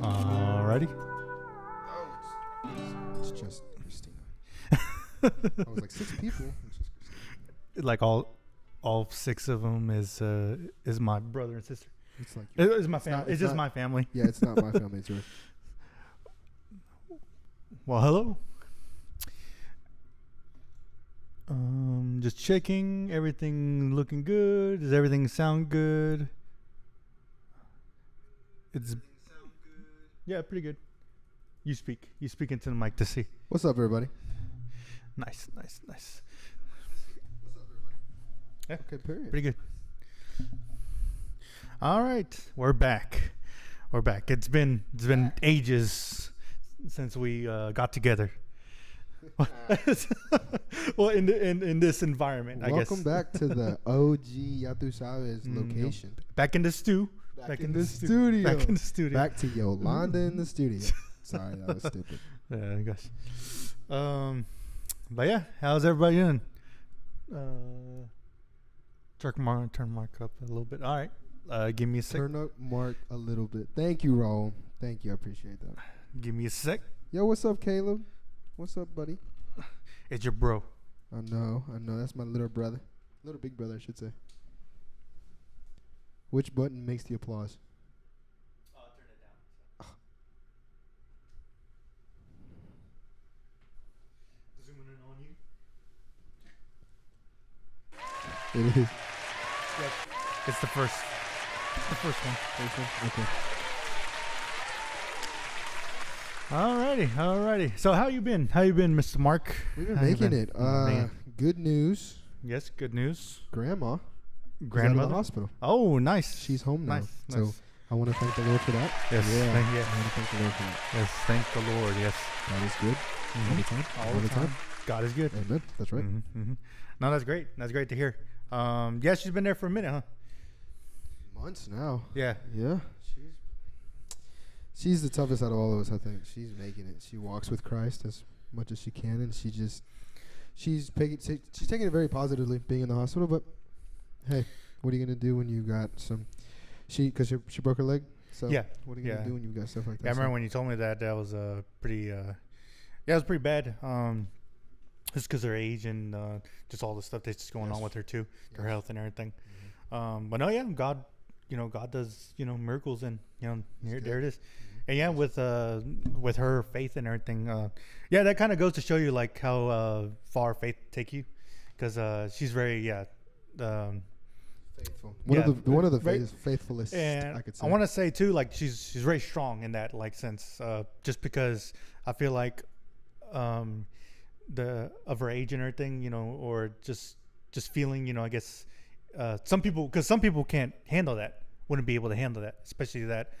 Alrighty. It's just Christina. I was like 6 people. It's just Christina. Like all 6 of them is my brother and sister. It's like It's my family. It's just my family. Yeah, it's not my family. It's yours. Well, hello. Just checking. Everything looking good. Does everything sound good? It's yeah, pretty good. You speak. You speak into the mic to see. What's up, everybody? Nice. What's up, everybody? Yeah. Okay, period. Pretty good. All right, we're back. It's been ages since we got together. Well, in this environment, I guess. Welcome back to the OG Sabes location. Back in the stew. Back in the studio. Back in the studio. Back to Yolanda in the studio. Sorry, that was stupid. Yeah, I guess. But yeah, how's everybody doing? Turn mark up a little bit. All right. Give me a sec. Turn up Mark a little bit. Thank you, Raul. Thank you. I appreciate that. Give me a sec. Yo, what's up, Caleb? What's up, buddy? It's your bro. I know. That's my little brother. Little big brother, I should say. Which button makes the applause? Turn it down. Zooming in on you. It is. Yep. It's the first one. Okay. Alrighty. So how you been, Mr. Mark? We've been making it. Good news. Yes, good news. Grandmother. Grandmother? Out of the hospital. Oh, nice. She's home now. Nice. So I want to thank the Lord for that. Yes. Yeah. Thank, I want to thank the Lord for that. Yes. Thank the Lord. Yes. God is good. All the time. All the time. God is good. Amen. That's right. No, that's great. That's great to hear. Yeah, she's been there for a minute, huh? Months now. Yeah. Yeah. She's the toughest out of all of us, I think. She's making it. She walks with Christ as much as she can, and she's taking it very positively being in the hospital. But hey, what are you gonna do when you got because she broke her leg? So yeah. What are you gonna do when you got stuff like that? Yeah, I remember when you told me that was pretty. It was pretty bad. Just because her age and just all the stuff that's just going on with her too, her health and everything. But no, yeah, God does miracles, and there it is. And yeah, with her faith and everything, yeah, that kind of goes to show you like how far faith take you, because she's very faithful. One of the faithfulest, and I could say. I want to say too, like she's very strong in that like sense, just because I feel like of her age and everything, or just feeling, I guess some people can't handle that, wouldn't be able to handle that, especially that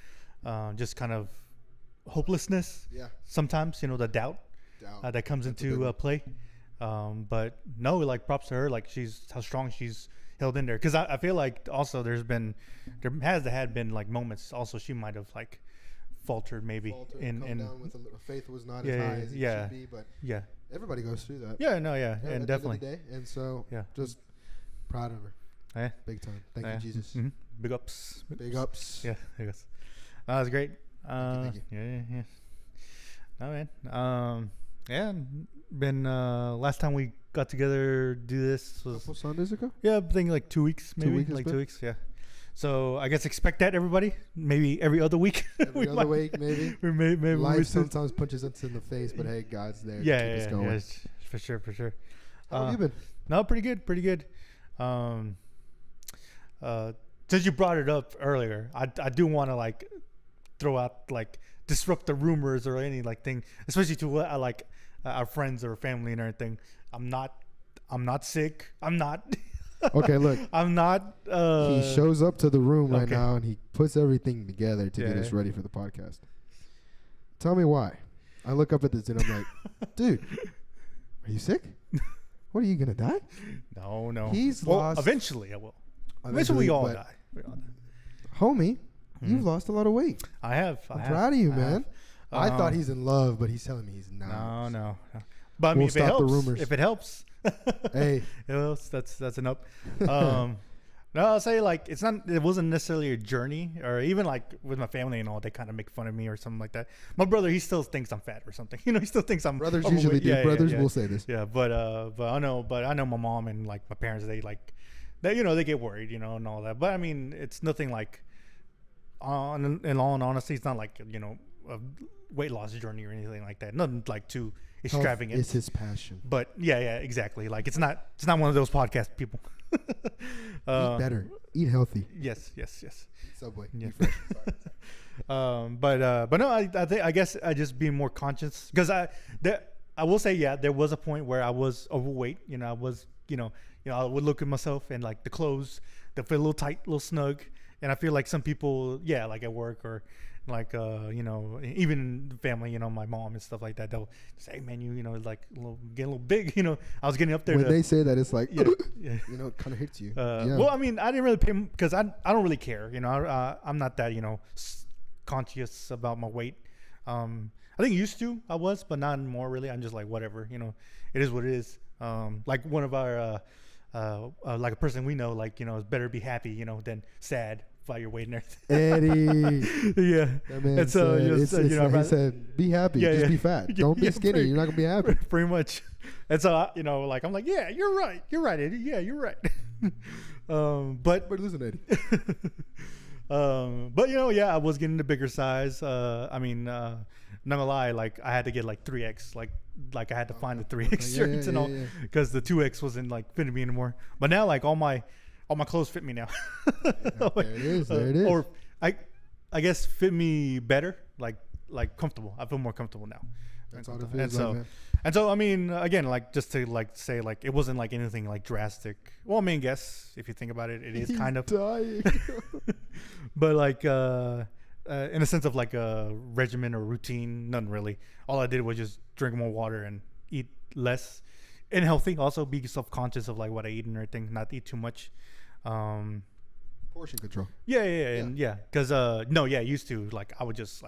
just kind of hopelessness. Yeah. Sometimes, the doubt that comes into play. But no, like props to her, like how strong she's held in there. Because I feel like also there had been like moments also she might have like faltered maybe come down with faith was not as high as it should be, but everybody goes through that. And at definitely the end of the day. And so just proud of her. Big time. Thank you, Jesus. Mm-hmm. Big ups. Big ups. Yeah, I guess. That was great. Thank you. Yeah. Oh man. Been last time we got together do this was a couple Sundays ago. Yeah, I think like 2 weeks maybe. 2 weeks. Yeah. So I guess expect that, everybody. Maybe every other week. Every other week, maybe. maybe life sometimes punches us in the face, but hey, God's there to keep us going. Yeah, for sure. How have you been? No, pretty good. Since you brought it up earlier, I do want to like throw out like disrupt the rumors or any like thing, especially to what I like our friends or family and everything. I'm not sick. I'm not. Okay, look. I'm not. He shows up to the room right now and he puts everything together to get us ready for the podcast. Tell me why. I look up at this and I'm like, dude, are you sick? What, are you gonna die? No. He's lost. Eventually I will. Eventually we all die. Homie, you've lost a lot of weight. I have. I'm proud of you, man. I thought he's in love, but he's telling me he's not. No. But I mean, if it helps, the rumors. If it helps, hey, that's an up. No, I'll say like it wasn't necessarily a journey, or even like with my family and all, they kind of make fun of me or something like that. My brother, he still thinks I'm fat or something. He still thinks I'm. Brothers usually do. Brothers will say this. Yeah, but I know my mom and like my parents, they like, they get worried, and all that. But I mean, it's nothing like, in all honesty, it's not like a weight loss journey or anything like that. Nothing like too extravagant. It's his passion. But yeah, exactly. Like it's not one of those podcast people. Eat better. Eat healthy. Yes. Subway. Yeah. Eat fresh. But no, I guess I just being more conscious, because I will say, there was a point where I was overweight. I was, I would look at myself and like the clothes, they feel a little tight, a little snug. And I feel like some people, like at work or like, even the family, my mom and stuff like that, they'll say, hey man, like getting a little big, I was getting up there. When they say that, it's like, yeah. It kind of hits you. Well, I mean, I didn't really pay, because I don't really care. I'm not that, conscious about my weight. I think used to I was, but not anymore really. I'm just like, whatever, it is what it is. Like one of our, like a person we know, like, it's better be happy, than sad by your weight and everything. Eddie. Yeah. And so he said, be happy, just be fat. Don't be skinny. You're not gonna be happy. Pretty much. And so like I'm like, yeah, you're right, Eddie. Yeah, you're right. But listen, Eddie. But I was getting the bigger size. I mean, not gonna lie, like I had to get like 3X, like I had to find the 3X shirts and all, because the 2X wasn't like fitting me anymore. But now like all my clothes fit me now. There it is. Or I guess fit me better, like comfortable. I feel more comfortable now. That's all it feels and so I mean, again, like just to like say like it wasn't like anything like drastic. Well, I mean, guess if you think about it, it is kind of dying. But like in a sense of like a regimen or routine, none really. All I did was just drink more water and eat less and healthy. Also be self-conscious of like what I eat and everything, not eat too much. Portion control. And because used to like I would just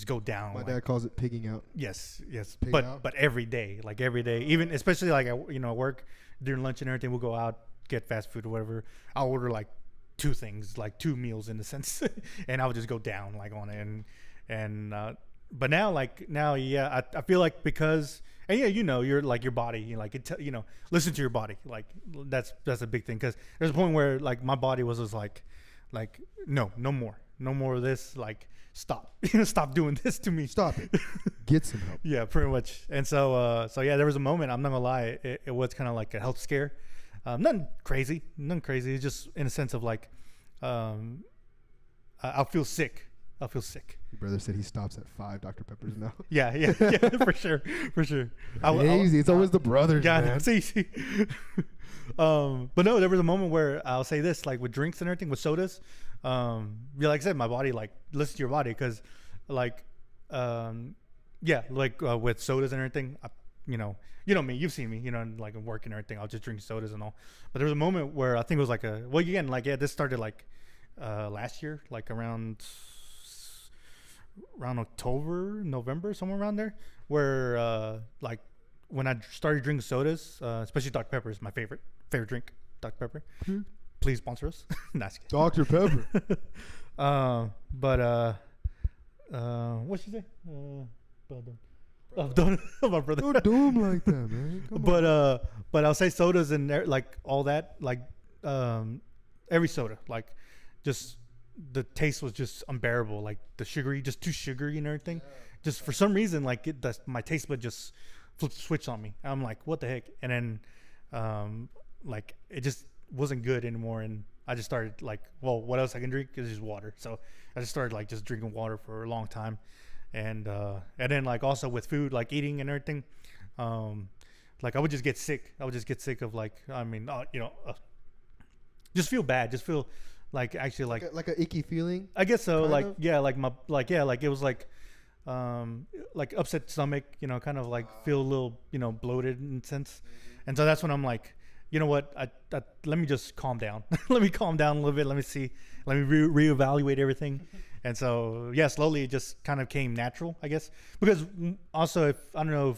go down. My dad calls it pigging out. Yes, Pigging out. But every day, even especially like at work during lunch and everything, we'll go out, get fast food or whatever. I'll order like 2 things, like 2 meals in a sense, and I would just go down like on it and but now I feel like because. And you're like your body, like it, listen to your body. Like that's a big thing, because there's a point where like my body was just like no more of this. Like stop, stop doing this to me. Stop it. Get some help. Yeah, pretty much. And so there was a moment. I'm not gonna lie, it was kind of like a health scare. Nothing crazy. It's just in a sense of like, I'll feel sick. I'll feel sick. Your brother said he stops at 5 Dr. Peppers now. Yeah, for sure. Easy. It's always the brothers, man. It's easy. But no, there was a moment where I'll say this, like with drinks and everything, with sodas. Like I said, my body, like, listen to your body, because, like, with sodas and everything, you know me, you've seen me, like I'm working and everything, I'll just drink sodas and all. But there was a moment where I think it was like this started like last year, like around October, November, somewhere around there, where like when I started drinking sodas, especially Dr. Pepper is my favorite drink, Dr. Pepper. Please sponsor us. Dr. Pepper. What'd she say? Don't my brother. Don't do him like that, man. But I'll say sodas and like all that, like every soda, like just the taste was just unbearable, like the sugary, just too sugary and everything. Just for some reason, like my taste bud just switched on me. I'm like, what the heck? And then like it just wasn't good anymore, and I just started like, well, what else I can drink is just water. So I just started like just drinking water for a long time. And then like also with food, like eating and everything, like I would just get sick. Of like, just feel bad. Just feel like actually like a icky feeling. I guess so. Like of? Like it was like upset stomach. Kind of like feel a little bloated in a sense. And so that's when I'm like, you know what? Let me just calm down. Let me calm down a little bit. Let me see. Let me reevaluate everything. And so, yeah, slowly it just kind of came natural, I guess. Because also, I don't know if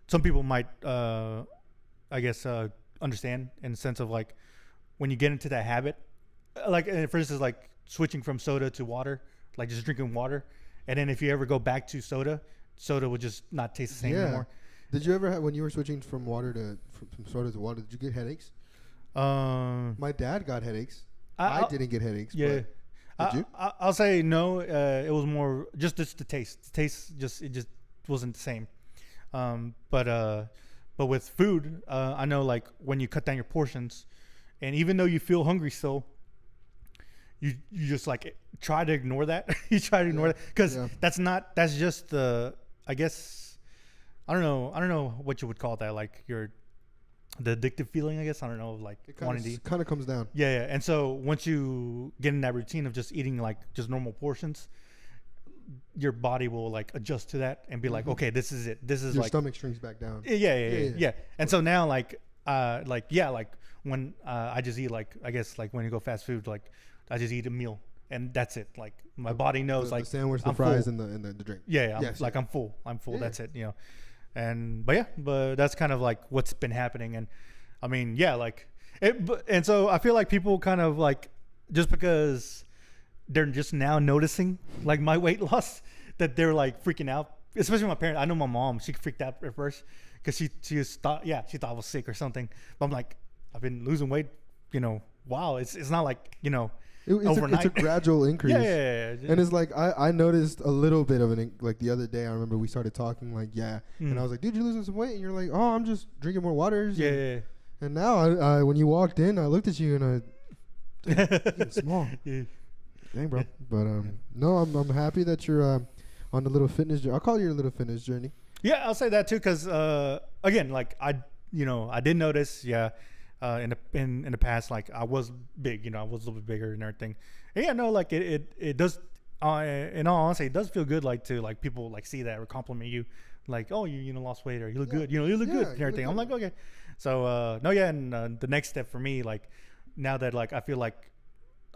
some people might, understand in the sense of like when you get into that habit, like for instance, like switching from soda to water, like just drinking water. And then if you ever go back to soda would just not taste the same anymore. Did you ever have, when you were switching from soda to water, did you get headaches? My dad got headaches. I didn't get headaches. Yeah. Did you? I'll say no. It was more just the taste. The taste it just wasn't the same. But with food, I know like when you cut down your portions, and even though you feel hungry still, you just like try to ignore that. You try to ignore that because that's just the, I guess, I don't know what you would call that, like the addictive feeling, I guess. I don't know, like it kind of comes down. Yeah. And so once you get in that routine of just eating like just normal portions, your body will like adjust to that and be like, okay, this is it. This is your like stomach shrinks back down. Yeah. And so now like when I just eat, like I guess like when you go fast food, like I just eat a meal and that's it. Like my body knows the like sandwich, the I'm fries, full. and the drink. I'm full. That's it. But that's kind of like what's been happening. And I mean, and so I feel like people kind of like, just because they're just now noticing like my weight loss, that they're like freaking out, especially my parents. I know my mom, she freaked out at first because she thought I was sick or something. But I'm like, I've been losing weight, wow. It's not like, overnight. It's a gradual increase. Yeah. And it's like I noticed a little bit of like the other day. I remember we started talking like and I was like, dude, you're losing some weight, and you're like, oh, I'm just drinking more waters. Yeah. And now I when you walked in, I looked at you and you're getting small. Yeah. Dang, bro. But no, I'm happy that you're on the little fitness journey. I'll call you your little fitness journey. Yeah, I'll say that too, because again, like I did notice, in the past, like I was big, I was a little bit bigger and everything. And like it does, in all honesty, it does feel good, like to like people like see that or compliment you, like, oh, you lost weight, or you look good, you look good and everything. I'm like, okay. So and the next step for me, like now that like I feel like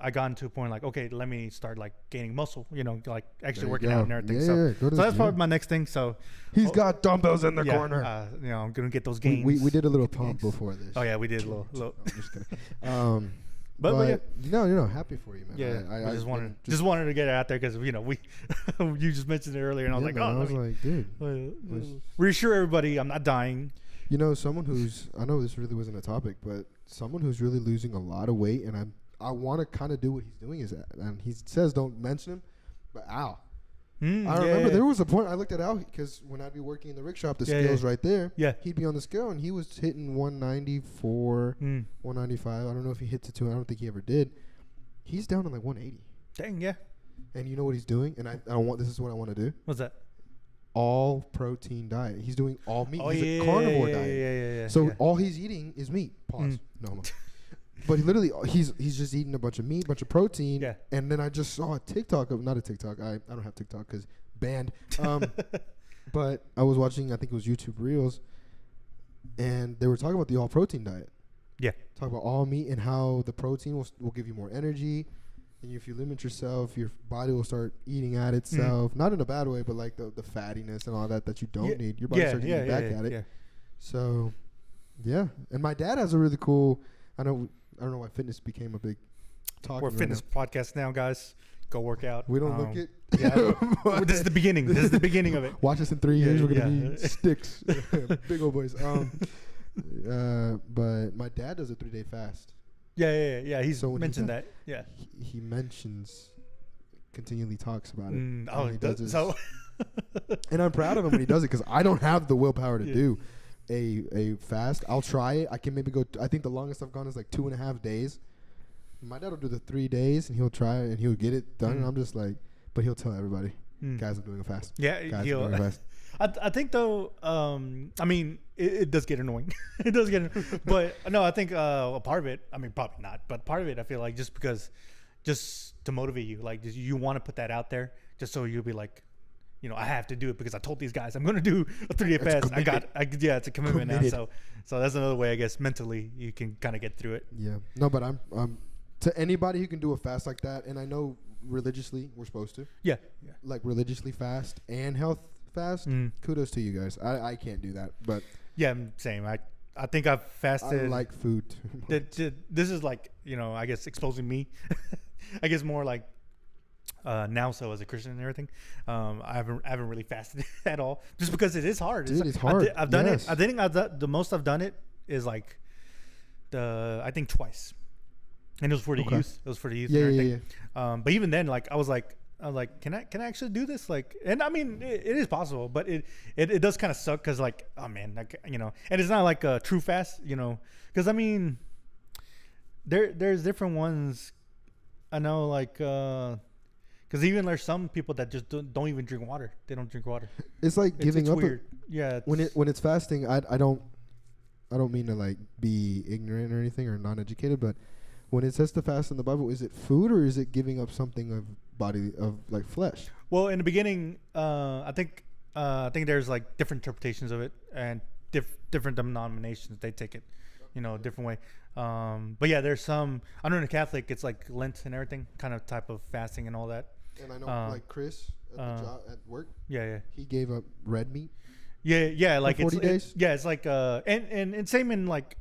I got to a point like, okay, let me start like gaining muscle, like actually working out and everything. So that's probably my next thing. So he's got dumbbells in the corner. I'm gonna get those gains. We did a little pump before this. Oh yeah, we did a little. No, I'm just kidding. But no, happy for you, man. Yeah, I just wanted to get it out there because we you just mentioned it earlier, and I was like, man, I was like, dude, reassure everybody I'm not dying. Someone who's, I know this really wasn't a topic, but someone who's really losing a lot of weight, and I want to kind of do what he's doing and he says don't mention him, but Al. I remember there was a point I looked at Al because when I'd be working in the rig shop, the scale's right there. Yeah. He'd be on the scale and he was hitting 194, 195. I don't know if he hit to 2. I don't think he ever did. He's down to like 180. Dang, yeah. And you know what he's doing? And I don't want. This is what I want to do. What's that? All protein diet. He's doing all meat. Oh, He's yeah, a carnivore yeah, diet. yeah. So all he's eating is meat. Pause. No homo. But he literally, he's just eating a bunch of meat, bunch of protein. Yeah. And then I just saw a TikTok of, not a TikTok. I don't have TikTok because banned. But I was watching, I think it was YouTube Reels, and they were talking about the all protein diet. Yeah. Talk about all meat and how the protein will give you more energy. And if you limit yourself, your body will start eating at itself. Not in a bad way, but like the fattiness and all that you don't need. Your body starts eating back at it. Yeah. So, yeah. And my dad has a really cool, I don't know why fitness became a big talk. We're fitness podcast now, guys. Go work out. We don't look it. Yeah, this is the beginning. This is the beginning of it. Watch us in 3 years. We're going to be sticks. Big old boys. But my dad does a 3-day fast. Yeah. He's So mentioned that. Yeah. He mentions, continually talks about it. He does. So. And I'm proud of him when he does it because I don't have the willpower to do a fast. I'll try it. I can maybe go. I think the longest I've gone is like 2.5 days. My dad will do the 3 days and he'll try it and he'll get it done. And I'm just like, but he'll tell everybody, guys, I'm doing a fast. Yeah, guys, I'm doing a fast. I think though, I mean, it does get annoying. It does get annoying. But no, I think a part of it, I mean, probably not, but part of it, I feel like just to motivate you, like you want to put that out there just so you'll be like, you know, I have to do it because I told these guys I'm going to do a 3-day fast. It's a commitment now. So that's another way, I guess, mentally you can kind of get through it. Yeah. No, but I'm to anybody who can do a fast like that, and I know religiously we're supposed to. Yeah. Like religiously fast and health fast. Kudos to you guys. I can't do that, but yeah, same. I think I've fasted. I like food too much. This is like, you know, I guess exposing me. I guess more like now, so as a Christian and everything, I haven't really fasted at all, just because it is hard. Dude, it's hard. I've done it. I think the most I've done it is like I think twice, and it was for the youth. It was for the youth. Yeah. But even then, like I was like, can I actually do this? Like, and I mean, it is possible, but it does kind of suck because like, oh man, like, you know, and it's not like a true fast, you know, because I mean, there's different ones. I know, like, because even there's some people that just don't even drink water. They don't drink water. It's like giving it's up. Weird. Yeah. When it's fasting, I don't mean to like be ignorant or anything or non-educated, but when it says to fast in the Bible, is it food or is it giving up something of body of like flesh? Well, in the beginning, I think there's like different interpretations of it, and different denominations, they take it, you know, a different way. But yeah, there's some. I know in the Catholic, it's like Lent and everything, kind of type of fasting and all that. And I know, like Chris at the job at work. Yeah. He gave up red meat. Yeah, like 40 days. It's like and same in like,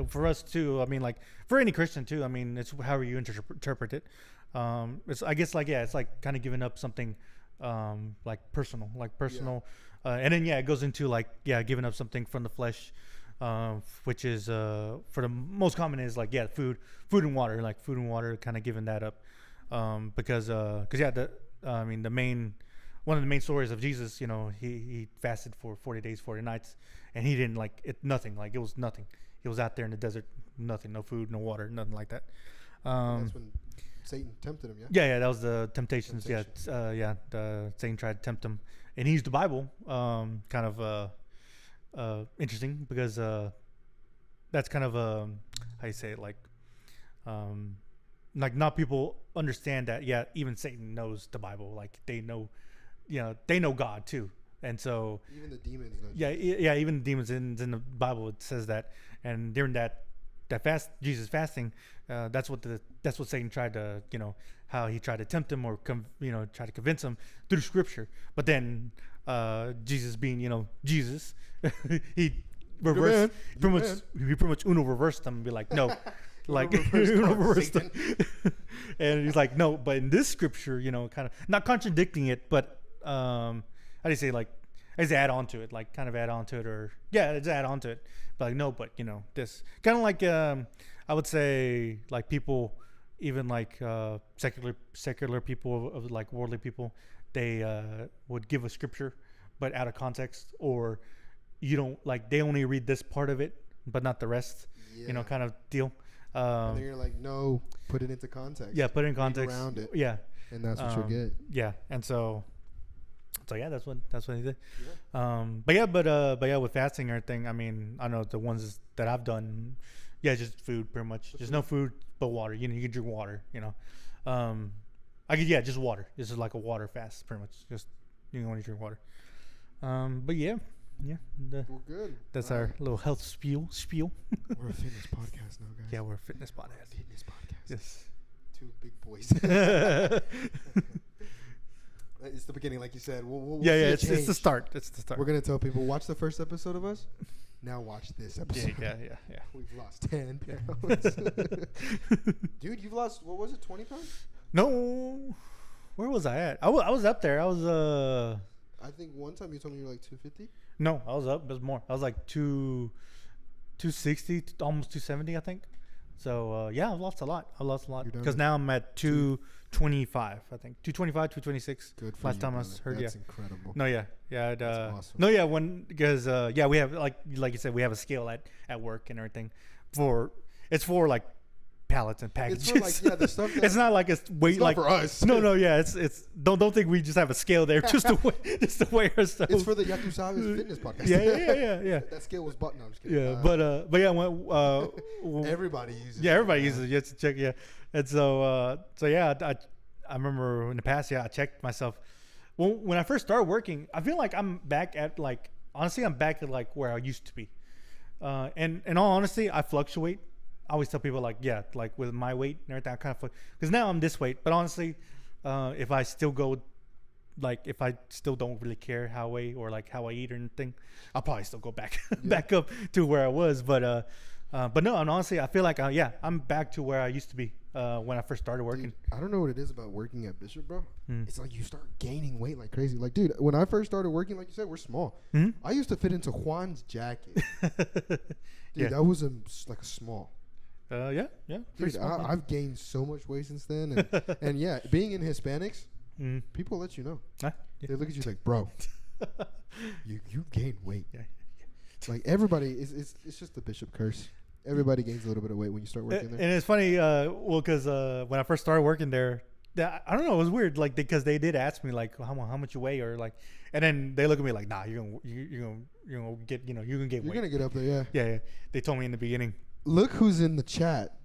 for us too. I mean, like for any Christian too. I mean, it's however you interpret it. It's, I guess, like, it's like kind of giving up something, like personal, and then it goes into like giving up something from the flesh, which is for the most common is like food and water, kind of giving that up, because I mean one of the main stories of Jesus, you know, he fasted for 40 days 40 nights, and he didn't like it, nothing, like it was nothing. He was out there in the desert, nothing, no food, no water, nothing like that. That's when Satan tempted him, Yeah, that was the temptations. Satan tried to tempt him, and he used the Bible, kind of interesting, because that's kind of how you say it, like not people understand that. Yeah, even Satan knows the Bible. Like they know God too, and so even the demons know. Yeah, even the demons in the Bible, it says that, and during that Jesus fasting, that's what Satan tried to, you know, how he tried to tempt him or try to convince him through Scripture. But then Jesus, being, you know, Jesus, he reversed, pretty much Uno reversed him and be like, no, like Uno reversed him. And he's like, no, but in this Scripture, you know, kind of not contradicting it, but how do you say, like, I just add on to it, like kind of add on to it, or just add on to it. But like, no, but you know, this kind of like I would say, like, people, even like secular people of like worldly people, they would give a scripture but out of context, or you don't, like, they only read this part of it but not the rest, you know, kind of deal. And then you're like, no, put it into context. Yeah, put it in context. Around it. Yeah. And that's what you'll get. Yeah, and so yeah, that's what he did. Yeah. But yeah, with fasting and everything, I mean, I know the ones that I've done, yeah, just food pretty much. Just no food but water. You know, you can drink water. You know, just water. This is like a water fast, pretty much. Just you can only drink water. But yeah. Well, good. That's our little health spiel. We're a fitness podcast now, guys. Yeah, we're a fitness podcast. Yes. Two big boys. It's the beginning, like you said. We'll It's the start. We're gonna tell people, watch the first episode of us. Now watch this episode. Yeah. We've lost 10 pounds. Dude, you've lost, what was it, 20 pounds? No. Where was I at? I was up there. I was I think one time you told me you were like 250. No, I was up. It was more. I was like 260, almost 270, I think. So yeah, I've lost a lot. Because now I'm at 225, I think 225, 226. Good for last you, time brother. I heard. That's yeah, incredible. No, yeah. That's awesome. No, yeah. Because we have like you said, we have a scale at work and everything. It's for like pallets and packages. It's for like the stuff. It's not like it's weight not like for us. No, yeah. It's don't think we just have a scale there just to weigh our stuff. It's for the Sabes fitness podcast. Yeah. That scale was button. I'm just kidding. Yeah, but yeah, when, everybody uses. Yeah, everybody uses it. You have to check. Yeah, and so yeah, I remember in the past, yeah, I checked myself. Well, when I first started working, I feel like I'm back at like honestly, I'm back at like where I used to be. And in all honesty, I fluctuate. I always tell people like, yeah, like with my weight and everything, I kind of because now I'm this weight. But honestly, if I still go, like if I still don't really care how I weigh or like how I eat or anything, I'll probably still go back back up to where I was. But no, and honestly, I feel like I'm back to where I used to be when I first started working. Dude, I don't know what it is about working at Bishop, bro. It's like you start gaining weight like crazy. Like, dude, when I first started working, like you said, we're small. I used to fit into Juan's jacket. Dude, that was like a small. Yeah. Dude, I've gained so much weight since then, and yeah, being in Hispanics, people let you know. They look at you like, bro, you gained weight. Yeah. Like everybody, it's just the Bishop curse. Everybody gains a little bit of weight when you start working there. And it's funny, because when I first started working there, I don't know, it was weird, like because they did ask me like how much you weigh or like, and then they look at me like, nah, you're gonna get weight. You're gonna get up there, yeah. They told me in the beginning. Look who's in the chat.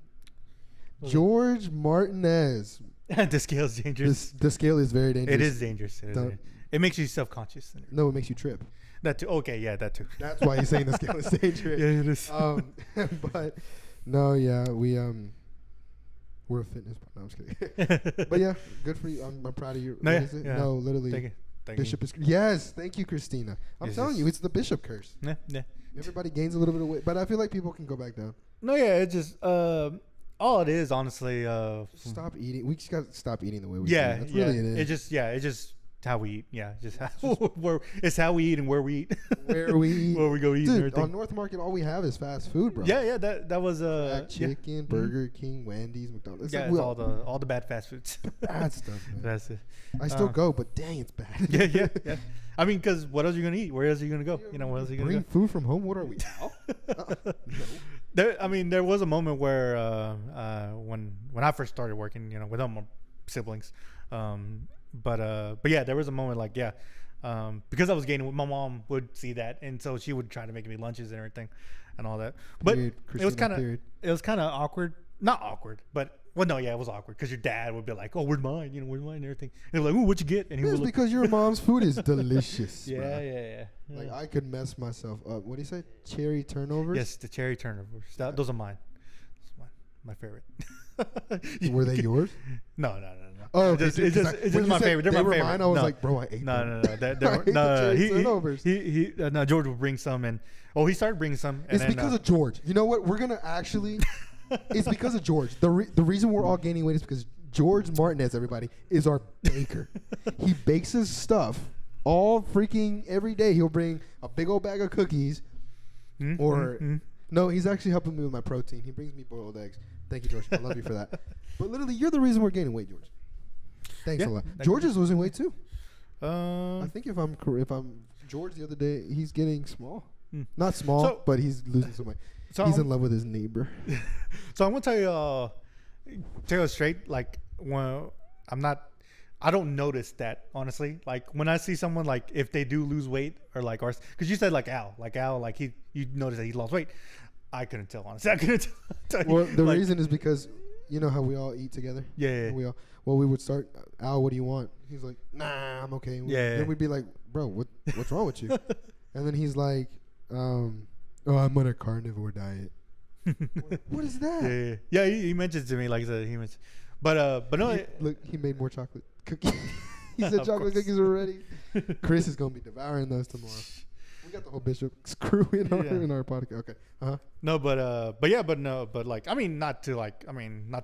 George Martinez. The scale is dangerous. The scale is very dangerous. It is dangerous. It makes you self-conscious. No, it makes you trip. That too. Okay, yeah, that too. That's why he's saying the scale is dangerous. Yeah, it is. But no, yeah, we're a fitness. No, I'm just kidding. But yeah, good for you. I'm proud of you. No, No, literally. Thank Bishop you. is. Yes, thank you, Christina. I'm telling you, it's the Bishop curse. Yeah. Everybody gains a little bit of weight, but I feel like people can go back down. No, yeah, it just all it is, honestly. Stop eating. We just got to stop eating the way we eat. That's really it is. It's just how we eat. Yeah, just how we eat and where we eat. Where we eat. Where we go eat. Dude, and everything. On North Market, all we have is fast food, bro. Yeah. That was chicken, Burger King, Wendy's, McDonald's. Yeah, it's all the bad fast foods. Bad stuff, man. That's it. I still go, but dang, it's bad. Yeah. I mean, because what else are you gonna eat? Where else are you gonna go? Where else are you gonna bring food from home? What are we now? No. There was a moment where when I first started working, without my siblings, but yeah, there was a moment like because I was gaining, my mom would see that, and so she would try to make me lunches and everything, and all that. But it was kind of awkward. Not awkward, but. Well, no, yeah, it was awkward because your dad would be like, "Oh, where's mine? Where's mine?" And everything. And they're like, "Ooh, what'd you get?" And he was because your mom's food is delicious. Yeah. Like I could mess myself up. What do you say? Cherry turnovers? Yes, the cherry turnovers. Those are mine. That's my favorite. Were they yours? No. Oh, it's just my favorite. They were my mine. I was like, bro, I ate them. No. George would bring some, and he started bringing some. It's because of George. You know what? We're gonna actually. It's because of George. The reason we're all gaining weight is because George Martinez, everybody, is our baker. He bakes his stuff all freaking every day. He'll bring a big old bag of cookies, no, he's actually helping me with my protein. He brings me boiled eggs. Thank you, George. I love you for that. But literally, you're the reason we're gaining weight, George. Thanks a lot. George is losing weight too. I think if I'm George the other day, he's getting small. Not small, but he's losing some weight. So he's in love with his neighbor. So I'm gonna tell you straight, like, when I'm not, I don't notice that, honestly. Like when I see someone, like if they do lose weight or like, or because you said like Al, like you notice that he lost weight. I couldn't tell, honestly. I couldn't tell you. Well, the like, reason is because you know how we all eat together. Yeah. We would start. Al, what do you want? He's like, nah, I'm okay. Yeah. Then we'd be like, bro, what's wrong with you? And then he's like, oh, I'm on a carnivore diet. What is that? Yeah. He mentioned to me like that. He mentioned, but no. Look, he made more chocolate cookies. He said Of chocolate course. cookies are ready. Chris is gonna be devouring those tomorrow. We got the whole Bishop screw in our podcast. Okay. No, but like, I mean, not to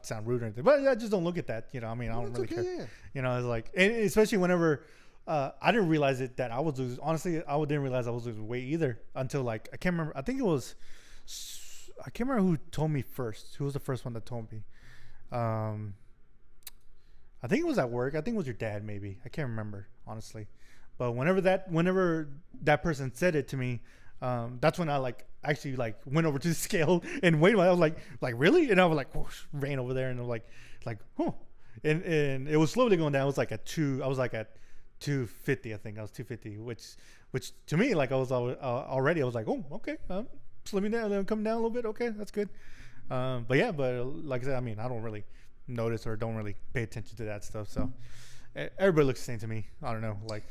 sound rude or anything, but I just don't look at that. You know, I mean, I don't really care. Yeah. You know, it's like, and especially whenever I didn't realize it that I was losing. Honestly, I didn't realize I was losing weight either until like I can't remember. I can't remember who told me first. Who was the first one that told me? I think it was at work. I think it was your dad, maybe. I can't remember, honestly. But whenever that person said it to me, that's when I actually went over to the scale and weighed myself. I was like really? And I was like, whoosh, ran over there and I was like, huh. And it was slowly going down. I was like at 250, I think. I was 250, which to me, like I was already, I was like, oh, okay. Slimming down, coming down a little bit. Okay, that's good. But like I said, I mean, I don't really notice or don't really pay attention to that stuff. So everybody looks the same to me. I don't know. Like,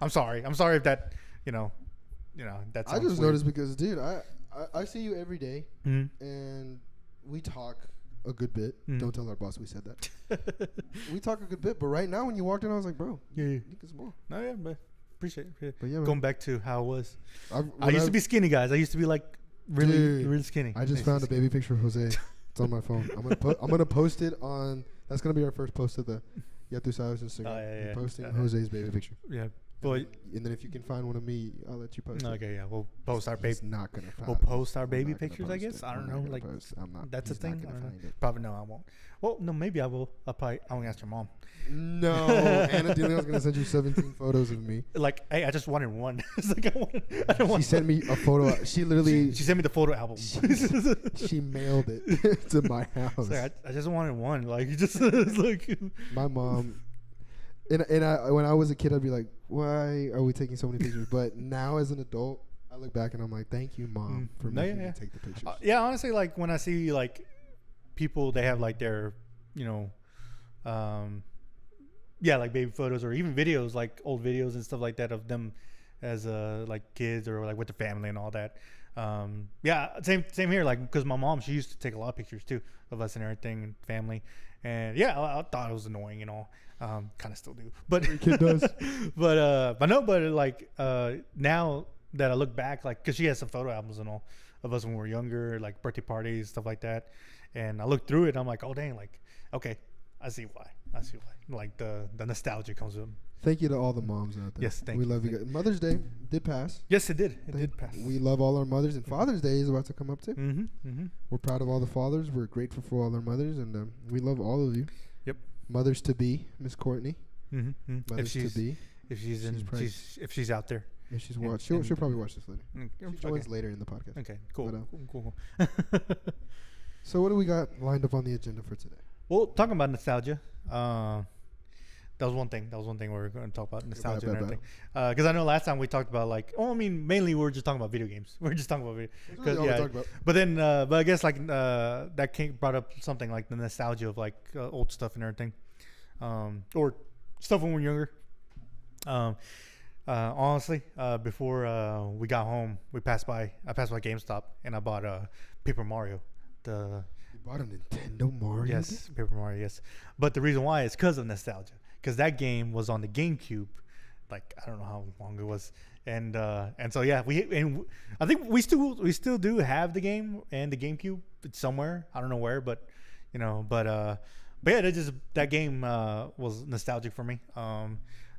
I'm sorry if that, that's. I just noticed because, dude, I see you every day, and we talk a good bit. Don't tell our boss we said that. We talk a good bit, but right now when you walked in, I was like, bro, you can small. No, yeah, but appreciate it. But yeah, going back to how it was. I used to be skinny, guys. I used to be like really skinny. I just found a baby picture of Jose. It's on my phone. I'm gonna post it on. That's gonna be our first post of the Sabes Instagram. Yeah. Posting Jose's baby picture. Yeah. But and then if you can find one of me, I'll let you post. Okay, yeah, we'll post our baby. Not gonna. We'll post our baby pictures, I guess. I don't know. Like, I'm not. That's a thing. Not gonna find it. Probably no, I won't. Well, no, maybe I will. I won't ask your mom. No, Anna Dillion's gonna send you 17 photos of me. Like, hey, I just wanted one. It's like I don't want. She sent me a photo. She literally. She sent me the photo album. She mailed it to my house. Like, I just wanted one. Like, just it's like. My mom. And I, when I was a kid, I'd be like, why are we taking so many pictures? But now as an adult, I look back and I'm like, thank you, Mom, for making me take the pictures. Yeah, honestly, like when I see like people, they have like their, like baby photos or even videos, like old videos and stuff like that of them as like kids or like with their family and all that. Yeah, same here. Like because my mom, she used to take a lot of pictures too of us and everything and family. And yeah, I thought it was annoying and all. Kind of still do, but every kid does. but like now that I look back, like because she has some photo albums and all of us when we were younger, like birthday parties, stuff like that. And I look through it, and I'm like, oh dang, like okay, I see why. Like the nostalgia comes with them. Thank you to all the moms out there. Yes, we love you guys. Mother's Day did pass. Yes, it did. It did pass. We love all our mothers, and Father's Day is about to come up too. Mm-hmm. We're proud of all the fathers. We're grateful for all our mothers, and we love all of you. Yep. Mothers to be, Miss Courtney. Mm-hmm. Mothers to be. If she's out there. If she's watched, she'll probably watch this later. She joins later in the podcast. Okay, cool. But, cool. So what do we got lined up on the agenda for today? Well, talking about nostalgia, that was one thing. We were going to talk about nostalgia and everything. Because I know last time we talked about mainly we were just talking about video games. We were just talking about video. But then, but I guess that brought up something like the nostalgia of like old stuff and everything, or stuff when we were younger. Honestly, before we got home, I passed by GameStop and I bought Paper Mario. You bought a Nintendo Mario? Yes, Paper Mario. Yes, but the reason why is because of nostalgia. Because that game was on the GameCube, like I don't know how long it was, and so yeah, I think we still do have the game and the GameCube. It's somewhere, I don't know where, but yeah, that game was nostalgic for me.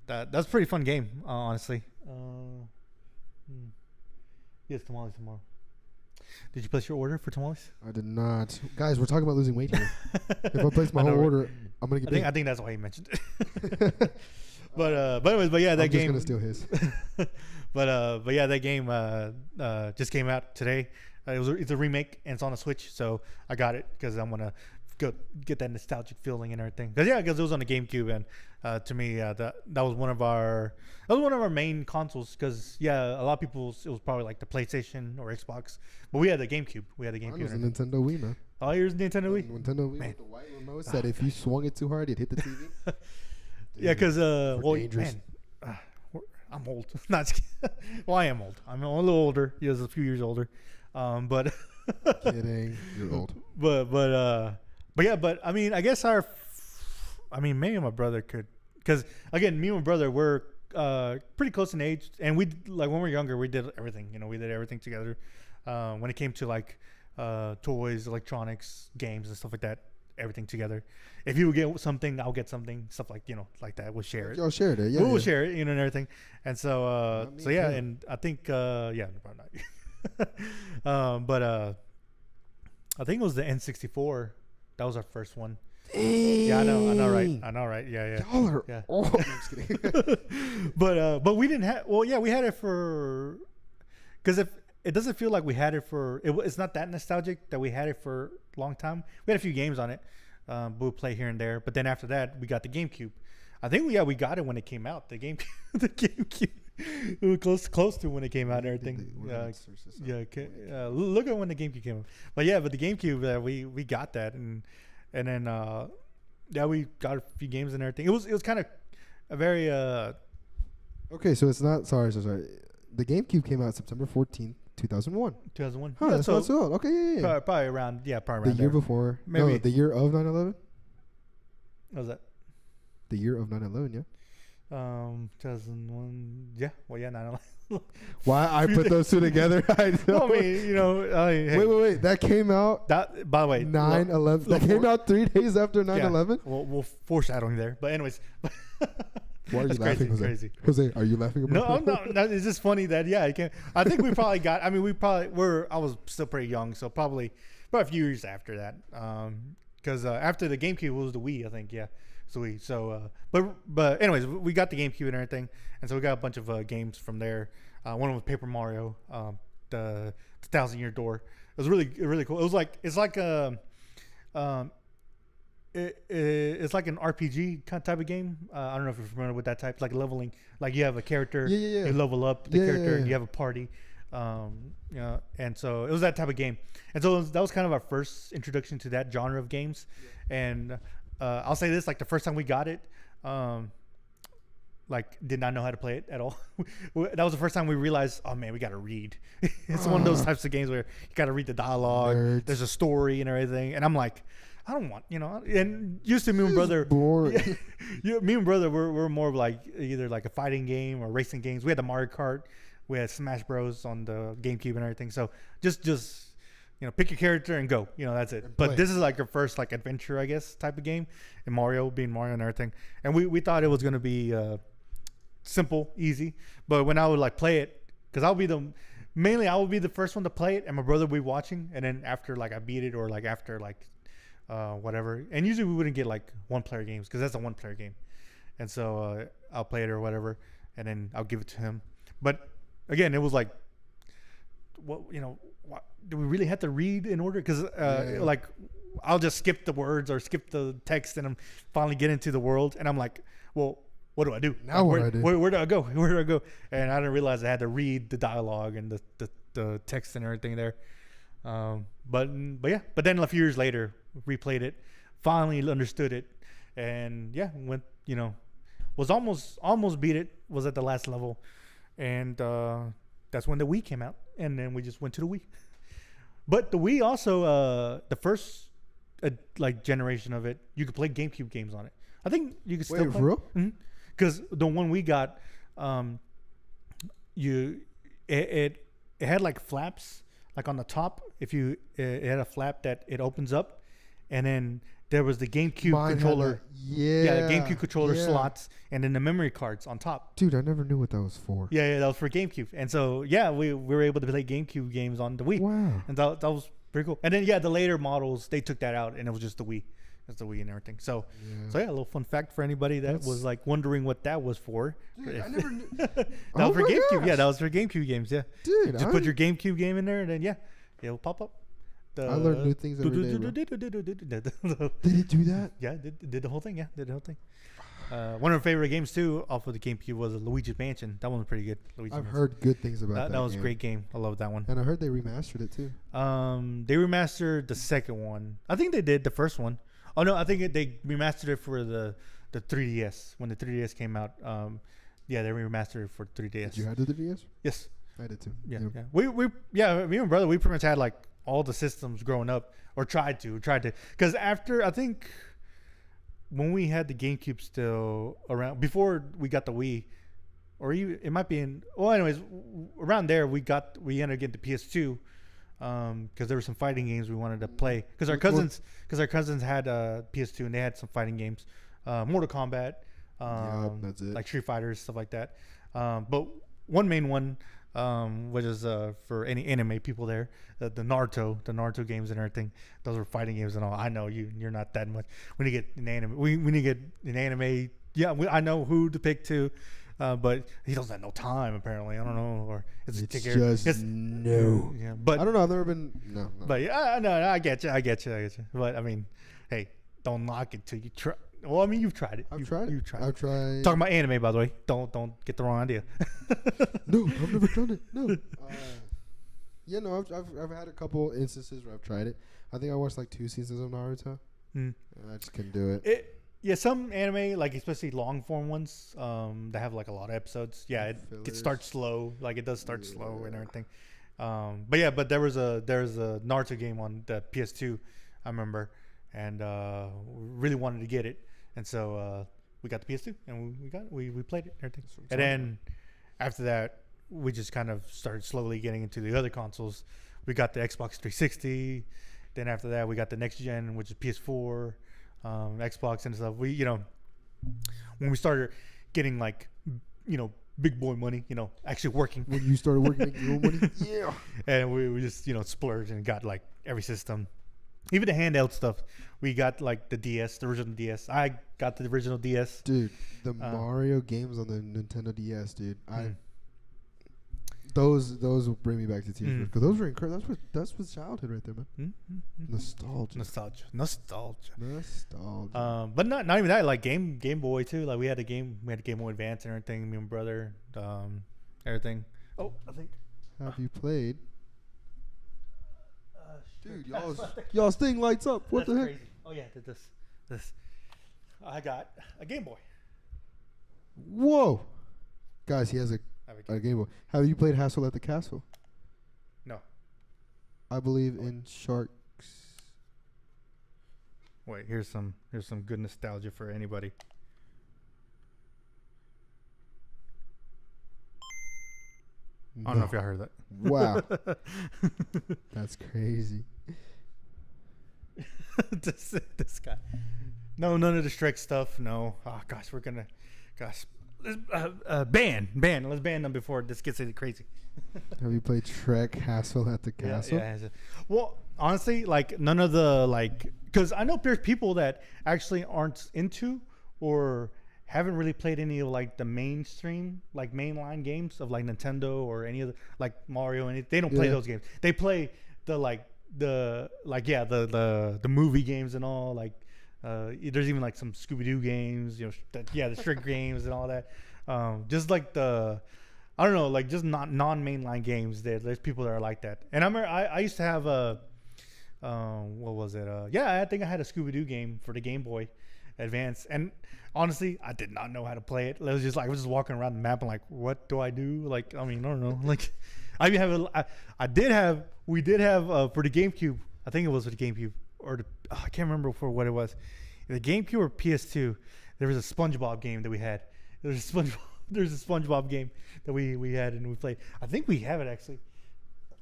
That's a pretty fun game, honestly. Yes, tamales tomorrow. Did you place your order for tamales? I did not. Guys, we're talking about losing weight here. If I place my whole order, I'm gonna get big. I think that's why he mentioned it. But yeah, that game. I'm just gonna steal his. but yeah, that game just came out today. It's a remake and it's on the Switch, so I got it because get that nostalgic feeling and everything. Because it was on the GameCube, and to me, that was one of our main consoles. Because a lot of people it was probably like the PlayStation or Xbox, but we had the GameCube. Mine was a Nintendo Wii, man. Oh, yours Nintendo Wii. Nintendo Wii with the white remote that if you swung it too hard, it'd hit the TV. Yeah, because dangerous. man, I'm old. Not just kidding. Well, I am old. I'm a little older. He was a few years older, but kidding, you're old. But I mean, I guess me and my brother could, because again, me and my brother were pretty close in age, and we like when we were younger, we did everything. We did everything together. When it came to like toys, electronics, games, and stuff like that, everything together. If you would get something, I'll get something, stuff like like that. We'll share it. Y'all shared it, yeah. We'll share it, and everything. And so, Not me so yeah, too. and I think, probably not. But I think it was the N64. That was our first one. Dang. Yeah, I know, right? Yeah. Y'all are. Yeah. Oh, I'm just kidding. but we didn't have. Well, yeah, we had it for. Because if it doesn't feel like we had it for, it's not that nostalgic that we had it for a long time. We had a few games on it. We'll play here and there. But then after that, we got the GameCube. I think we got it when it came out. The GameCube, the GameCube. We were close to when it came out and everything. Look at when the GameCube came out. But the GameCube, we got that, and then we got a few games and everything. It was kind of a very Okay, so it's not. Sorry. The GameCube came out September 14th, 2001. 2001. Huh, that's not so old. Okay, yeah. Probably around. Yeah, probably around The year there. before. Maybe. No, the year of 9/11. What was that? The year of 9/11. Yeah. 2001. Yeah. Well, yeah, 9/11. Why I put those two together? I know. Well, I mean, hey, Wait. That came out. That, by the way, 9/11. That came out 3 days after 9/11. Yeah, we'll foreshadowing there. But anyways. Why are you laughing, Jose? Crazy. Jose, are you laughing about No, it's just funny that I think we probably got. I mean, I was still pretty young, so probably a few years after that. Because after the GameCube, it was the Wii, I think. Yeah, it's the Wii. So, but anyways, we got the GameCube and everything, and so we got a bunch of games from there. One was Paper Mario, the 1,000-Year Door. It was really cool. It's like it's like an RPG kind of type of game. I don't know if you're familiar with that type, like leveling. Like you have a character, Yeah. you level up the character, and yeah. you have a party. And so it was that type of game. And so that was kind of our first introduction to that genre of games. Yeah. And I'll say this, like the first time we got it, did not know how to play it at all. That was the first time we realized, oh man, we got to read. It's one of those types of games where you got to read the dialogue. Nerds. There's a story and everything. And I'm like, I don't want, and used to me and brother, boring. me and brother, we're more of like either like a fighting game or racing games. We had the Mario Kart, we had Smash Bros on the GameCube and everything. So just pick your character and go. That's it. But this is like your first like adventure, I guess, type of game. And Mario being Mario and everything. And we thought it was gonna be simple, easy. But when I would like play it, because I would be the first one to play it, and my brother would be watching. And then after like I beat it, or like after like whatever. And usually we wouldn't get like one-player games because that's a one-player game. And so I'll play it or whatever, and then I'll give it to him. But again, it was like, what do we really have to read in order? Because like I'll just skip the words or skip the text, and I'm finally get into the world, and I'm like, well, what do I do? Now where do I go? Where do I go? And I didn't realize I had to read the dialogue and the text and everything there. But then a few years later, replayed it, finally understood it, and went, was almost beat it, was at the last level, and that's when the Wii came out, and then we just went to the Wii. But the Wii also, the first like generation of it, you could play GameCube games on it. I think you could still play. For real? Because the one we got, it had like flaps, like on the top. If it had a flap that it opens up, and then there was the GameCube controller. The GameCube controller slots, and then the memory cards on top. Dude, I never knew what that was for. Yeah, that was for GameCube. And so we were able to play GameCube games on the Wii. Wow. And that was pretty cool. And then the later models, they took that out, and it was just the Wii. It's the Wii and everything. So a little fun fact for anybody that was like wondering what that was for. Dude, I never knew. That was for GameCube. Gosh. Yeah, that was for GameCube games. Yeah. Dude, Just put your GameCube game in there, and then it'll pop up. I learn new things every day, bro. Did it do that? Yeah, did the whole thing. Yeah, did the whole thing. One of my favorite games too, off of the GameCube, was Luigi's Mansion. That one was pretty good. I've heard good things about that. That was a great game. I love that one. And I heard they remastered it too. They remastered the second one. I think they did the first one. Oh no, I think they remastered it for the 3DS when the 3DS came out. Yeah, they remastered it for 3DS. Did you have the 3DS? Yes, I did too. Yeah. Me and my brother, we pretty much had like all the systems growing up, or tried to, because after, I think, when we had the GameCube still around, before we got the Wii, or even, it might be in, well, anyways, around there we ended up getting the PS2, because there were some fighting games we wanted to play, because our cousins had PS2 and they had some fighting games, Mortal Kombat, that's it. like Street Fighter, stuff like that, but one main one, which is for any anime people there, the Naruto games and everything. Those are fighting games and all. I know you're not that much. We need to get an anime. We need to get an anime. Yeah, I know who to pick too, but he doesn't have no time apparently. I don't know, or it's just no. Yeah, but I don't know. I've never been no. But yeah, no, I get you. But I mean, hey, don't knock it till you try. Well, I mean, you've tried it. I've tried. Talking about anime, by the way. Don't get the wrong idea. No, I've never done it. No. Yeah, no, I've had a couple instances where I've tried it. I think I watched like 2 seasons of Naruto. I just couldn't do it. Yeah, some anime, like especially long form ones, that have like a lot of episodes. Yeah, it starts slow. Like it does start slow and everything. But there was a Naruto game on the PS2, I remember, and really wanted to get it. And so we got the PS2 and we played it and everything. And then after that, we just kind of started slowly getting into the other consoles. We got the Xbox 360. Then after that, we got the next gen, which is PS4, Xbox and stuff. We, when we started getting like, big boy money, actually working. When you started working, making your own money, yeah. And we just, splurged and got like every system. Even the handheld stuff, we got like the DS, the original DS. I got the original DS. Dude, the Mario games on the Nintendo DS, dude. Those will bring me back to tears because those were incredible. That's what's childhood right there, man. Nostalgia. But not even that. Like Game Boy too. Like we had a Game Boy Advance and everything. Me and brother, everything. Oh, I think. Have you played? Dude, y'all's thing lights up. What the heck? Crazy. Oh yeah, this. I got a Game Boy. Whoa, guys, he has a Game Boy. Have you played Hassle at the Castle? No. I believe in sharks. Wait, here's some good nostalgia for anybody. I don't know if y'all heard that. Wow. That's crazy. this guy. No, none of the Shrek stuff. No. Oh, gosh, we're going to... Gosh. Ban. Let's ban them before this gets crazy. Have you played Shrek Hassle at the Castle? Yeah. Well, honestly, like, none of the, like... Because I know there's people that actually aren't into or... haven't really played any of like the mainstream, like mainline games of like Nintendo or any of the like Mario, and they don't play those games. They play the movie games and all. Like there's even like some Scooby-Doo games, the Shrek games and all that. Just like I don't know, like just not non-mainline games. There's people that are like that. And I remember I used to have what was it? I think I had a Scooby-Doo game for the Game Boy Advance, and honestly, I did not know how to play it. It was just like I was just walking around the map and like, what do I do? Like, I mean, I don't know. Like, we did have for the GameCube. I think it was for the GameCube or I can't remember for what it was. The GameCube or PS2. There was a SpongeBob game that we had. There's a SpongeBob game that we had and we played. I think we have it actually.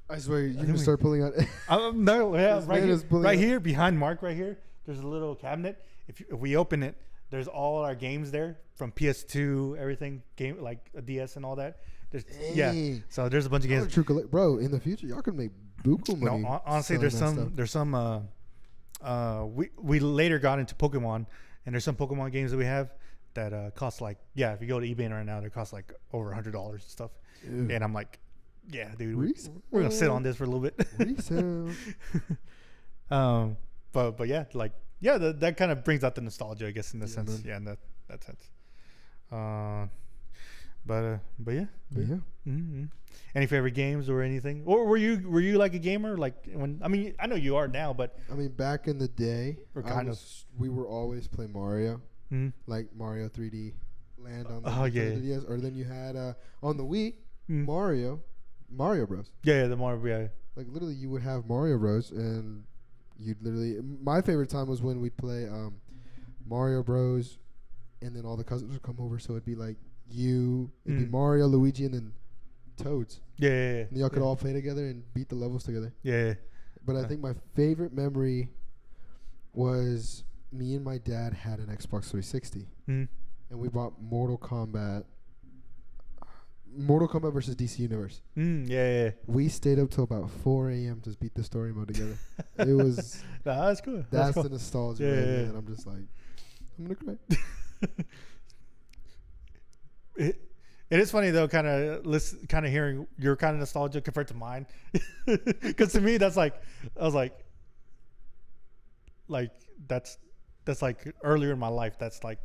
I swear, you can start pulling out. Right here behind Mark. Right here, there's a little cabinet. If we open it, there's all our games there from PS2, everything, game like a DS and all that. So there's a bunch of games. Bro, in the future, y'all can make buku money. No, honestly, there's some. We later got into Pokemon, and there's some Pokemon games that we have that cost like if you go to eBay right now, they cost like over $100 and stuff. Dude. And I'm like, yeah, dude, we're gonna sit on this for a little bit. Resale. But yeah, like yeah, that kind of brings out the nostalgia, I guess, in the sense. Man. Yeah, in that sense. But yeah. Yeah. Mm-hmm. Any favorite games or anything? Or were you like a gamer? Like when I mean I know you are now, but I mean, back in the day, Or kind of. we were always playing Mario, mm-hmm. like Mario 3D Land on the Oh, yeah. Nintendo DS, or then you had on the Wii Mm. Mario Bros. Yeah, the Mario. Yeah. Like literally, you would have Mario Bros. And you'd literally. My favorite time was when we'd play Mario Bros. And then all the cousins would come over, so it'd be like it'd be Mario, Luigi, and then Toads. Yeah. And y'all could all play together and beat the levels together. Yeah. But I think my favorite memory was me and my dad had an Xbox 360, Mm. and we bought Mortal Kombat versus DC Universe. Yeah. We stayed up till about 4 a.m. to beat the story mode together. It was Nah, that's cool. that's cool. the nostalgia, Yeah, right? yeah. And I'm just like, I'm gonna cry. It is funny though, kind of hearing your kind of nostalgia compared to mine, because to me that's like I was like that's like earlier in my life. That's like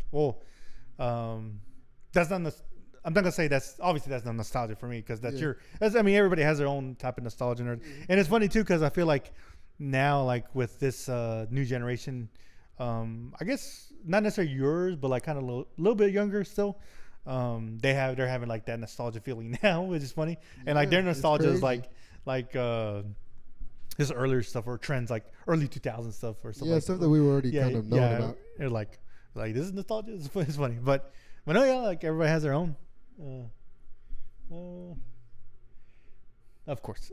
that's not. I'm not gonna say that's obviously that's not nostalgia for me because that's I mean everybody has their own type of nostalgia and it's funny too because I feel like now like with this new generation, I guess not necessarily yours but like kind of a little bit younger still. They're having like that nostalgia feeling now, which is funny. And like their nostalgia is like this earlier stuff or trends like early 2000 stuff or something. Yeah, stuff that we were already kind of knowing about. They're like this is nostalgia. It's funny, but no, yeah, like everybody has their own. Of course.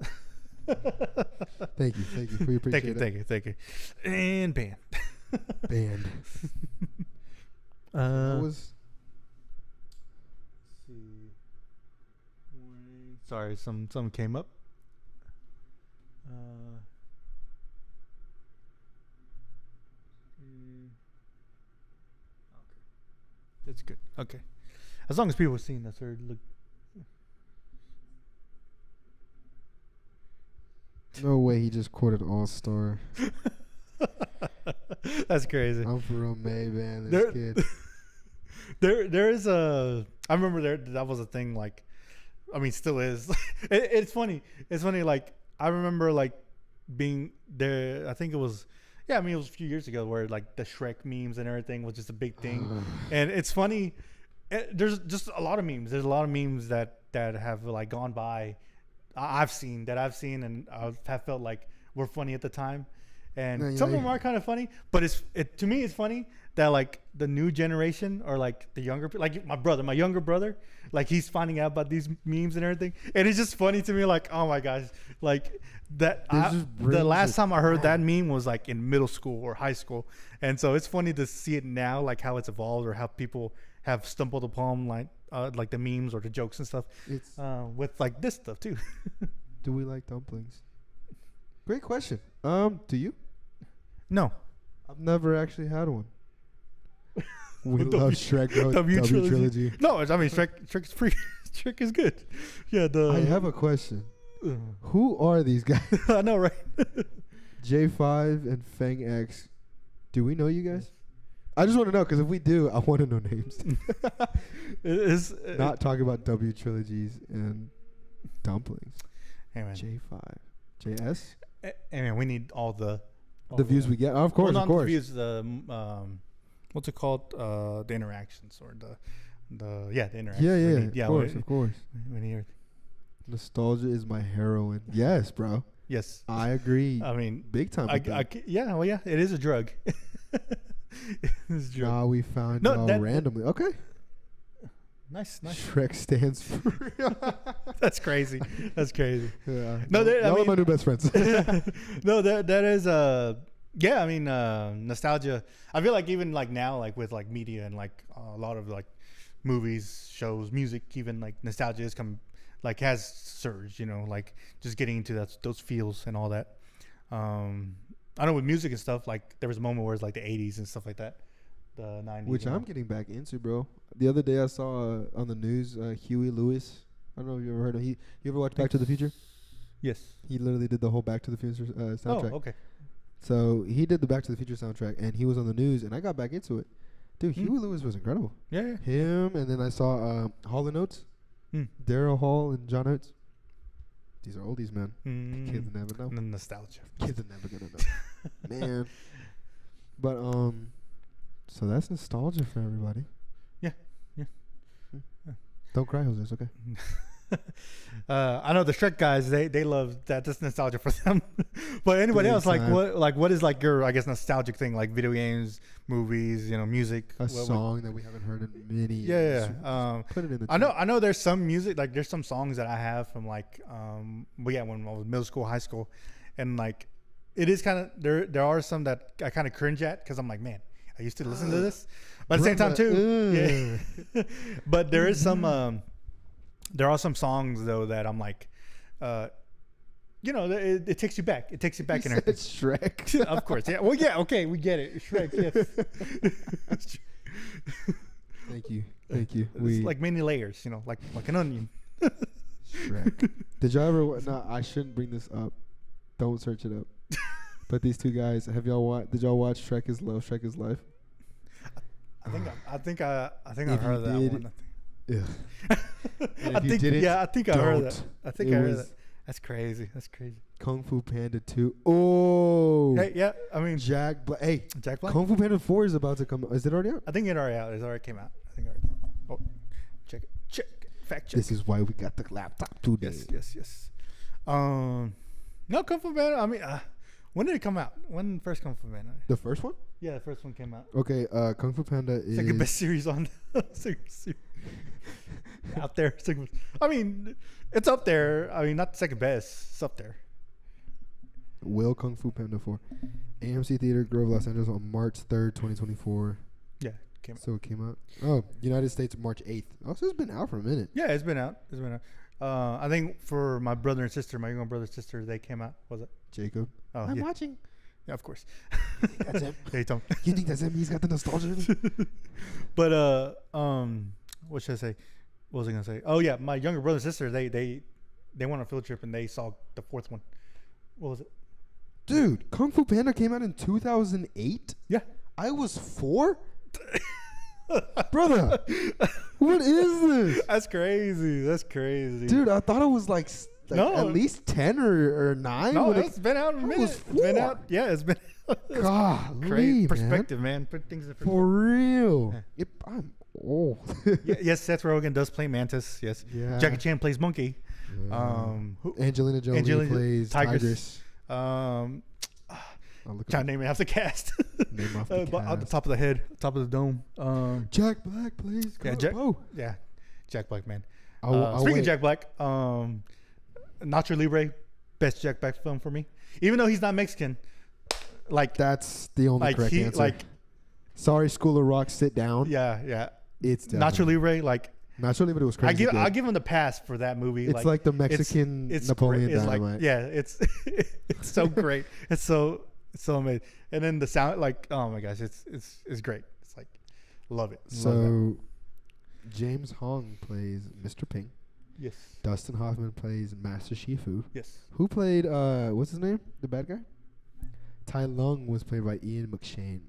Thank you. We appreciate it. Thank you. And band. That was. Sorry, some came up. Okay, it's good. Okay, as long as people are seeing us or look. No way, he just quoted All Star. That's crazy. I'm for real, man. This kid. There is a. I remember that was a thing. Like, I mean, still is. It's funny. It's funny. Like, I remember like being there. I think it was. Yeah, I mean, it was a few years ago where like the Shrek memes and everything was just a big thing. And it's funny. There's just a lot of memes. There's a lot of memes that have like gone by. I've seen and I have felt like were funny at the time. And some of them are kind of funny, but to me it's funny that like the new generation or like the younger people, like my younger brother, like he's finding out about these memes and everything, and it's just funny to me. Like, oh my gosh, like that. The last time I heard that meme was like in middle school or high school, and so it's funny to see it now, like how it's evolved or how people have stumbled upon like the memes or the jokes and stuff. It's with like this stuff too. Do we like dumplings? Great question. Do you? No. I've never actually had one. We love Shrek. W trilogy. No, I mean Shrek is good. Yeah. I have a question. Who are these guys? I know, right? J5 and Fang X. Do we know you guys? I just want to know because if we do, I want to know names. Not talking about W trilogies and dumplings. Hey man. J5, JS. Hey man, we need all the views we get. Of course, well, not of course. The views, what's it called? The interactions or the interactions. Yeah. Of course. We need everything. Nostalgia is my heroine. Yes, bro. Yes, I agree. I mean, big time. it is a drug. Nah, we found y'all randomly. Okay. Nice. Shrek stands for. That's crazy. Yeah. No, y'all are my new best friends. No, that is I mean, nostalgia. I feel like even like now, like with like media and like a lot of like movies, shows, music, even like nostalgia is has surged. You know, like just getting into those feels and all that. I know with music and stuff, like there was a moment where it's like the 80s and stuff like that, the 90s. Which I'm getting back into, bro. The other day I saw on the news Huey Lewis. I don't know if you ever heard of him. You ever watch Back to the Future? Yes. He literally did the whole Back to the Future soundtrack. Oh, okay. So he did the Back to the Future soundtrack, and he was on the news, and I got back into it. Dude, Huey Lewis was incredible. Yeah. Him, and then I saw Hall & Oates, Daryl Hall and John Oates. These are oldies, man. Kids never know. Nostalgia. Kids are never gonna know, man. But so that's nostalgia for everybody. Yeah. Don't cry, Jose. It's okay. I know the Shrek guys. They love that. That's nostalgia for them. But anybody else, what is like your, I guess, nostalgic thing, like video games, movies, music, a song that we haven't heard in many years. Put it in the. I know. There's some music, like there's some songs that I have from like when I was middle school, high school, and like it is kind of there are some that I kind of cringe at because I'm like, man, I used to listen to this, but at the same time too, yeah. But there is some. There are some songs though that I'm like, it takes you back. It takes you back in everything. It's Shrek, of course. Yeah. Well, yeah. Okay, we get it. Shrek. Yes. Thank you. It's like many layers, like an onion. Shrek. Did y'all ever? No, I shouldn't bring this up. Don't search it up. But these two guys, did y'all watch Shrek is Love, Shrek is Life? I think I heard that one. Yeah. I think I heard that. I heard that. That's crazy. Kung Fu Panda 2. Oh. Hey, yeah. I mean, Jack Black. Hey, Jack Black. Kung Fu Panda 4 is about to come. Is it already out? I think it already out. It already came out. I think already. Oh, check it. Fact check. This is why we got the laptop today. Yes. No, Kung Fu Panda. I mean, when did it come out? When first Kung Fu Panda? The first one? Yeah, the first one came out. Okay, Kung Fu Panda is second best series on out there. I mean, it's up there. I mean, not second best. It's up there. Will Kung Fu Panda 4. AMC Theater, Grove, Los Angeles on March 3rd, 2024. Yeah, came out. So it came out. Oh, United States, March 8th. Oh, so it's been out for a minute. Yeah, it's been out. I think for my brother and sister, my younger brother and sister, they came out. Was it? Jacob. Oh, I'm watching. Yeah, of course. That's him. Hey, Tom. You think that's him? He's got the nostalgia. But what should I say? What was I gonna say? Oh yeah, my younger brother and sister, they went on a field trip and they saw the fourth one. What was it? Dude, Kung Fu Panda came out in 2008? Yeah. I was 4? Brother, what is this? That's crazy. Dude, I thought it was like at least 10 or 9. No, it's been out in a minute. It's been out. Yeah, it's been God, crazy perspective, man. Put things in perspective. For real. I'm old. Yes, Seth Rogen does play Mantis. Yes. Yeah. Jackie Chan plays Monkey. Yeah. Angelina Jolie plays Tigress. Trying to name it off the cast. Name off the cast. At the top of the head, top of the dome. Jack Black plays. Jack Black, man. Speaking of Jack Black, Nacho Libre, best Jack Black film for me. Even though he's not Mexican, like that's the only correct answer. Sorry, School of Rock, sit down. Yeah. It's Nacho Libre, like. Nacho Libre was crazy. I'll give him the pass for that movie. It's like the Mexican Napoleon Dynamite. It's so great. It's so amazing. And then the sound, like, oh my gosh, it's great. It's like, love it. So James Hong plays Mr. Ping. Yes. Dustin Hoffman plays Master Shifu. Yes. Who played what's his name? The bad guy? Tai Lung was played by Ian McShane.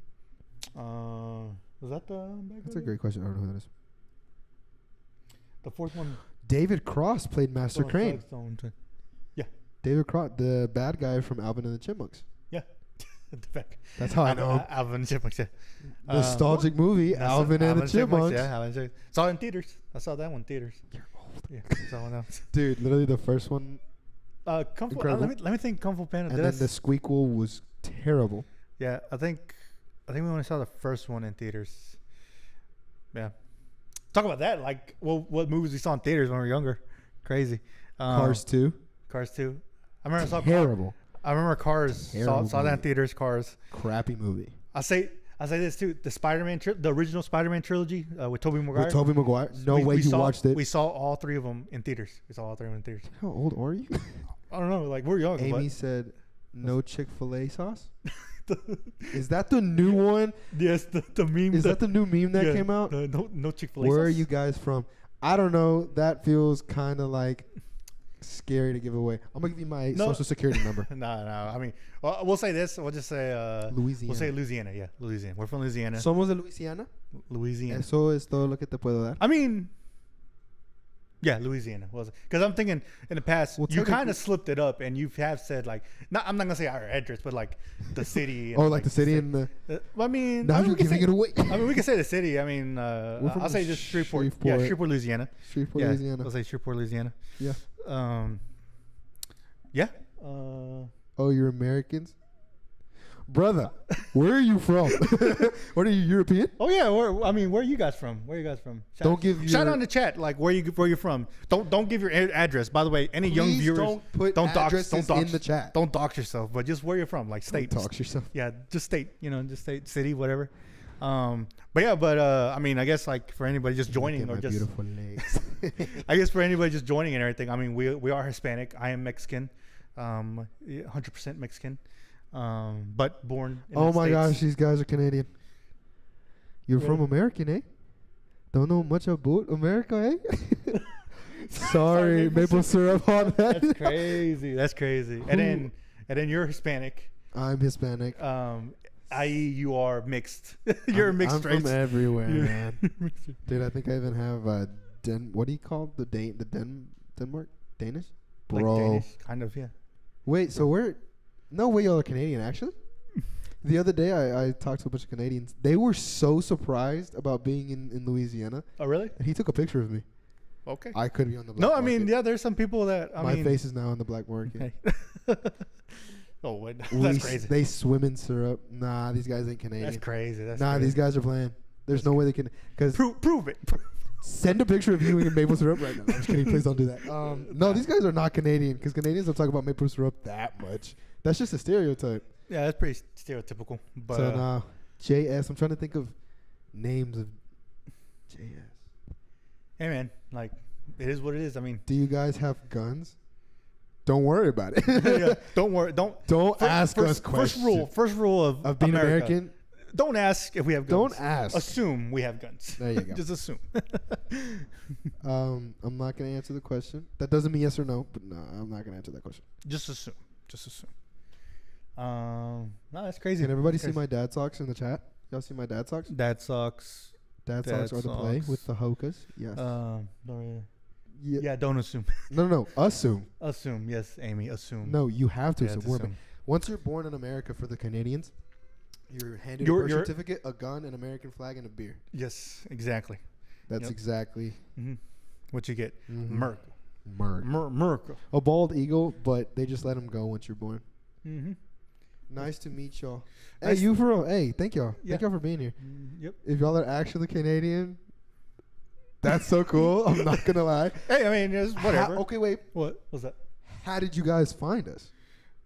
Was that the bad guy? That's a great question. I don't know who that is. The fourth one. David Cross played Master Crane. Yeah. David Cross, the bad guy from Alvin and the Chipmunks. Yeah. That's how I know. Alvin and the Chipmunks, yeah. Nostalgic movie, Alvin and the Chipmunks. Yeah, Alvin and the Chipmunks. Saw it in theaters. I saw that one in theaters. You're old. Yeah, saw one else. Dude, literally the first one. Kung Fu, let me think. Kung Fu Panda. And then the Squeakquel was terrible. Yeah, I think we only saw the first one in theaters. Yeah. Talk about that. Like, what movies we saw in theaters when we were younger? Crazy. Cars 2. Cars 2. I remember terrible. I remember Cars. Saw that in theaters. Cars. Crappy movie. I say this too. The Spider-Man, the original Spider-Man trilogy with Tobey Maguire. With Tobey Maguire. No way you watched it. We saw all three of them in theaters. How old are you? I don't know. Like, we're young. Amy said, no Chick-fil-A sauce. Is that the new one? Yes, the meme. Is that the new meme that came out? No Chick-fil-A Where sauce. are you guys from? I don't know. That feels kind of like scary to give away. I'm gonna give you my No. social security number. No. I mean, well, we'll say this. We'll just say Louisiana. We'll say Louisiana. Yeah, Louisiana. We're from Louisiana. Somos de Louisiana. Louisiana. Eso es todo lo que te puedo dar. I mean, yeah, Louisiana was because I'm thinking in the past Well, you kind technically- of slipped it up and you have said like I'm not gonna say our address, but like the city. And Oh, like the city and the. I mean, Now I mean, you're we can giving say, it away. I mean, we can say the city. I mean, from I'll say just Shreveport. Yeah, Shreveport. Shreveport, Louisiana. Shreveport, Yeah, Louisiana. I'll say Shreveport, Louisiana. Yeah. Yeah. Oh, you're Americans, brother. Where are you from? What are you, European? Oh yeah. Where are you guys from? Where are you guys from? Don't give shout your- out in the chat like where you're from. Don't give your address. By the way, any young Please viewers don't put dox addresses in the chat. Don't dox yourself, but just where you're from, like state. Don't dox yourself. Yeah, just state. Just state, city, whatever. But I mean, I guess like for anybody just joining Look or at my just beautiful legs. I guess for anybody just joining and everything. I mean, we are Hispanic. I am Mexican, 100% Mexican, but born. In Oh the my States. gosh, these guys are Canadian. You're from Really? American, eh? Don't know much about America, eh? Sorry, maple syrup on that. That's crazy. That's crazy. And then you're Hispanic, I'm Hispanic. i.e. you are mixed. You're a mixed I'm race. from everywhere, You're- man. Dude, I think I even have what do you call the Denmark? Danish? Like Bro. Danish, kind of, yeah. Wait, so no way y'all are Canadian, actually? The other day, I talked to a bunch of Canadians. They were so surprised about being in Louisiana. Oh, really? And he took a picture of me. Okay. I could be on the black No, I market. mean, yeah, there's some people that, My face is now on the black market. Okay. Oh, wait. That's crazy. They swim in syrup. Nah, these guys ain't Canadian. That's crazy. That's Nah, crazy. these guys are playing. There's no way they can. Because Prove it. send a picture of you in maple syrup right now. I'm just kidding. Please don't do that. No, these guys are not Canadian. Because Canadians don't talk about maple syrup that much. That's just a stereotype. Yeah, that's pretty stereotypical. But So nah, JS. I'm trying to think of names of JS. hey, man, like, it is what it is. I mean, Do you guys have guns? Don't worry about it. yeah, don't worry. Don't ask us questions. First rule of being America, American. Don't ask if we have guns. Don't ask. Assume we have guns. There you go. Just assume. I'm not gonna answer the question. That doesn't mean yes or no, but no, I'm not gonna answer that question. Just assume. Just assume. No, that's crazy. Can everybody That's see crazy. my dad socks in the chat? Y'all see my dad socks? Dad socks. Dad Dad socks are the play socks. with the hokas. Yes. Yeah, don't assume. No. Assume. Assume. Yes, Amy. Assume. No, you have to Yeah, assume. to We're assume. Once you're born in America, for the Canadians, you're handed You're- a birth you're- certificate, a gun, an American flag, and a beer. Yes, exactly. That's Yep. exactly What you get. Mhm. Merc. Merc. Merc. A bald eagle, but they just let him go once you're born. Mm-hmm. Nice to meet y'all. Nice- Hey, you for real? Hey, thank y'all. Yeah. Thank y'all for being here. Yep. If y'all are actually Canadian, that's so cool. I'm not gonna lie. Hey, I mean, it's whatever. Okay, wait. What was that? How did you guys find us?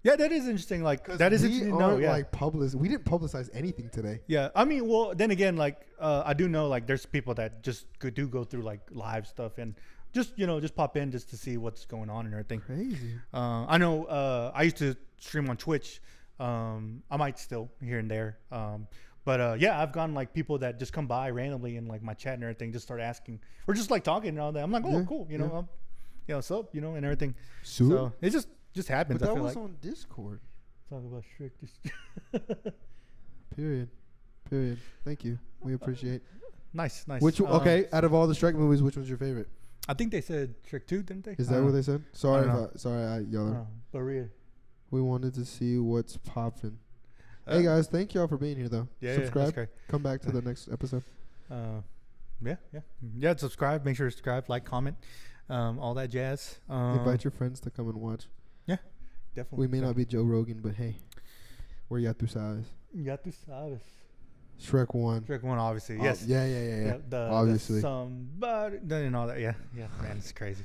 Yeah, that is interesting. Like, that is interesting to know. Yeah. Like we didn't publicize anything today. Yeah, I mean, well, then again, like, I do know, like, there's people that just do go through, like, live stuff and just, just pop in just to see what's going on and everything. Crazy. I know I used to stream on Twitch. I might still here and there. But yeah, I've gotten, like, people that just come by randomly in, like, my chat and everything, just start asking. Or just, like, talking and all that. I'm like, oh, Yeah, cool, yeah. what's up, and everything. So, So it just happens, but that I feel was like. on Discord. Talk about strict. Period. Thank you. We appreciate. Nice. Which okay? Out of all the Shrek movies, which one's your favorite? I think they said Shrek 2, didn't they? Is that what they said? Sorry, know. y'all. But really, We wanted to see what's popping. Hey guys, thank y'all for being here though. Yeah, Subscribe. that's great. Come back to the next episode. Yeah. Subscribe. Make sure to subscribe, like, comment, all that jazz. Invite your friends to come and watch. Definitely. We may not be Joe Rogan, but hey, we're ya tu sabes. Ya tu sabes. Shrek 1. Shrek 1, obviously. Oh, Yes. Yeah. The Obviously. Somebody and all that. Yeah. Man, it's crazy.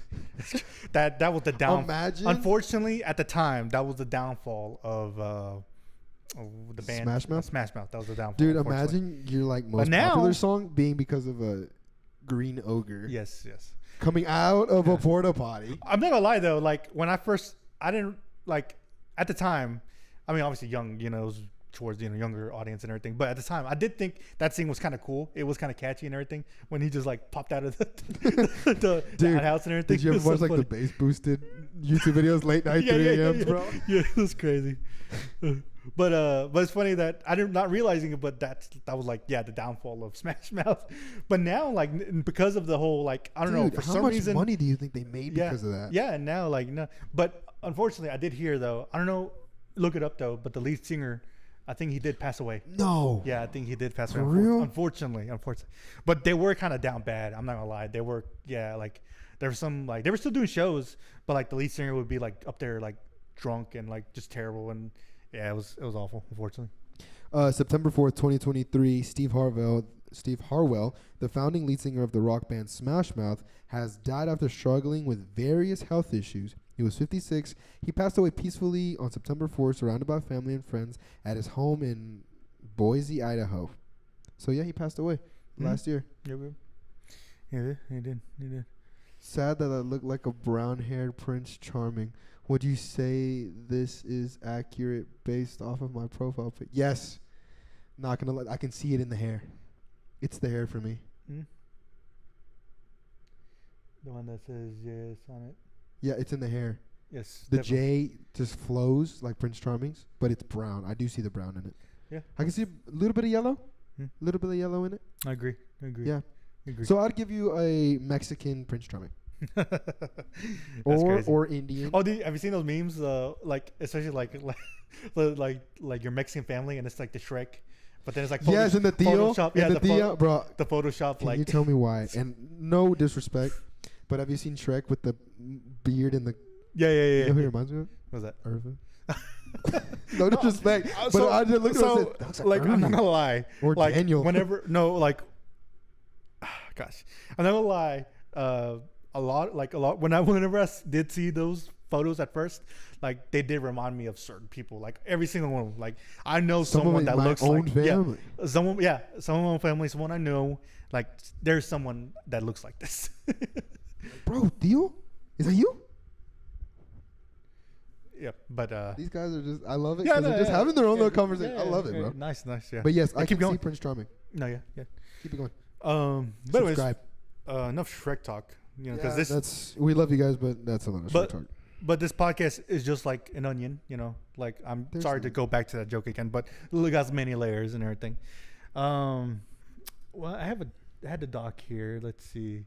that was the down. Imagine. Unfortunately, at the time, that was the downfall of the band Smash Mouth? Smash Mouth. That was the downfall. Dude, unfortunately. imagine your like most now- popular song being because of a green ogre Yes. coming out of a porta potty. I'm not gonna lie though. Like when I didn't like at the time. I mean, obviously young. It was towards younger audience and everything. But at the time, I did think that scene was kind of cool. It was kind of catchy and everything when he just like popped out of the house and everything. Did you ever watch like the bass boosted YouTube videos late night 3 a.m. bro? Yeah, it was crazy. But it's funny that I didn't not realizing it, but that was like the downfall of Smash Mouth. But now like because of the whole like I don't know for some reason how much money do you think they made because of that? Yeah, and now like no, but unfortunately I did hear though, I don't know, look it up though, but the lead singer, I think he did pass away. No. Yeah, I think he did pass away. For real? Unfortunately. But they were kind of down bad. I'm not gonna lie. They were like there was some like they were still doing shows, but like the lead singer would be like up there like drunk and like just terrible, and yeah, it was awful. Unfortunately. September 4th, 2023. Steve Harwell, the founding lead singer of the rock band Smash Mouth, has died after struggling with various health issues. He was 56. He passed away peacefully on September 4th, surrounded by family and friends at his home in Boise, Idaho. So, yeah, he passed away last year. Yeah, he did. Sad that I look like a brown-haired Prince Charming. Would you say this is accurate based off of my profile pic? Yes. Not going to lie. I can see it in the hair. It's the hair for me. The one that says yes on it. Yeah, it's in the hair. Yes. The definitely. J just flows like Prince Charming's, but it's brown. I do see the brown in it. Yeah. I can see a little bit of yellow. A little bit of yellow in it. I agree. Yeah. So I'd give you a Mexican Prince Charming. or Indian. Oh, have you seen those memes? Like especially like your Mexican family, and it's like the Shrek, but then it's like yes, and the Theo, Photoshop. Yeah, the Theo, bro. The Photoshop. Can you tell me why? And no disrespect, but have you seen Shrek with the beard and the? Yeah. You know who he reminds me of? What's that? Irvin. No disrespect, but I just looked at it. Like I'm not gonna lie. Or like, Daniel. Whenever gosh, I'm not gonna lie. A lot. Whenever I did see those photos at first, like they did remind me of certain people. Like every single one. Like I know someone that looks like family. Someone in my own family. Someone I know. Like there's someone that looks like this. Bro, Theo, is that you? Yeah, but these guys are just. I love it. Yeah, they're just having their own little conversation. I love it, bro. Nice. Yeah. But yes, I keep can going. see Prince Charming. No, yeah. Keep it going. But anyways, subscribe. Enough Shrek talk. Because we love you guys, but that's a lot of Shrek talk. But this podcast is just like an onion, Like I'm sorry to go back to that joke again, but it got many layers and everything. Well, I had the doc here. Let's see,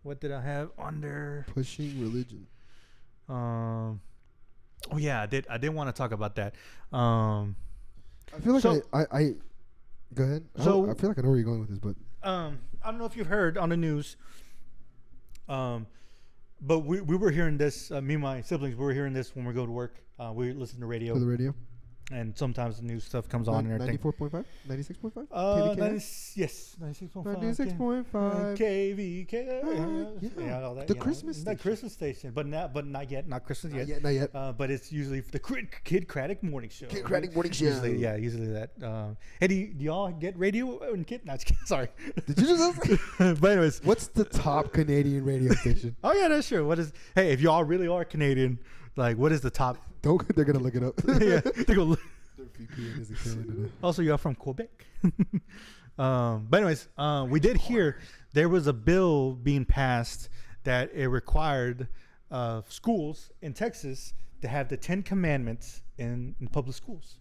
what did I have under pushing religion? Oh yeah, I did want to talk about that. I feel like I go ahead. So I feel like I know where you're going with this, but I don't know if you've heard on the news. But we were hearing this. Me and my siblings, we were hearing this when we go to work. We listen to radio. To the radio. And sometimes the new stuff comes on and everything. 94.5? 96.5? Yes, 96.5. 96.5. KVK. Yeah, all that. The Christmas station. The Christmas station, but not yet. Not Christmas yet. Not yet. But it's usually the Kid Craddock morning show. Kid Craddock morning show. Usually that. Hey, do y'all get radio and Kid? No, sorry. Did you just ask? But anyways. What's the top Canadian radio station? Oh, yeah, that's true. Hey, if y'all really are Canadian, like, what is the top? They're going to look it up. Yeah, they go look. Their VPN isn't killing today. Also, you're from Quebec. But anyways, we did hear there was a bill being passed that it required schools in Texas to have the 10 Commandments in public schools.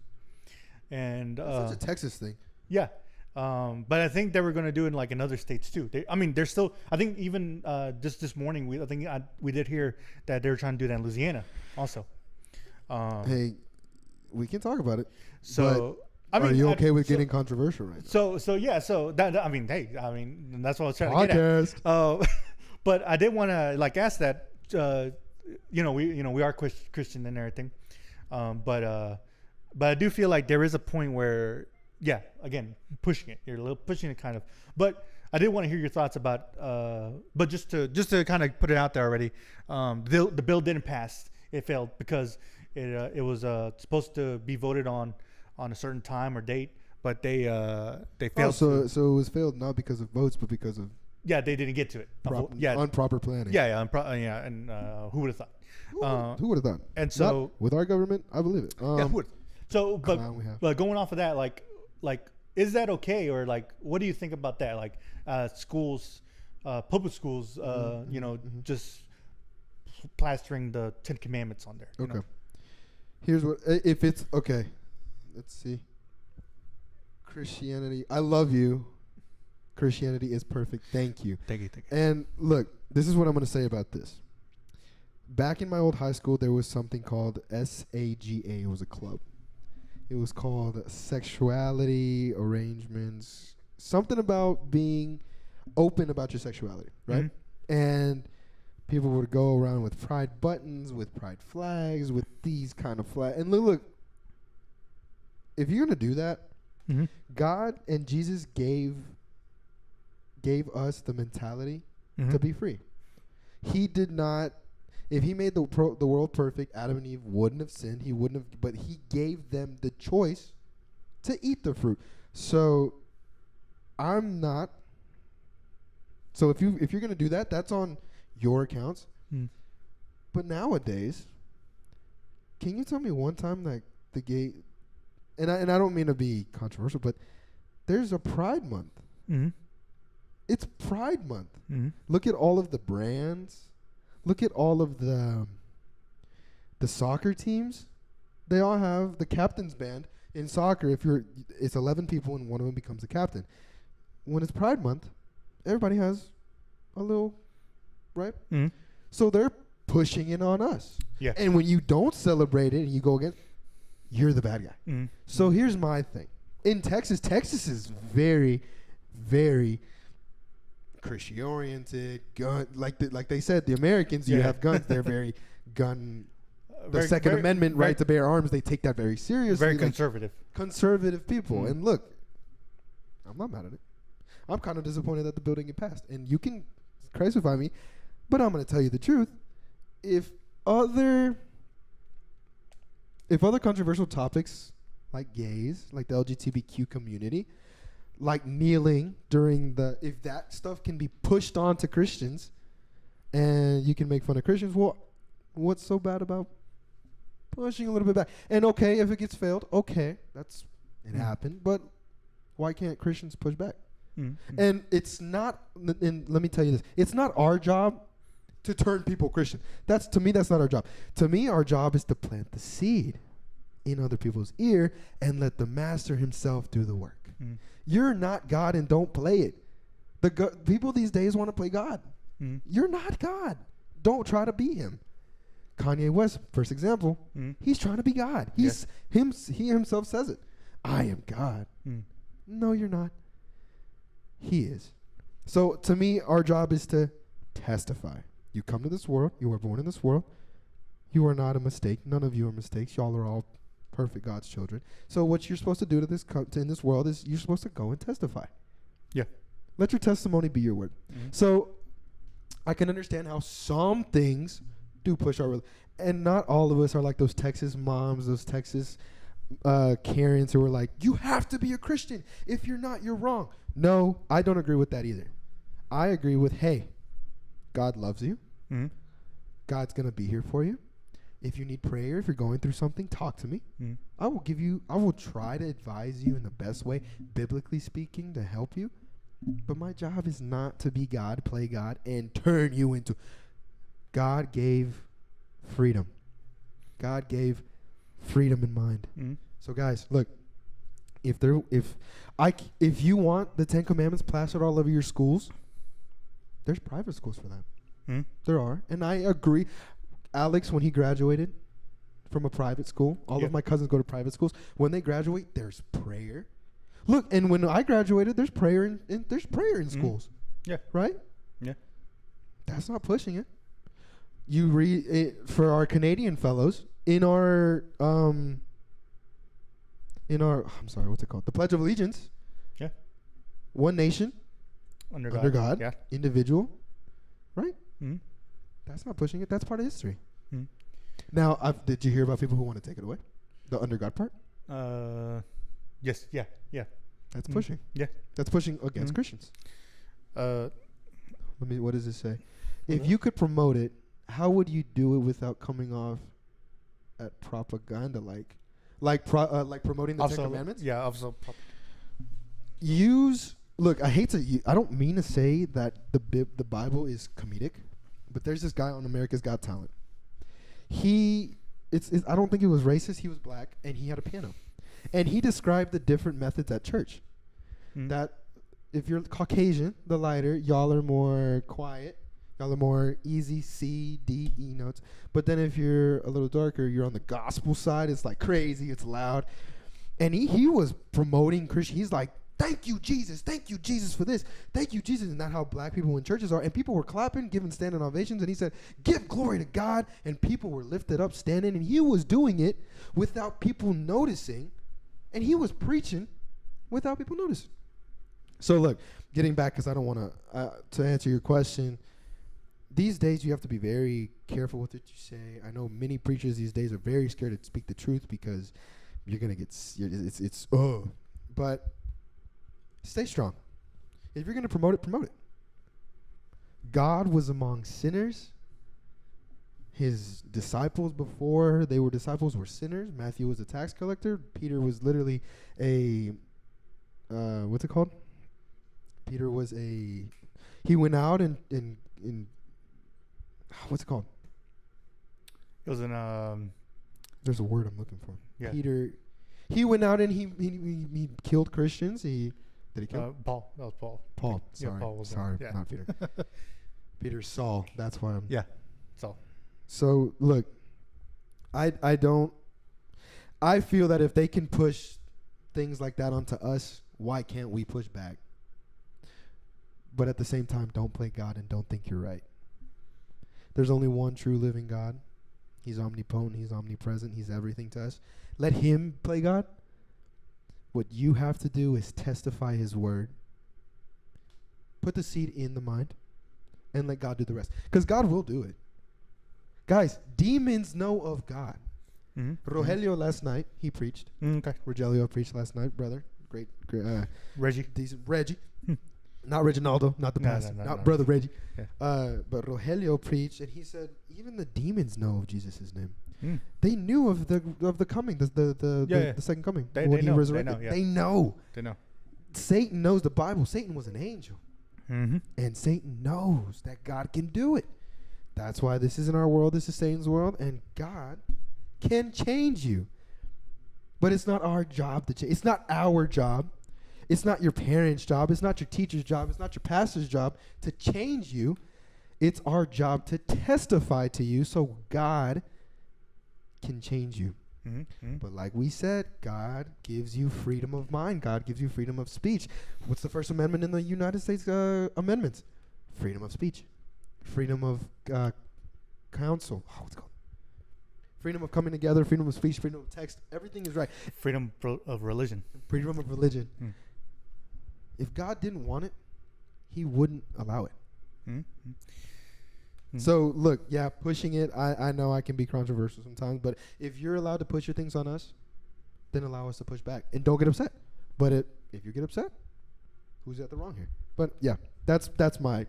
And that's such a Texas thing. Yeah. But I think they were going to do it in like in other states too. They're still. I think even just this morning, we did hear that they were trying to do that in Louisiana also. Hey, we can talk about it. So, are you okay with getting controversial right now? So yeah. So that that's what I was trying Podcast. to get at. But I did want to ask that. We are Christian and everything. But I do feel like there is a point where. Yeah, again, pushing it. You're a little pushing it kind of. But I did want to hear your thoughts about but just to kind of put it out there already. The bill didn't pass. It failed because it was supposed to be voted on a certain time or date, but they failed. So it was failed not because of votes, but because of they didn't get to it. Improper planning. And who would have thought? Who would have thought? And so not with our government, I believe it. who would? So, clown we have. but going off of that, like, is that okay, or like, what do you think about that? Like, schools, public schools, just plastering the Ten Commandments on there. Okay. Here's what if it's okay. Let's see. Christianity. I love you. Christianity is perfect. Thank you. Thank you. And look, this is what I'm going to say about this. Back in my old high school, there was something called SAGA. It was a club. It was called Sexuality Arrangements. Something about being open about your sexuality, right? Mm-hmm. And people would go around with pride buttons, with pride flags, with these kind of flags. And look, if you're going to do that, mm-hmm. God and Jesus gave us the mentality mm-hmm. to be free. He did not. If he made the world perfect, Adam and Eve wouldn't have sinned. He wouldn't have. But he gave them the choice to eat the fruit. So I'm not. So if you're gonna do that, that's on your accounts. Mm. But nowadays, can you tell me one time that the gay, and I don't mean to be controversial, but there's a Pride Month. Mm-hmm. It's Pride Month. Mm-hmm. Look at all of the brands. Look at all of the soccer teams. They all have the captain's band in soccer. It's 11 people and one of them becomes the captain. When it's Pride Month, everybody has a little, right? Mm-hmm. So they're pushing it on us. Yeah. And when you don't celebrate it and you go against, you're the bad guy. Mm-hmm. So here's my thing. In Texas is very, very Christian oriented, gun like they said, the Americans, you have guns, they're very gun. The Second Amendment right to bear arms, they take that very seriously. Very conservative. Conservative people. Mm. And look, I'm not mad at it. I'm kind of disappointed that the bill didn't get passed. And you can crucify me, but I'm going to tell you the truth. If other controversial topics like gays, like the LGBTQ community, like kneeling if that stuff can be pushed on to Christians and you can make fun of Christians, well, what's so bad about pushing a little bit back? And okay, if it gets failed, okay, it happened, but why can't Christians push back? Mm-hmm. And it's not, and let me tell you this, it's not our job to turn people Christian. To me, that's not our job. To me, our job is to plant the seed in other people's ear and let the master himself do the work. Mm. You're not God and don't play it. People these days want to play God. Mm. You're not God. Don't try to be him. Kanye West, first example, he's trying to be God. He himself says it. I am God. Mm. No, you're not. He is. So to me, our job is to testify. You come to this world. You were born in this world. You are not a mistake. None of you are mistakes. Y'all are all perfect God's children. So what you're supposed to do in this world is you're supposed to go and testify. Yeah. Let your testimony be your word. Mm-hmm. So I can understand how some things do push our, and not all of us are like those Texas moms, those Texas Karens who are like, you have to be a Christian. If you're not, you're wrong. No, I don't agree with that either. I agree with, hey, God loves you. Mm-hmm. God's going to be here for you. If you need prayer, if you're going through something, talk to me. Mm. I will try to advise you in the best way, biblically speaking, to help you. But my job is not to be God, play God, and turn you into. God gave freedom. God gave freedom in mind. Mm. So guys, look, if you want the Ten Commandments plastered all over your schools, there's private schools for that. Mm. There are, and I agree. Alex, when he graduated from a private school, all of my cousins go to private schools. When they graduate, there's prayer. Look, and when I graduated, there's prayer in schools. Yeah. Right? Yeah. That's not pushing it. You read it for our Canadian fellows in our I'm sorry, what's it called? The Pledge of Allegiance. Yeah. One nation. Under God. Yeah. Individual. Right? Mm-hmm. That's not pushing it. That's part of history. Mm. Now, did you hear about people who want to take it away? The under God part? Yes. Yeah. Yeah. That's pushing. Yeah. That's pushing against Christians. What does it say? If you could promote it, how would you do it without coming off at propaganda? like promoting the Ten Commandments. Yeah, also. Look, I don't mean to say that the Bible is comedic, but there's this guy on America's Got Talent. I don't think it was racist. He was black, and he had a piano, and he described the different methods at church. That if you're Caucasian, the lighter, y'all are more quiet. Y'all are more easy C, D, E notes. But then if you're a little darker, you're on the gospel side. It's like crazy. It's loud. And he was promoting Christian. He's like, thank you, Jesus. Thank you, Jesus, for this. Thank you, Jesus. And that's how black people in churches are. And people were clapping, giving standing ovations. And he said, give glory to God. And people were lifted up, standing. And he was doing it without people noticing. And he was preaching without people noticing. So look, getting back, because I don't want to answer your question. These days, you have to be very careful with what you say. I know many preachers these days are very scared to speak the truth because you're going to get, but stay strong. If you're going to promote it, promote it. God was among sinners. His disciples before they were disciples were sinners. Matthew was a tax collector. Peter was literally what's it called? Peter was he went out and what's it called? It was an there's a word I'm looking for. Yeah. Peter, he went out and he killed Christians. Did he kill? Paul. That was Paul. Paul. Sorry. Yeah, Paul was sorry, yeah. Not Peter. Peter Saul. That's why I'm. Yeah. Saul. So look, I feel that if they can push things like that onto us, why can't we push back? But at the same time, don't play God and don't think you're right. There's only one true living God. He's omnipotent. He's omnipresent. He's everything to us. Let him play God. What you have to do is testify his word. Put the seed in the mind and let God do the rest. Because God will do it. Guys, demons know of God. Mm-hmm. Rogelio last night, he preached. Okay. Rogelio preached last night, brother. Great. Reggie. Decent. Reggie. Not Reginaldo, not the pastor, not Brother Reggie. Yeah. But Rogelio preached, and he said, even the demons know of Jesus' name. They knew of the coming, the second coming. When he resurrected. They know. Satan knows the Bible. Satan was an angel. Mm-hmm. And Satan knows that God can do it. That's why this isn't our world. This is Satan's world. And God can change you. But it's not our job to change. It's not our job. It's not your parents' job. It's not your teacher's job. It's not your pastor's job to change you. It's our job to testify to you so God can change you. Mm-hmm. But like we said, God gives you freedom of mind. God gives you freedom of speech. What's the First Amendment in the United States amendments? Freedom of speech. Freedom of counsel. What's it called? Freedom of coming together, freedom of speech, freedom of text. Everything is right. Freedom of religion. Freedom of religion. If God didn't want it, he wouldn't allow it. So, look, pushing it, I know I can be controversial sometimes, but if you're allowed to push your things on us, then allow us to push back. And don't get upset. But if you get upset, who's at the wrong here? But, that's my...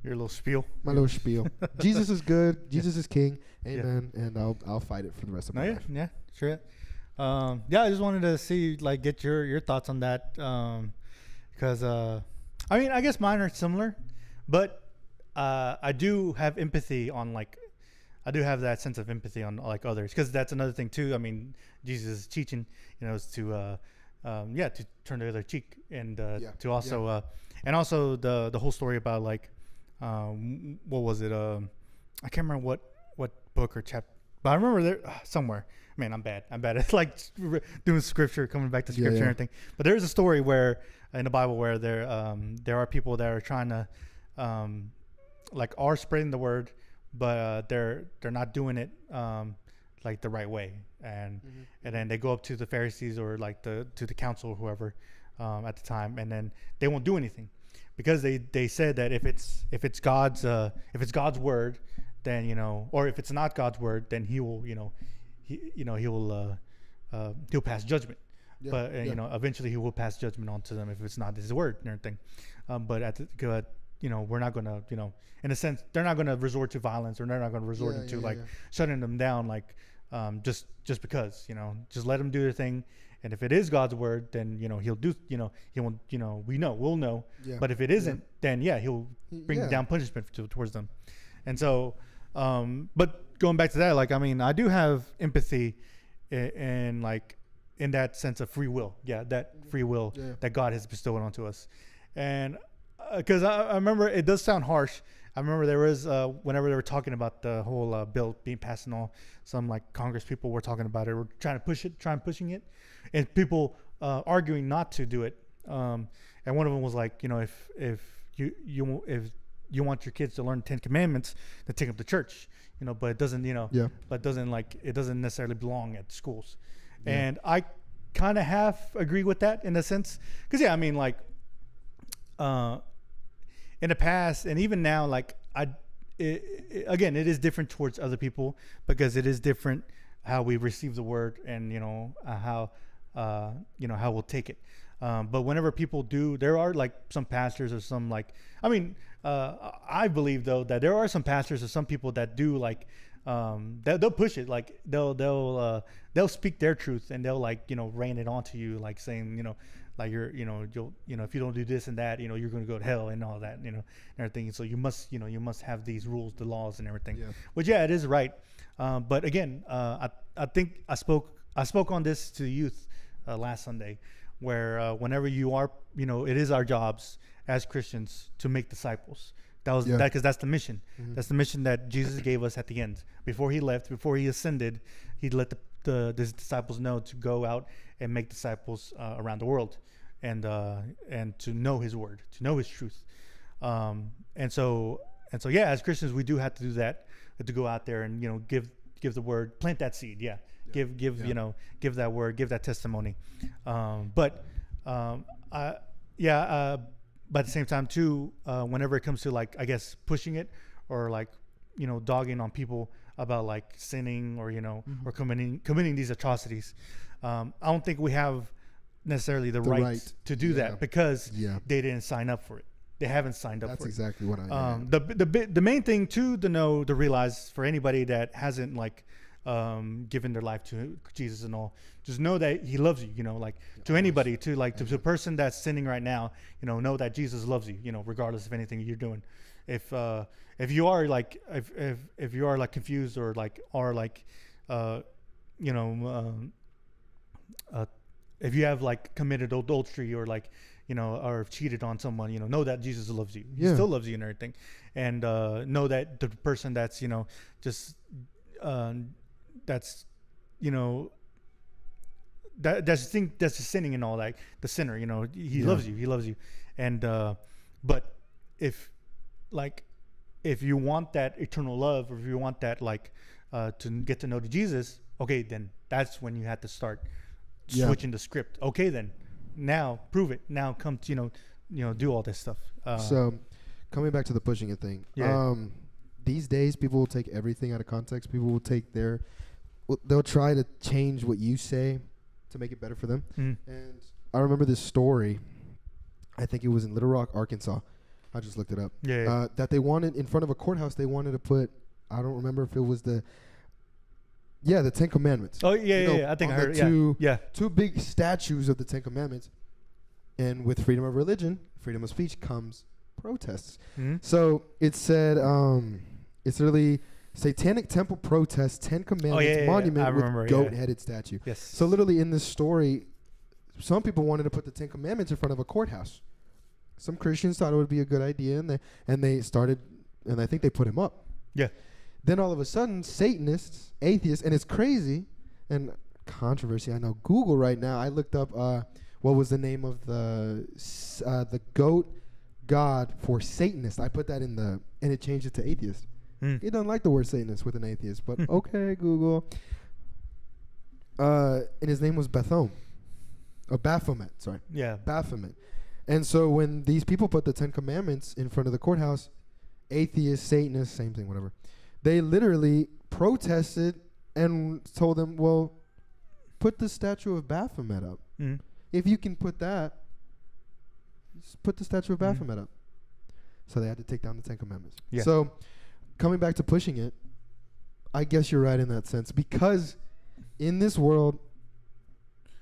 Your little spiel. My little spiel. Jesus is good. Jesus is king. Amen. Yeah. And I'll fight it for the rest of my life. Yeah, sure. I just wanted to see, get your thoughts on that. Because, I guess mine are similar. But I do have empathy on, I do have that sense of empathy on, others. Because that's another thing, too. I mean, Jesus' teaching, is to turn the other cheek. And to also, and also the whole story about, what was it? I can't remember what book or chapter, but I remember there somewhere. Man, I'm bad. It's doing scripture, coming back to scripture and everything. But there's a story where in the Bible where there are people that are trying to are spreading the word, but they're not doing it the right way, and then they go up to the Pharisees or to the council or whoever at the time, and then they won't do anything. Because they said that if it's God's word, then or if it's not God's word, then he will he'll pass judgment. Yeah, but eventually he will pass judgment onto them if it's not his word and everything. But we're not gonna in a sense they're not gonna resort to violence, or they're not gonna resort to shutting them down just because, just let them do their thing. And if it is God's word, then, he'll do, he won't, we'll know. Yeah. But if it isn't, then he'll bring down punishment towards them. And so, but going back to that, like, I mean, I do have empathy in like, in that sense of free will. Yeah. That free will that God has bestowed onto us. And because I remember, it does sound harsh. I remember there was, whenever they were talking about the whole bill being passed and all, some like Congress people were talking about it, were trying pushing it, and people arguing not to do it. And one of them was like, if you want your kids to learn the 10 Commandments, then take them to church, but it doesn't, but it doesn't necessarily belong at schools. Yeah. And I kind of half agree with that in a sense, because I mean, like, in the past and even now, like again, it is different towards other people because it is different how we receive the word and how we'll take it. But whenever people do, there are like some pastors or some like, I mean, I believe though that there are some pastors or some people that do like, they'll push it, like they'll speak their truth and they'll like rain it onto you, like saying like you'll if you don't do this and that, you're going to go to hell and all that, and everything. So you must have these rules, the laws and everything. Yeah. Which it is right. But again, I think I spoke on this to the youth last Sunday, where whenever you are, it is our jobs as Christians to make disciples. That was that, because that's the mission. Mm-hmm. That's the mission that Jesus gave us at the end. Before he left, before he ascended, he let the disciples know to go out and make disciples around the world, and to know his word, to know his truth. And so as Christians, we do have to do that. We have to go out there and give the word, plant that seed. Give that word, give that testimony. But at the same time too, whenever it comes to like, I guess, pushing it or like, dogging on people about like sinning or, or committing these atrocities. I don't think we have necessarily the right to do that because they didn't sign up for it. They haven't signed up for it. That's exactly what I mean. The main thing to realize for anybody that hasn't like, given their life to Jesus and all, just know that he loves you, to anybody, to like to the person that's sinning right now, know that Jesus loves you, regardless of anything you're doing. If you are like, if you are like confused or like, if you have like committed adultery or like, or cheated on someone, know that Jesus loves you. He still loves you and everything. And, know that the person that's, just, that's, that's just sinning and all that, the sinner, he loves you. And, but if you want that eternal love, or if you want that, like, to get to know Jesus, okay, then that's when you have to start switching the script. Okay, then now prove it. Now come to, do all this stuff. So coming back to the pushing it thing. These days people will take everything out of context. People will take they'll try to change what you say to make it better for them. Mm. And I remember this story. I think it was in Little Rock, Arkansas. I just looked it up. That they wanted, in front of a courthouse, they wanted to put, I don't remember if it was the 10 Commandments. Oh, yeah. I think I heard it. Two big statues of the 10 Commandments. And with freedom of religion, freedom of speech comes protests. Mm-hmm. So it said, it's literally Satanic Temple protest, 10 Commandments monument with goat-headed statue. Yes. So literally in this story, some people wanted to put the 10 Commandments in front of a courthouse. Some Christians thought it would be a good idea, and they started, and I think they put him up. Yeah. Then all of a sudden, Satanists, atheists, and it's crazy, and controversy. I know Google right now. I looked up what was the name of the goat god for Satanist. I put that and it changed it to atheist. He doesn't like the word Satanist with an atheist, but okay, Google. And his name was Baphomet. Sorry. Yeah. Baphomet. And so when these people put the 10 Commandments in front of the courthouse, atheists, Satanists, same thing, whatever, they literally protested and told them, well, put the statue of Baphomet up. Mm. If you can put that, just put the statue of Baphomet up. So they had to take down the 10 Commandments. Yeah. So coming back to pushing it, I guess you're right in that sense, because in this world,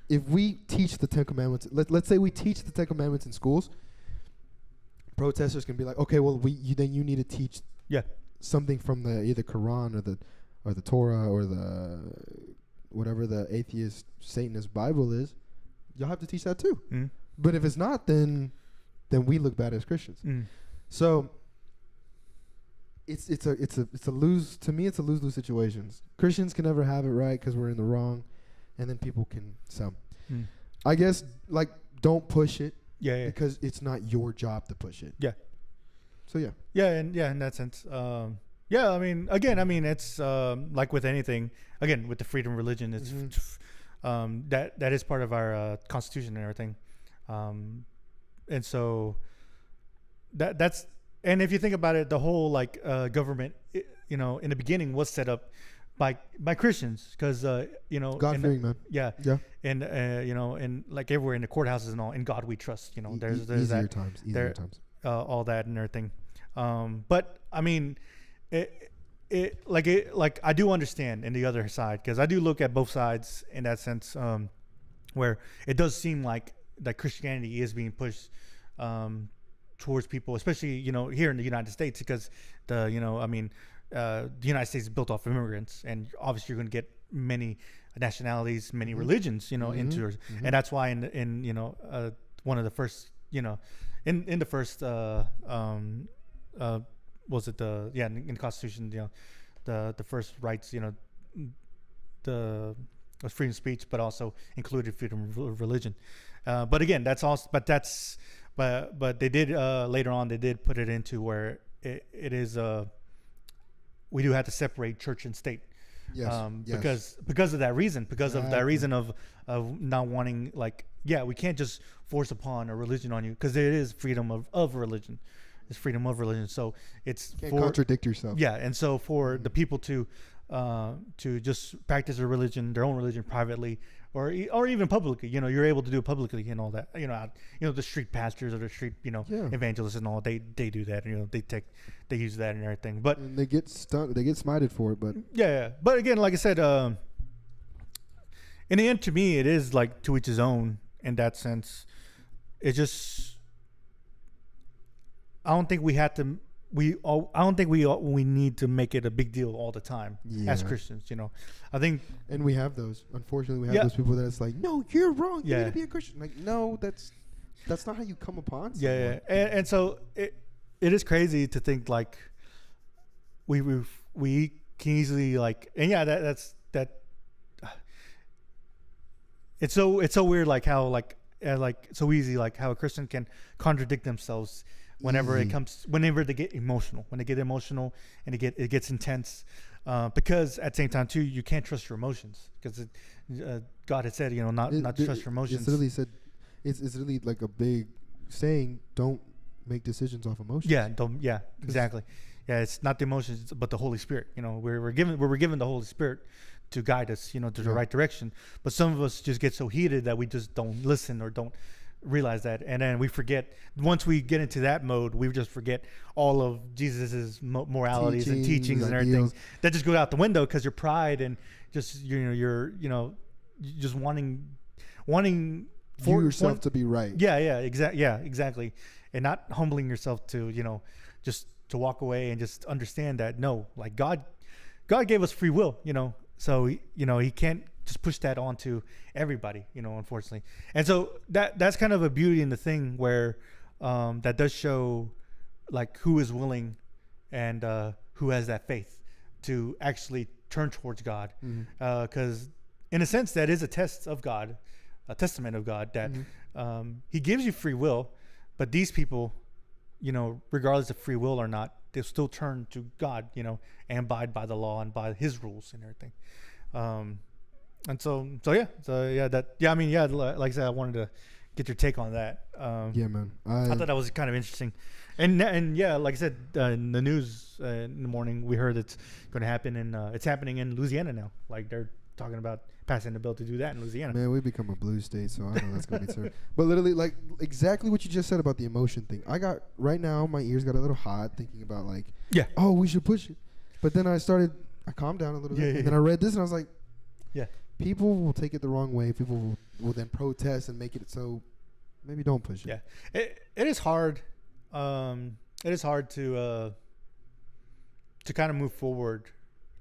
if we teach the Ten Commandments, let's say we teach the Ten Commandments in schools, protesters can be like, okay, well, then you need to teach something from the either Quran or the Torah or the whatever the atheist Satanist Bible is. Y'all have to teach that too. But if it's not, then we look bad as Christians. So it's a lose, to me. It's a lose situations. Christians can never have it right because we're in the wrong, and then people can. So I guess like don't push it. Because it's not your job to push it. So in that sense. I mean, again, it's like with anything. Again, with the freedom of religion, it's that is part of our constitution and everything. And so that's, and if you think about it, the whole like government, in the beginning was set up by Christians, because God-fearing, man. And and like everywhere in the courthouses and all, in God we trust. There's easier that, times, all that and everything. But I mean, like I do understand in the other side, because I do look at both sides in that sense, where it does seem like that Christianity is being pushed towards people, especially here in the United States, because the United States is built off of immigrants, and obviously you're going to get many nationalities, many religions, into it. And that's why in one of the first, in the first, was it in the Constitution, the first rights, the freedom of speech, but also included freedom of religion. But again, but they did later on, they did put it into where it is we do have to separate church and state. Because of that reason, of that reason of not wanting, like, we can't just force upon a religion on you, because it is freedom of religion. It's freedom of religion. So it's can't contradict yourself. And so for the people to just practice their own religion privately, or even publicly, you're able to do it publicly and all that. The street pastors or the street, evangelists and all, they do that. They use that and everything. But and they get smited for it. But But again, like I said, in the end, to me, it is like to each his own in that sense. It just, I don't think we have to. I don't think we need to make it a big deal all the time as Christians. I think, and we have those. Unfortunately, we have those people that it's like, no, you're wrong. You need to be a Christian. Like, no, that's not how you come upon someone. And so it is crazy to think like we can easily like, and that's it's so weird, like how like so easy, like how a Christian can contradict themselves whenever they get emotional, and it gets intense, because at the same time too, you can't trust your emotions, because God had said, not to trust your emotions. It's really like a big saying, don't make decisions off emotions. Exactly. It's not the emotions, but the Holy Spirit. We're given the Holy Spirit to guide us, to the right direction. But some of us just get so heated that we just don't listen or don't realize that, and then we forget. Once we get into that mode, we just forget all of Jesus's moralities and teachings and everything that just go out the window, because your pride and just you're just wanting for yourself to be right. Exactly, and not humbling yourself to just to walk away and just understand that no, like God gave us free will, so he can't just push that onto everybody, unfortunately. And so that's kind of a beauty in the thing where that does show like who is willing and who has that faith to actually turn towards God. Because in a sense, that is a test of God, a testament of God, that he gives you free will, but these people, regardless of free will or not, they'll still turn to God, and abide by the law and by his rules and everything. And like I said, I wanted to get your take on that. Man, I thought that was kind of interesting, and like I said, in the news in the morning, we heard it's going to happen, and it's happening in Louisiana now. Like they're talking about passing the bill to do that in Louisiana. Man, we become a blue state, so I know that's going to be terrible. But literally, like exactly what you just said about the emotion thing. Right now, my ears got a little hot thinking about like, we should push it. But then I started I calmed down a little bit. Yeah, And then I read this and I was like, Yeah. people will take it the wrong way. People will then protest and make it so maybe don't push it. Yeah. It is hard. It is hard to kind of move forward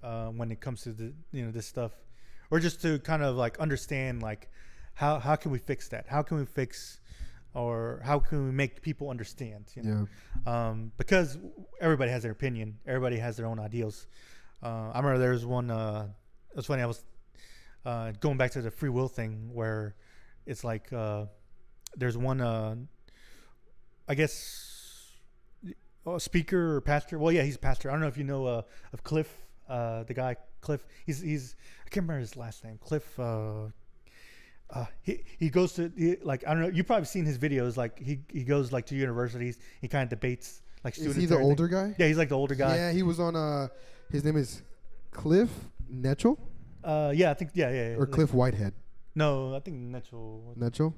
when it comes to this stuff, or just to kind of like understand like how can we fix that? How can we fix, or how can we make people understand? Because everybody has their opinion. Everybody has their own ideals. I remember there was one. It was funny. I was going back to the free will thing, where it's like there's one. I guess. Speaker or pastor. Well, yeah, he's a pastor. I don't know if you know of Cliff, the guy Cliff. He's I can't remember his last name. Cliff. He goes to like, I don't know. You've probably seen his videos. Like he goes like to universities. He kind of debates like students. Is he the older guy? Yeah, he's like the older guy. Yeah, he was on. His name is Cliff Netchell. Yeah, I think yeah. Or Cliff Whitehead. No, I think Netchell. Netchell.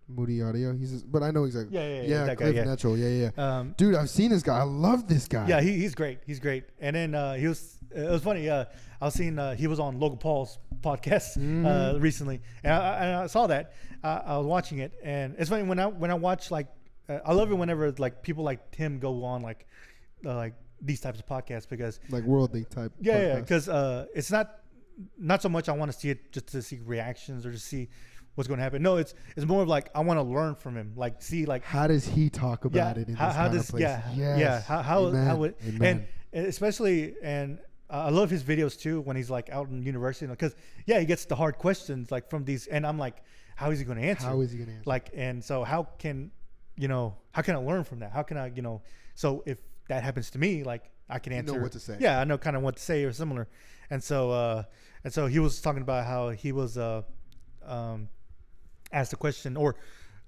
Moody Audio. But I know exactly. Yeah. That Cliff guy, Netchell. Yeah. Dude, I've seen this guy. I love this guy. Yeah, he's great. He's great. And then it was funny. I was seeing he was on Logan Paul's podcast recently, and I saw that. I was watching it, and it's funny when I watch like I love it whenever like people like him go on like these types of podcasts, because like worldly type. Yeah, because it's not so much I want to see it just to see reactions or to see what's going to happen. No, it's more of like I want to learn from him, like see like how does he talk about it in how this does how it, and especially, and I love his videos too when he's like out in university, because he gets the hard questions like from these, and I'm like, how is he going to answer? Like, and so how can I learn from that? How can I so if that happens to me, like I can answer. You know what to say. Yeah, I know kind of what to say or similar. And so he was talking about how he was asked a question, or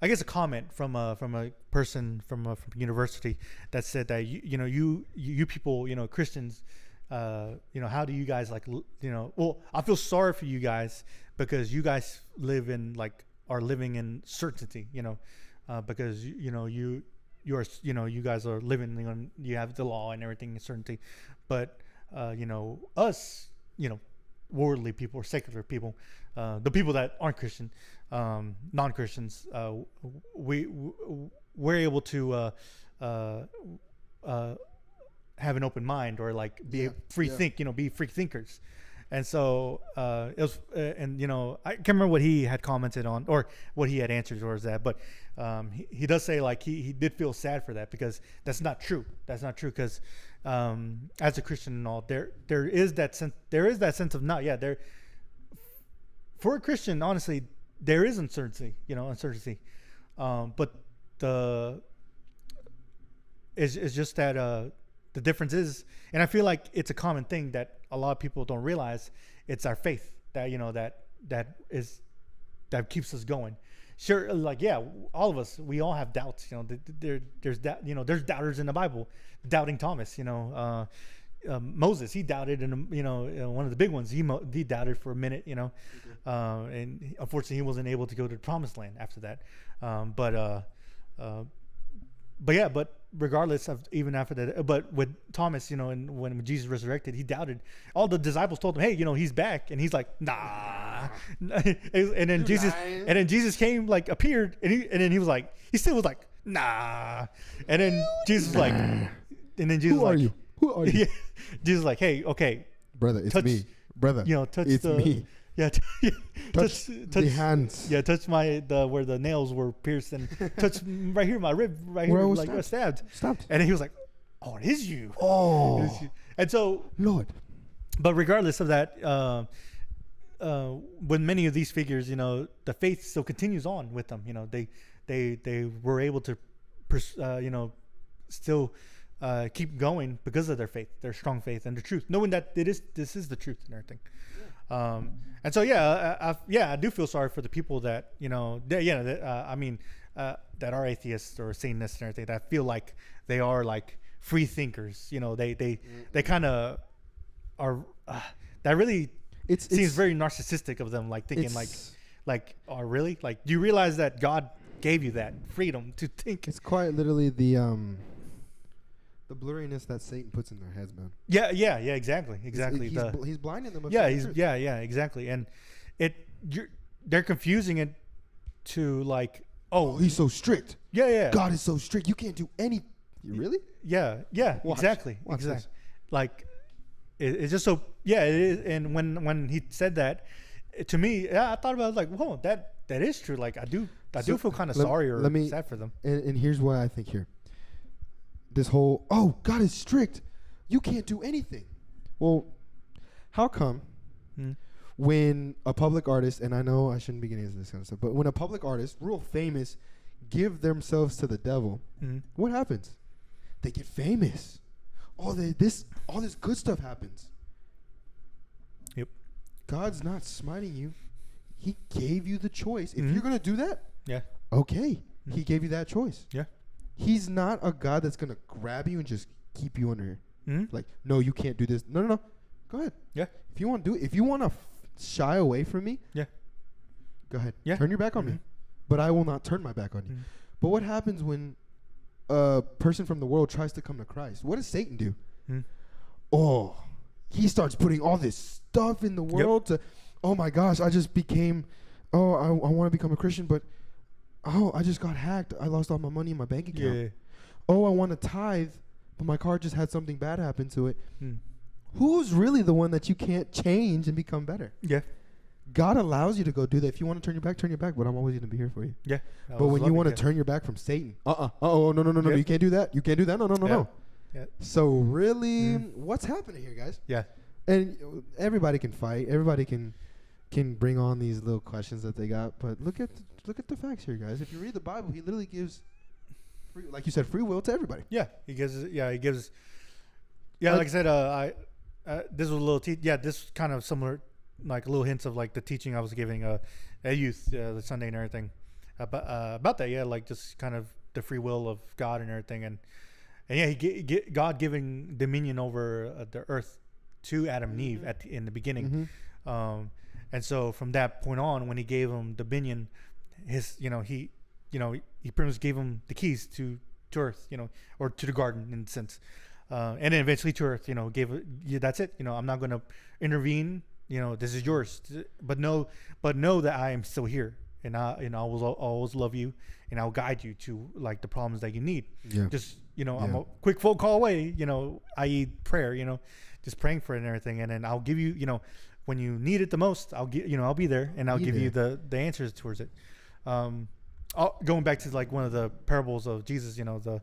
I guess a comment from a person from university that said that you people, Christians, how do you guys like, well, I feel sorry for you guys because you guys are living in certainty, because you guys are living on, you have the law and everything in certainty, but us, worldly people or secular people, the people that aren't Christian, non-Christians, we're able to have an open mind, or like be free thinkers. And so it was, I can't remember what he had commented on or what he had answered towards that, but he does say like he did feel sad for that, because that's not true. That's not true, because as a Christian and all, there is that sense of there. For a Christian, honestly, there is uncertainty, but it's just that the difference is, and I feel like it's a common thing that a lot of people don't realize, it's our faith that that keeps us going. Sure, like all of us, we all have doubts. There's doubters in the Bible. Doubting Thomas, Moses, he doubted, and one of the big ones, he doubted for a minute, and unfortunately he wasn't able to go to the promised land after that. But regardless of even after that, but with Thomas, and when Jesus resurrected, he doubted. All the disciples told him, "Hey, he's back," and he's like, "Nah." and then Jesus came, like appeared, and then he was like, he still was like, "Nah." And then Jesus was like, and then Jesus, who are you? Who are you? Jesus was like, "Hey, okay, brother, it's me, brother. Touch it's me." Yeah, touch the hands. Yeah, touch where the nails were pierced, and touch right here, my rib, right here, like I was stabbed. Stopped. And then he was like, "Oh, it is you." Oh. And so, Lord. But regardless of that, with many of these figures, the faith still continues on with them. They were able to, still keep going because of their faith, their strong faith, and the truth, knowing that this is the truth and everything. And so I do feel sorry for the people that that are atheists or Satanists and everything, that feel like they are like free thinkers. They kind of are. That really seems very narcissistic of them, like thinking like oh really, like do you realize that God gave you that freedom to think? It's quite literally the the blurriness that Satan puts in their heads, man. Yeah, exactly. He's blinding them. Exactly. And they're confusing it to like, oh, he's so strict. Yeah. God is so strict. You can't do any. Really? Yeah. Watch Exactly. this. Like, it's just so. Yeah, it is. And when he said that, to me, I thought about it like, whoa, that is true. Like, I do feel kind of sorry or sad for them. And here's why I think here. This whole, oh, God is strict. You can't do anything. Well, how come when a public artist, and I know I shouldn't be getting into this kind of stuff, but when a public artist, real famous, give themselves to the devil, what happens? They get famous. All this good stuff happens. Yep. God's not smiting you. He gave you the choice. If you're going to do that, okay. He gave you that choice. Yeah. He's not a God that's going to grab you and just keep you under here. Like, no, you can't do this. No. Go ahead. Yeah. If you want to do it, if you want to shy away from me, go ahead. Yeah. Turn your back on me. But I will not turn my back on you. But what happens when a person from the world tries to come to Christ? What does Satan do? Oh, he starts putting all this stuff in the world to, oh my gosh, I just became, I want to become a Christian, but I just got hacked. I lost all my money in my bank account. Yeah. Oh, I want to tithe, but my car just had something bad happen to it. Who's really the one that you can't change and become better? Yeah. God allows you to go do that. If you want to turn your back, but I'm always going to be here for you. Yeah. But when you want to turn your back from Satan, no, you can't do that. You can't do that. No. Yeah. So really, what's happening here, guys? Yeah. And everybody can fight. Everybody can bring on these little questions that they got. But look at the facts here, guys. If you read the Bible, he literally gives, like you said, free will to everybody. Yeah. He gives. Like I said, this was a little. This kind of similar, like little hints of like the teaching I was giving a youth the Sunday and everything about that. Yeah, like just kind of the free will of God and everything, and God giving dominion over the earth to Adam and Eve in the beginning. And so from that point on, when he gave him dominion, he pretty much gave him the keys to earth, or to the garden in a sense. And then eventually to earth, that's it. I'm not going to intervene. This is yours, but know that I am still here, and I will always love you, and I'll guide you to like the problems that you need. Yeah. Just I'm a quick phone call away. I.e. prayer. Just praying for it and everything, and then I'll give you. When you need it the most, I'll be there, and I'll give you the answers towards it. Going back to like one of the parables of Jesus, the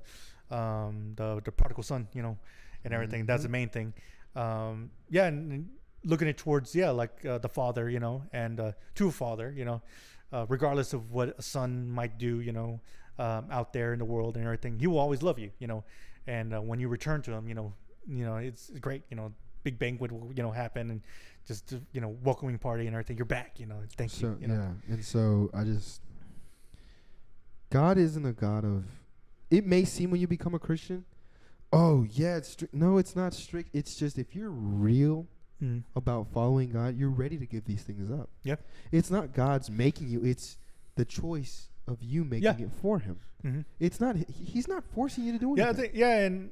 prodigal son, and everything. That's the main thing. And looking it towards the father, and to a father, regardless of what a son might do, out there in the world and everything, he will always love you, and when you return to him, it's great, big banquet will happen, and just welcoming party and everything. You're back, thank you. And so God isn't a God of. It may seem when you become a Christian, it's strict. No, it's not strict. It's just if you're real about following God, you're ready to give these things up. Yeah. It's not God's making you. It's the choice of you making it for Him. It's not. He's not forcing you to do anything. And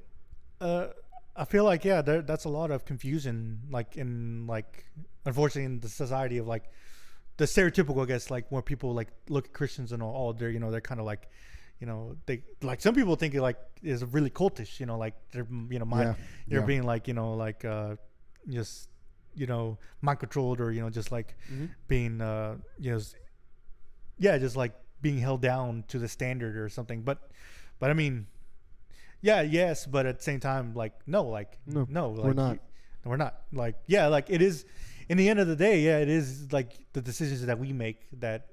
I feel like that's a lot of confusion, unfortunately in the society of like the stereotypical, I guess, like where people like look at Christians and all they're they're kind of like they like, some people think it like is really cultish, like they're they're being like just mind controlled, or just like being just like being held down to the standard or something. But I mean, yes, but at the same time, like no, like we're not. We're not. Like it is. In the end of the day, it is like the decisions that we make that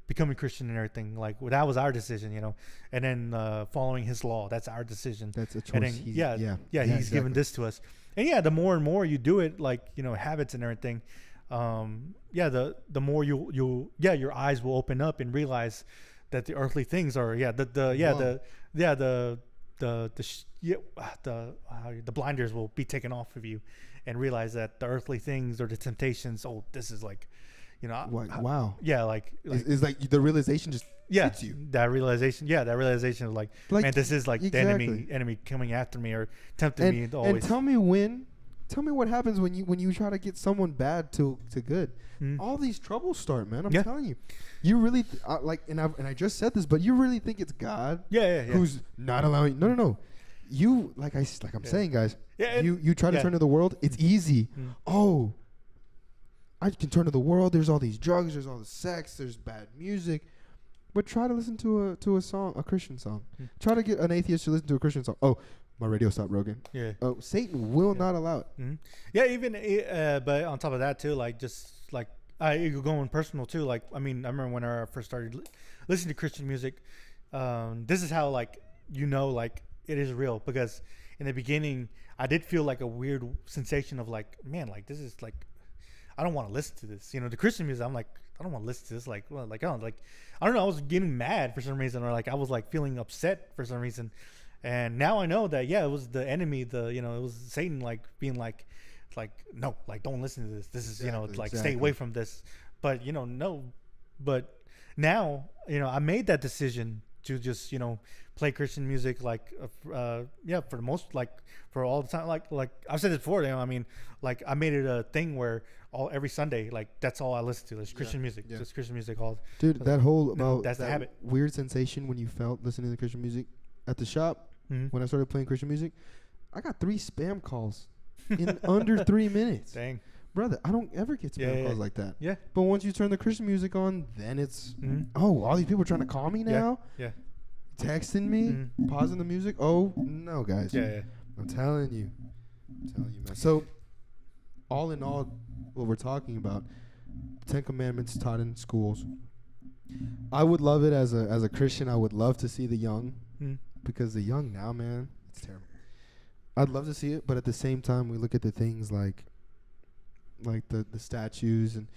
becoming Christian and everything. Like that was our decision, and then following His law, that's our decision. That's a choice. And then, He's exactly. Given this to us. And the more and more you do it, like habits and everything, the more your eyes will open up and realize that the earthly things are the blinders will be taken off of you, and realize that the earthly things or the temptations, this is like, you know, wow. yeah, like It's like the realization just hits you. That realization of like man, this is like exactly. the enemy coming after me or tempting me to always. And tell me what happens when you try to get someone bad to good. All these troubles start, man. I'm telling you. You really and I just said this, but you really think it's God who's not allowing? No. You I'm saying, guys. Yeah, you try to turn to the world. It's easy. Oh, I can turn to the world. There's all these drugs. There's all the sex. There's bad music. But try to listen to a song, a Christian song. Try to get an atheist to listen to a Christian song. Oh, my radio stopped broken. Yeah. Oh, Satan will not allow it. Yeah, even but on top of that too, like just like going personal too. Like I mean, I remember when I first started listening to Christian music. This is how like like it is real, because in the beginning I did feel like a weird sensation of like, man, like this is like I don't want to listen to this. The Christian music, I'm like, I don't want to listen to this. Like, well, like I don't know. I was getting mad for some reason, or like I was like feeling upset for some reason. And now I know that it was the enemy. It was Satan like being like no, like don't listen to this. This is like stay away from this. But no. But now I made that decision to just play Christian music like for the most, like for all the time, like I've said it before. I mean, like I made it a thing where every Sunday, like that's all I listen to is Christian music. Just Christian music all. Dude, that whole about that's the habit. Weird sensation when you felt listening to Christian music at the shop. When I started playing Christian music, I got 3 spam calls in under 3 minutes. Dang. Brother, I don't ever get spam calls like that. Yeah. But once you turn the Christian music on, then it's, all these people are trying to call me now? Yeah. Texting me, pausing the music. Oh, no, guys. Yeah. I'm telling you, man. So, all in all, what we're talking about, 10 Commandments taught in schools. I would love it as a Christian. I would love to see the young. Because the young now, man, it's terrible. I'd love to see it, but at the same time, we look at the things like the statues and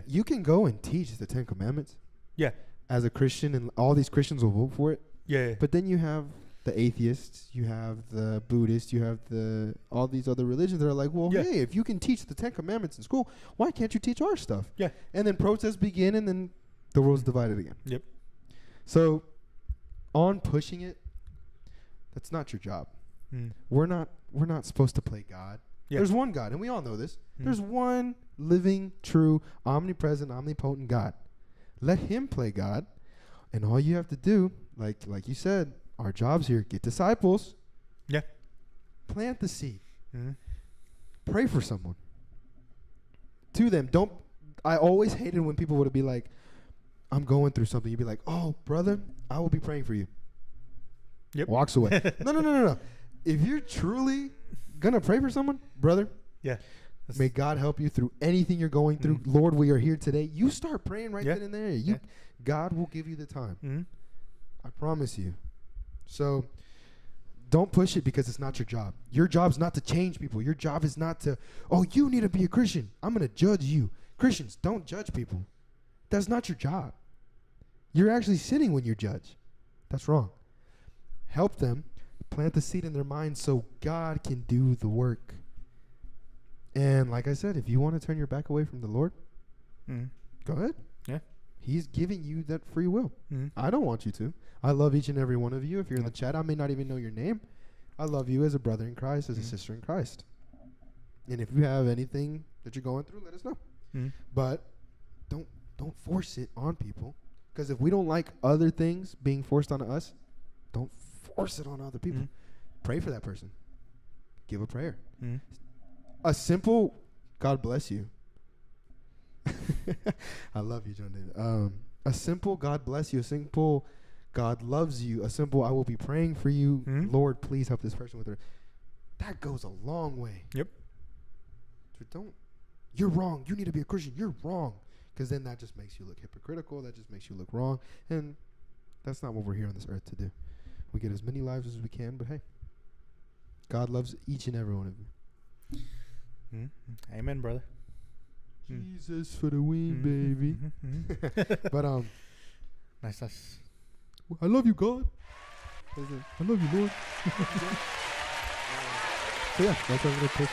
you can go and teach the 10 Commandments. Yeah. As a Christian, and all these Christians will vote for it. Yeah. But then you have the atheists, you have the Buddhists, you have all these other religions that are like, well, hey, if you can teach the 10 Commandments in school, why can't you teach our stuff? Yeah. And then protests begin, and then the world's divided again. Yep. So, on pushing it, that's not your job. We're not supposed to play God. Yeah. There's one God, and we all know this. There's one living, true, omnipresent, omnipotent God. Let him play God, and all you have to do, like you said, our job's here: get disciples. Yeah. Plant the seed. Pray for someone. To them, don't. I always hated when people would be like, "I'm going through something." You'd be like, "Oh, brother, I will be praying for you." Yep. Walks away. No. If you're truly gonna pray for someone, brother, may God help you through anything you're going through. Lord, we are here today. You start praying right then and there. God will give you the time. I promise you. So don't push it because it's not your job. Your job's not to change people. Your job is not to, you need to be a Christian. I'm gonna judge you. Christians, don't judge people. That's not your job. You're actually sinning when you judge. That's wrong. Help them, plant the seed in their mind so God can do the work. And like I said, if you want to turn your back away from the Lord, go ahead. Yeah. He's giving you that free will. I don't want you to. I love each and every one of you. If you're in the chat, I may not even know your name. I love you as a brother in Christ, as a sister in Christ. And if you have anything that you're going through, let us know. But don't force it on people. Because if we don't like other things being forced onto us, don't force it on other people. Pray for that person. Give a prayer. A simple God bless you. I love you, John David. A simple God bless you. A simple God loves you. A simple I will be praying for you. Lord, please help this person with her. That goes a long way. Yep. So you're wrong. You need to be a Christian. You're wrong. Because then that just makes you look hypocritical. That just makes you look wrong. And that's not what we're here on this earth to do. We get as many lives as we can, but hey, God loves each and every one of you. Amen, brother. Jesus for the win, baby. But nice. I love you, God. I love you, Lord. So yeah, that's what I'm gonna push.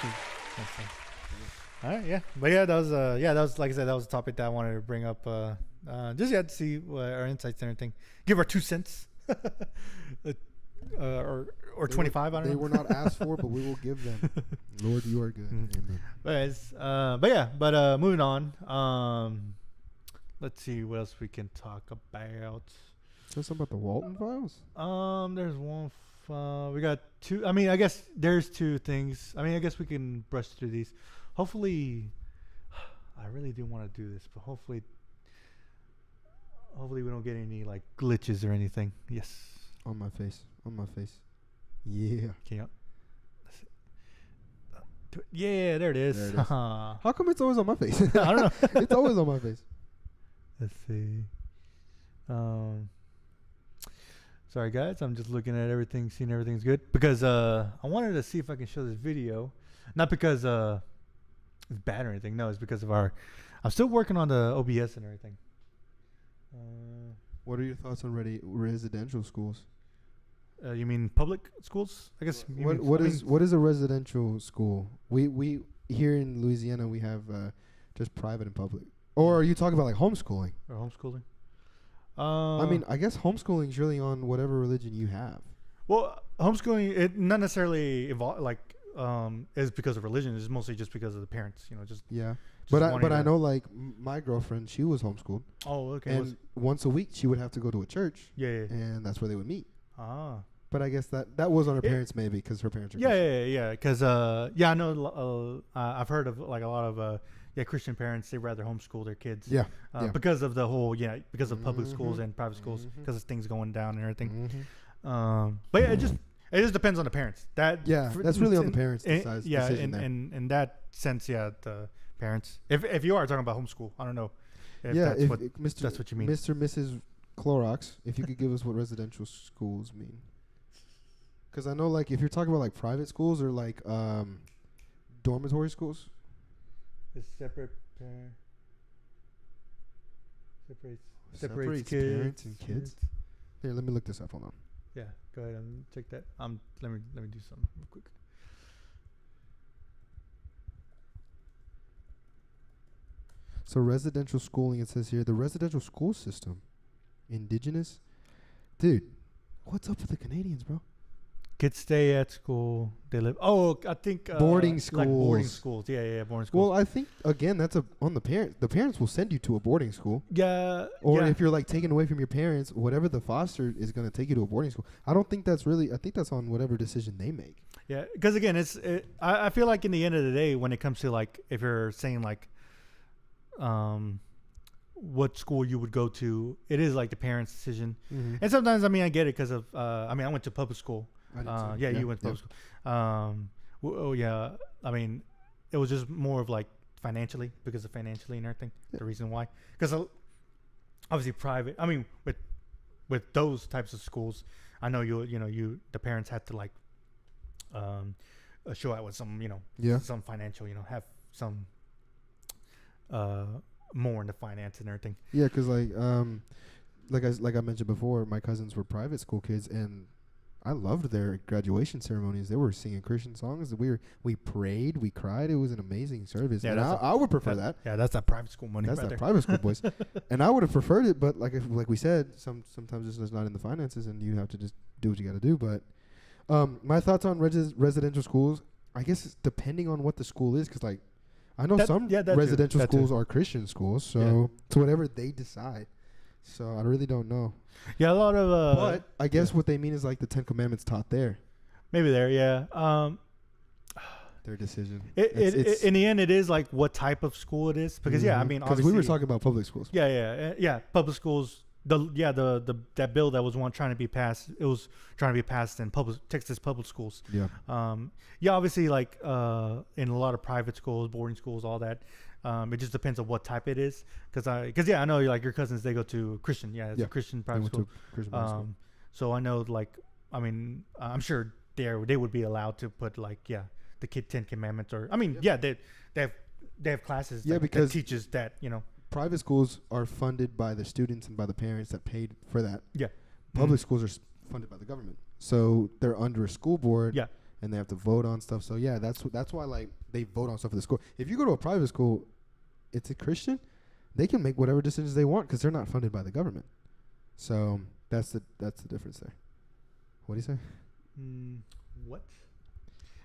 All right, yeah, but yeah, that was like I said, that was a topic that I wanted to bring up. Just to see what our insights and everything. Give our 2 cents, or 25. I don't know. They were not asked for, but we will give them. Lord, you are good. Amen. But moving on. Let's see what else we can talk about. So something about the Walten files? There's one. We got 2. I mean, I guess there's 2 things. I mean, I guess we can brush through these. Hopefully, I really do want to do this, but hopefully we don't get any like glitches or anything. Yes. On my face. Yeah. Can you? Yeah, there it is. There it is. How come it's always on my face? I don't know. It's always on my face. Let's see. Sorry guys, I'm just looking at everything, seeing everything's good because I wanted to see if I can show this video, not because it's bad or anything. No, it's because of I'm still working on the OBS and everything. What are your thoughts on residential schools? You mean public schools? I guess. What is a residential school? We here in Louisiana we have just private and public. Or are you talking about like homeschooling? Or homeschooling? I mean, I guess homeschooling is really on whatever religion you have. Well, homeschooling it not necessarily is because of religion. It's mostly just because of the parents. Just yeah. But I know like my girlfriend, she was homeschooled. Oh, okay. And once a week she would have to go to a church. Yeah. And that's where they would meet. Ah. But I guess that was on her parents maybe because her parents are Christian. Yeah. Because I know I've heard of like a lot of Christian parents, they rather homeschool their kids. Yeah. Because of the whole because of public schools and private schools because of things going down and everything. But yeah, it just depends on the parents. That's really on the parents. In that sense, the parents. If you are talking about homeschool, I don't know. If that's what you mean, Mr. and Mrs. Clorox. If you could give us what residential schools mean, because I know like if you're talking about like private schools or like dormitory schools. It's separates Separates kids, parents and kids. Here, let me look this up. Hold on. Yeah, go ahead and check that. Let me do something real quick. So residential schooling, it says here, the residential school system, indigenous. Dude, what's up with the Canadians, bro? Kids stay at school. They live. Oh, I think boarding schools. Like boarding schools. Yeah, boarding schools. Well, I think again that's on the parents. The parents will send you to a boarding school. Yeah. Or if you're like taken away from your parents, whatever the foster is going to take you to a boarding school. I don't think that's really. I think that's on whatever decision they make. Yeah, because again, I feel like in the end of the day, when it comes to like if you're saying like, what school you would go to, it is like the parents' decision. Mm-hmm. And sometimes, I mean, I get it because of. I went to public school. You went to public school. I mean, it was just more of like financially because of financially and everything. Yeah. The reason why, because obviously private. I mean, with those types of schools, I know the parents had to like show out with some some financial have some more in the finance and everything. Yeah, because like I mentioned before, my cousins were private school kids and. I loved their graduation ceremonies. They were singing Christian songs. We prayed, we cried. It was an amazing service. Yeah, and I would prefer that. Yeah, that's that private school money. That's that private school, boys. And I would have preferred it, but like we said, sometimes it's just not in the finances, and you have to just do what you got to do. But my thoughts on residential schools, I guess it's depending on what the school is, because like I know some residential schools are Christian schools, so it's whatever they decide. So I really don't know. Yeah, a lot of. But I guess what they mean is like the 10 Commandments taught there. Maybe there, yeah. Their decision. It's in the end, it is like what type of school it is, because I mean, because we were talking about public schools. Yeah. Public schools. That bill that was trying to be passed. It was trying to be passed in Texas public schools. Yeah. Obviously, like in a lot of private schools, boarding schools, all that. It just depends on what type it is, because I know like your cousins, they go to Christian, a Christian private school. School. So I know like I'm sure they would be allowed to put like the 10 Commandments or they have classes that teaches that private schools are funded by the students and by the parents that paid for that. Yeah, public schools are funded by the government, so they're under a school board. Yeah. and they have to vote on stuff. So yeah, that's why like they vote on stuff at the school. If you go to a private school, it's a Christian, they can make whatever decisions they want because they're not funded by the government. So that's the difference there. What do you say? What?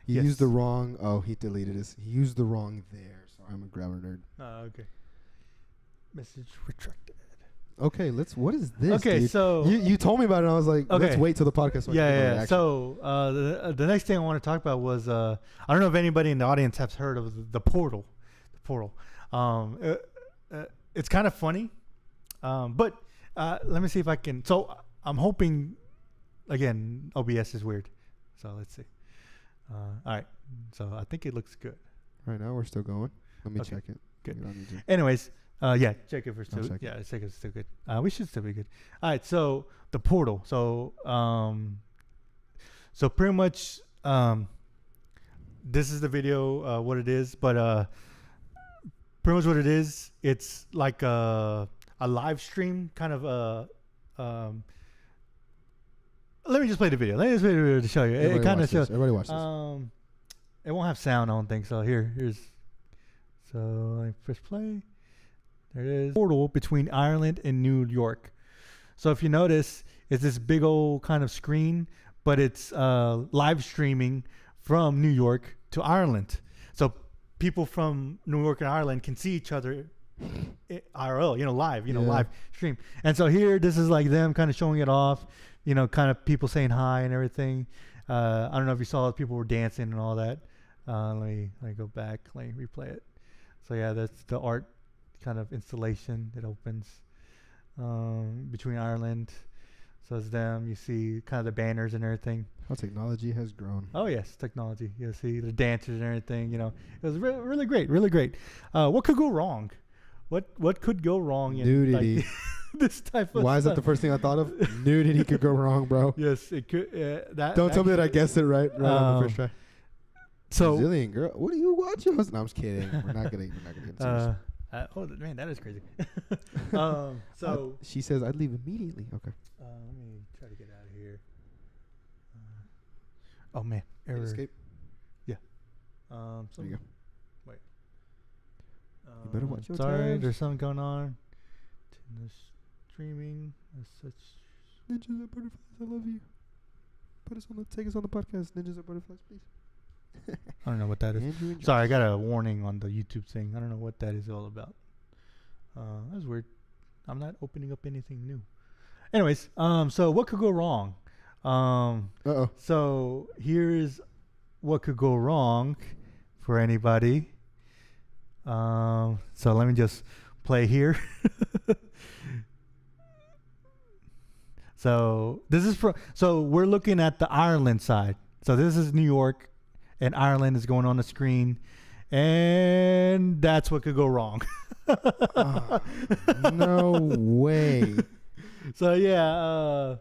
He used the wrong. Oh, he deleted his. He used the wrong there. Sorry, I'm a grammar nerd. Oh, okay. Message retracted. Okay, what is this? Okay, dude? so you told me about it, and I was like, let's wait till the podcast. So yeah. So the next thing I want to talk about was I don't know if anybody in the audience has heard of the portal. The portal. It's kind of funny, but let me see if I can. So I'm hoping, again, OBS is weird. So let's see. All right. So I think it looks good. Right now we're still going. Let me check it. Good. Anyways. Yeah, check it for still. Yeah, check it's still good. We should still be good. All right, so the portal. So pretty much, this is the video. What it is, but pretty much what it is. It's like a live stream kind of. Let me just play the video. Let me just play the video to show you. It kind of shows. Everybody watch this. It won't have sound, I don't think so. Here's. So I press play. There it is. Portal between Ireland and New York. So if you notice, it's this big old kind of screen, but it's live streaming from New York to Ireland. So people from New York and Ireland can see each other IRL, live, live stream. And so here, this is like them kind of showing it off, kind of people saying hi and everything. I don't know if you saw people were dancing and all that. Let me go back, let me replay it. So yeah, that's the art kind of installation that opens between Ireland. So it's them. You see kind of the banners and everything. How technology has grown. Oh yes, technology. You see the dancers and everything. It was really great, really great. What could go wrong? What could go wrong in nudity? Like, this type of. Why stuff? is that the first thing I thought of? Nudity could go wrong, bro. Yes, it could. Don't tell me that I guessed it right on the first try. So Brazilian girl, what are you watching? No, I'm just kidding. We're not gonna get serious. Oh man, that is crazy. So she says I'd leave immediately. Okay. Let me try to get out of here. Oh man, error. Escape. Yeah. There you go. Wait. You better watch your Sorry, tabs. there's something going on. The streaming as such. Ninjas and butterflies, I love you. Take us on the podcast, ninjas and butterflies, please. I don't know what that is. Sorry, I got a warning on the YouTube thing. I don't know what that is all about. That's weird. I'm not opening up anything new. Anyways, so what could go wrong? So here's what could go wrong for anybody. So let me just play here. So this is so we're looking at the Ireland side. So this is New York. And Ireland is going on the screen, and that's what could go wrong. No way. So yeah,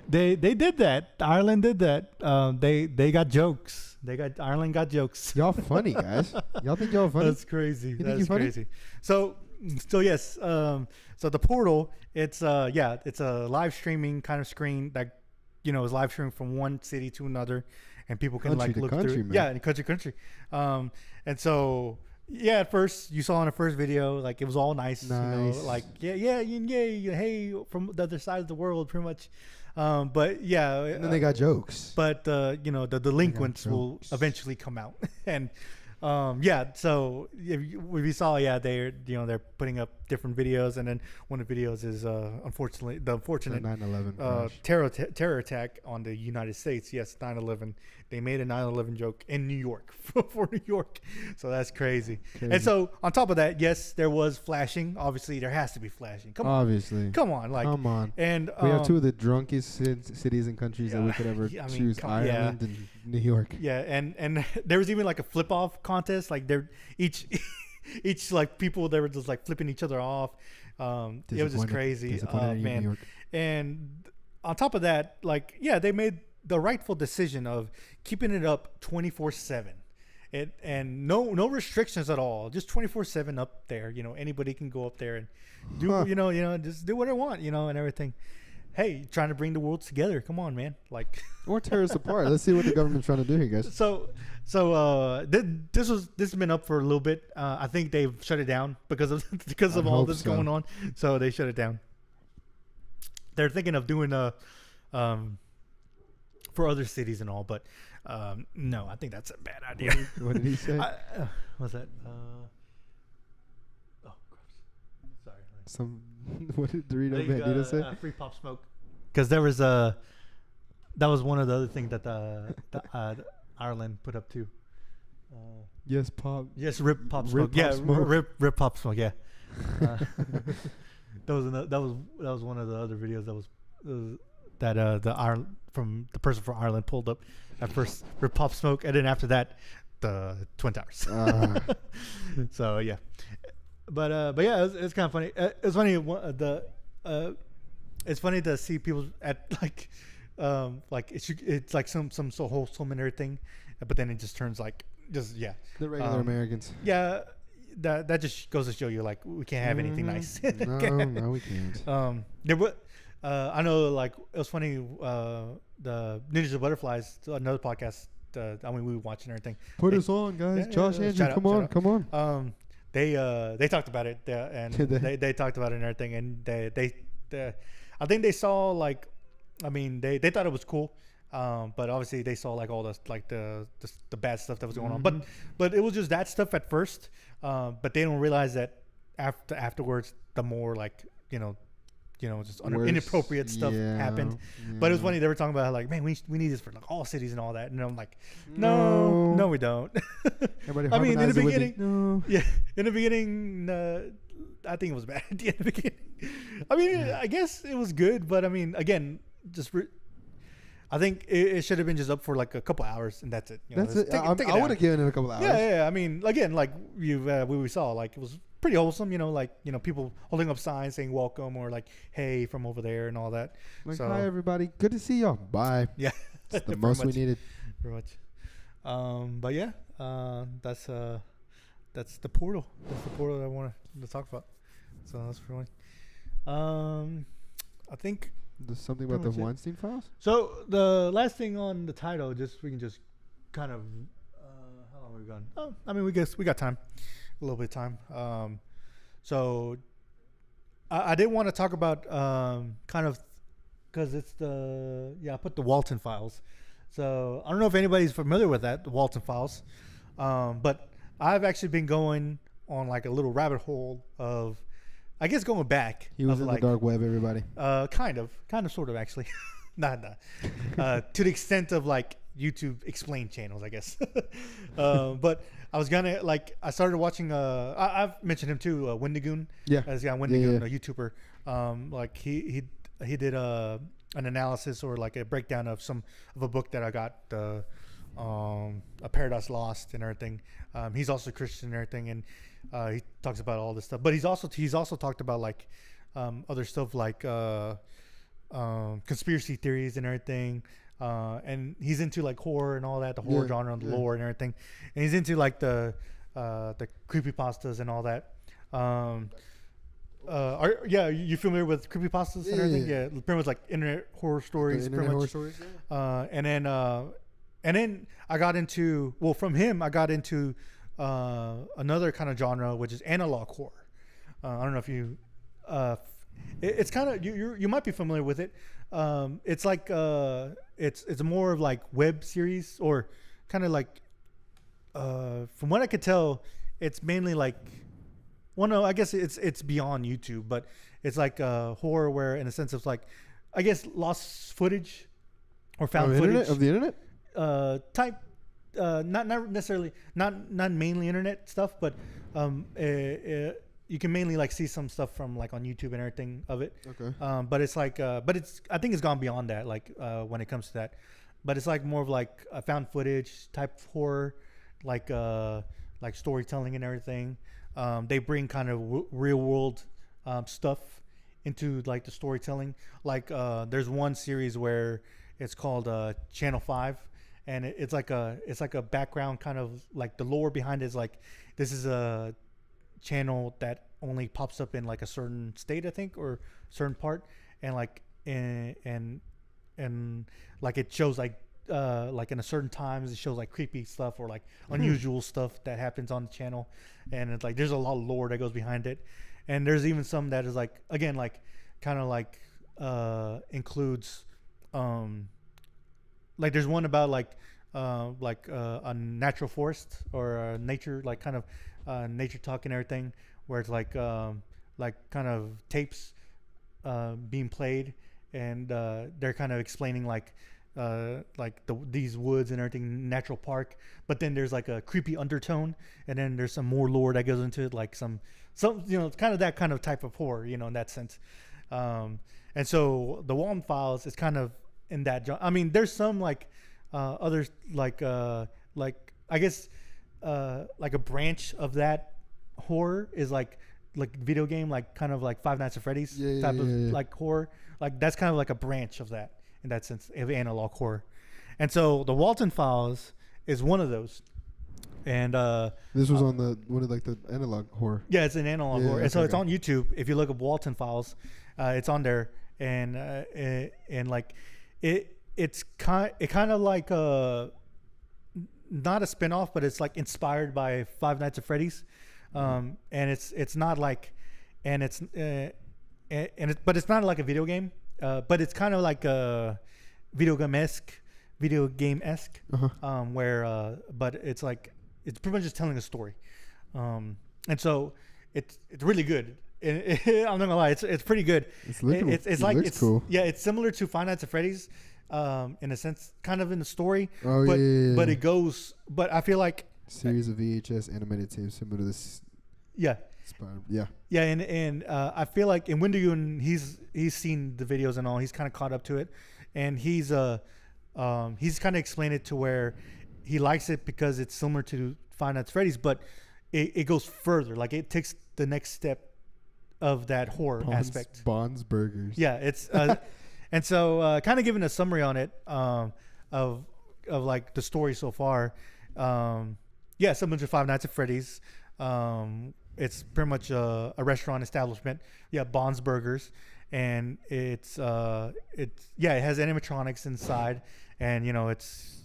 they did that. Ireland did that. They got jokes. Ireland got jokes. Y'all funny, guys. Y'all think y'all funny? That's crazy. You think That's you're funny? crazy. So yes. So the portal. It's it's a live streaming kind of screen that is live streaming from one city to another. And people can look through. Man. Yeah, in country. And so at first you saw in the first video, like it was all nice. Like hey, from the other side of the world, pretty much. But yeah. And then they got jokes. But the delinquents will eventually come out, and so if you saw, they're putting up different videos, and then one of the videos is unfortunately the unfortunate 9/11 terror attack on the United States. Yes, 9/11. They made a 9/11 joke in New York for New York, so that's crazy. And so on top of that, yes, there was flashing. Obviously, there has to be flashing. Come on, come on. And we have two of the drunkest cities and countries that we could ever choose: Ireland and New York. Yeah, and there was even like a flip off contest. Like they're each like people, they were just like flipping each other off. It was just crazy, man. And on top of that, they made the rightful decision of keeping it up 24/7, and no restrictions at all, just 24/7 up there. Anybody can go up there and do just do what I want, and everything. hey, trying to bring the world together. Come on, man. Like, or tear us apart. Let's see what the government's trying to do here, guys. This has been up for a little bit. I think they've shut it down because of all this going on. So they shut it down. They're thinking of doing for other cities and all, but no, I think that's a bad idea. What did he say? What's that? Oh, gross. Sorry. What did Dorito Bandito say? Free Pop Smoke. Because there was that was one of the other things that the Ireland put up too. Yes, Pop. Yes, Rip Pop Smoke. Rip Pop Smoke. Yeah. That was one of the other videos that the Ireland from the person from Ireland pulled up at first. Rip Pop Smoke, and then after that, the Twin Towers. So yeah, but yeah, it's kind of funny. It's funny it's funny to see people at like it's like some so wholesome and everything, but then it just turns like just the regular Americans. Yeah. That just goes to show you like we can't have anything nice. No, we can't. I know, like it was funny. The Ninjas and Butterflies, another podcast. We were watching everything. Put us on, guys. Josh Andrew, come on. They talked about it, and they talked about it and everything, and they I think they saw like, I mean they thought it was cool. But obviously they saw like all the bad stuff that was going on. But it was just that stuff at first. But they don't realize that afterwards, the more like just inappropriate stuff happened. Yeah. But it was funny, they were talking about how, like, man, we need this for like all cities and all that. And I'm like, no, we don't. I mean, in the beginning, in the beginning, I think it was bad at the beginning. I mean, I guess it was good, but I mean, again, I think it should have been just up for like a couple hours, and that's it. That's it. I would have given it a couple hours. Yeah. I mean, again, like we saw, like it was pretty wholesome. People holding up signs saying "welcome" or like "hey" from over there and all that. Like, hi everybody, good to see y'all. Bye. Yeah, that's the most we needed. Pretty much. But yeah, that's the portal. That's the portal that I wanted to talk about. So that's pretty much. I think. There's something about the Weinstein files. So the last thing on the title, we can just kind of how long have we gone? Oh, I mean, we got time, a little bit of time. So I did want to talk about kind of because it's I put the Walten files. So I don't know if anybody's familiar with that, the Walten files, but I've actually been going on like a little rabbit hole of. I guess going back. He was in the dark web, everybody. Kind of, sort of, actually. Nah. To the extent of like YouTube explain channels, I guess. But I was gonna I started watching. I've mentioned him too, Wendigoon. Yeah. Wendigoon, a YouTuber. He did an analysis or like a breakdown of a book that I got, A Paradise Lost and everything. He's also Christian and everything, and he talks about all this stuff. But he's also talked about like other stuff like conspiracy theories and everything. And he's into like horror and all that, the horror genre and the lore and everything. And he's into like the creepypastas and all that. You familiar with creepypastas and everything? Yeah, pretty much like internet horror stories. And then I got into, from him, I got into another kind of genre, which is analog horror. I don't know if you, it's kind of, you might be familiar with it. It's like, it's more of like web series or kind of like, from what I could tell, it's mainly like, well, no, I guess it's beyond YouTube, but it's like horror where in a sense of like, I guess lost footage or found footage. Of the internet? Type not necessarily not mainly internet stuff, but you can mainly like see some stuff from like on YouTube and everything of it. Okay. But it's like I think it's gone beyond that, like when it comes to that. But it's like more of like a found footage type of horror, like storytelling and everything. They bring kind of real world stuff into like the storytelling. Like there's one series where it's called Channel 5. And it's like a background kind of like the lore behind it is like this is a channel that only pops up in like a certain state, I think, or certain part, and like and like it shows like in a certain times it shows like creepy stuff or like unusual stuff that happens on the channel, and it's like there's a lot of lore that goes behind it, and there's even some that is like again like kind of like includes like there's one about like a natural forest or nature like kind of nature talk and everything, where it's like kind of tapes being played, and they're kind of explaining like these woods and everything, natural park, but then there's like a creepy undertone, and then there's some more lore that goes into it, like some it's kind of that kind of type of horror, in that sense. And so the Walten Files is kind of in that genre. I mean, there's some like others like I guess like a branch of that horror is like video game, like kind of like Five Nights at Freddy's type of like horror. Like that's kind of like a branch of that in that sense of analog horror. And so the Walten Files is one of those. And this was on the one of like the analog horror. Yeah, it's an analog horror. And so it's on YouTube. If you look up Walten Files, it's on there, and like it's kind of like not a spinoff, but it's like inspired by Five Nights at Freddy's. And it's not like, and it's but it's not like a video game, but it's kind of like a video game esque, where but it's like it's pretty much just telling a story, and so it's really good. I'm not gonna lie, it's pretty good. It's like it's cool. Yeah, it's similar to Five Nights at Freddy's, in a sense, kind of in the story. Oh, but yeah. But it goes. But I feel like series of VHS animated tapes similar to this. Yeah. Yeah. Yeah, and I feel like in Windigoon, he's seen the videos and all. He's kind of caught up to it, and he's kind of explained it to where he likes it because it's similar to Five Nights at Freddy's, but it goes further. Like it takes the next step of that horror aspect. Bond's Burgers. Yeah, it's and so kind of giving a summary on it of like the story so far. Yeah, similar to Five Nights at Freddy's. It's pretty much a restaurant establishment. Yeah, Bond's Burgers, and it has animatronics inside, and it's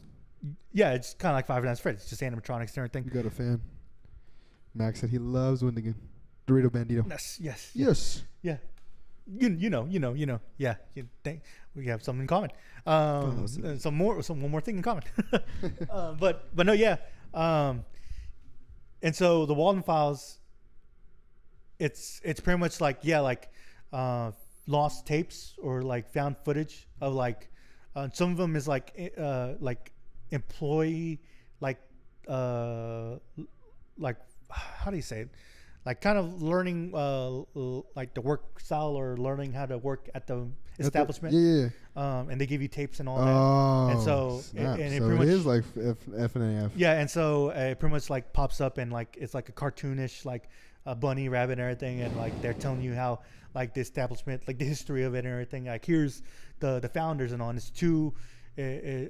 kind of like Five Nights at Freddy's, just animatronics and everything. You got a fan. Max said he loves Windigoon. Dorito Bandito. Yes. Yeah. You know. Yeah. We have something in common. One more thing in common. But no, yeah. And so the Walten Files, it's pretty much like lost tapes or like found footage of like some of them is like employee like how do you say it, like kind of learning like the work style or learning how to work at the establishment. And they give you tapes and all that. And so it pretty much is like F and AF. Yeah, and so it pretty much like pops up and like it's like a cartoonish like a bunny, rabbit, and everything, and like they're telling you how like the establishment, like the history of it and everything. Like here's the founders and all. And it's two I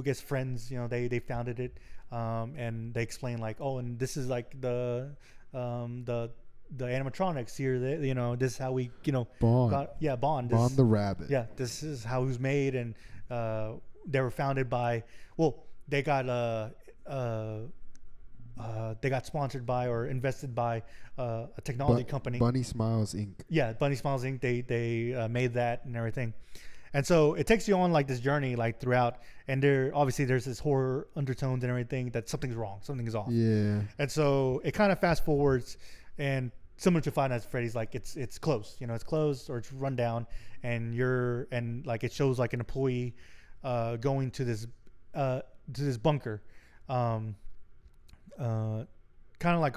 guess friends. They founded it, and they explain like, oh, and this is like the animatronics here. This is how we Bond. Bond. Bond the rabbit. Yeah, this is how it was made, and they were founded by. Well, they got sponsored by or invested by a technology company. Bunny Smiles Inc. Yeah, Bunny Smiles Inc. They made that and everything, and so it takes you on like this journey like throughout, and there's this horror undertones and everything that something's wrong, something is off. Yeah. And so it kind of fast forwards, and similar to Five Nights at Freddy's, like it's closed, it's closed or it's run down, and like it shows like an employee going to this bunker. Kind of like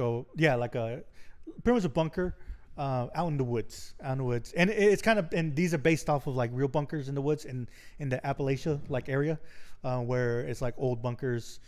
pretty much a bunker out in the woods, and it's kind of, and these are based off of like real bunkers in the woods in the Appalachia like area, where it's like old bunkers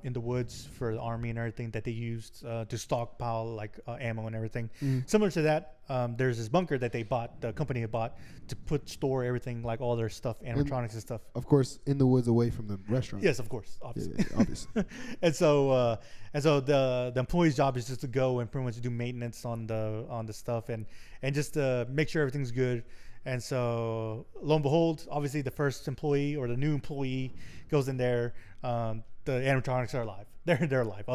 in the woods for the army and everything that they used to stockpile like ammo and everything. Similar to that, there's this bunker that the company had bought to store everything, like all their stuff, animatronics and stuff. Of course, in the woods away from the restaurant. Yes, of course, obviously. Yeah, obviously. And so the employee's job is just to go and pretty much do maintenance on the stuff and just make sure everything's good. And so, lo and behold, obviously the first employee or the new employee goes in there. The animatronics are alive. They're alive.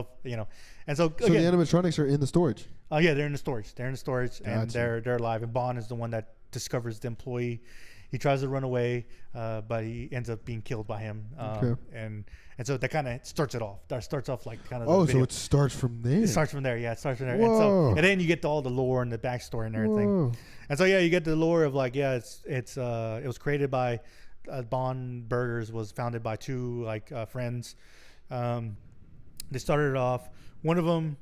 And so So again, the animatronics are in the storage. yeah, they're in the storage. They're in the storage, and Gotcha. they're alive. And Bond is the one that discovers the employee. He tries to run away, but he ends up being killed by him. Okay. And so that kind of starts it off. That starts off like kind of. Oh, the video. so it starts from there. It starts from there. Yeah, it starts from there. Whoa. And then you get to all the lore and the backstory and everything. Whoa. And so yeah, you get the lore of like it was created by Bond Burgers, was founded by two friends. They started it off. One of them,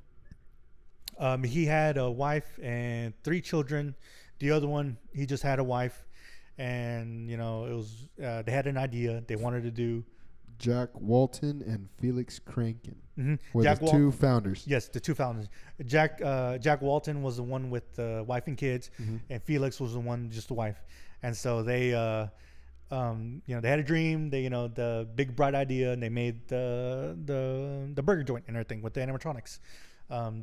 he had a wife and 3 children. The other one, he just had a wife, and it was they had an idea they wanted to do. Jack Walton and Felix Kranken were Jack the two founders. Yes, the 2 founders. Jack Walton was the one with the wife and kids, and Felix was the one just the wife. And so they, they had a dream. They, the big bright idea, and they made the burger joint and everything with the animatronics.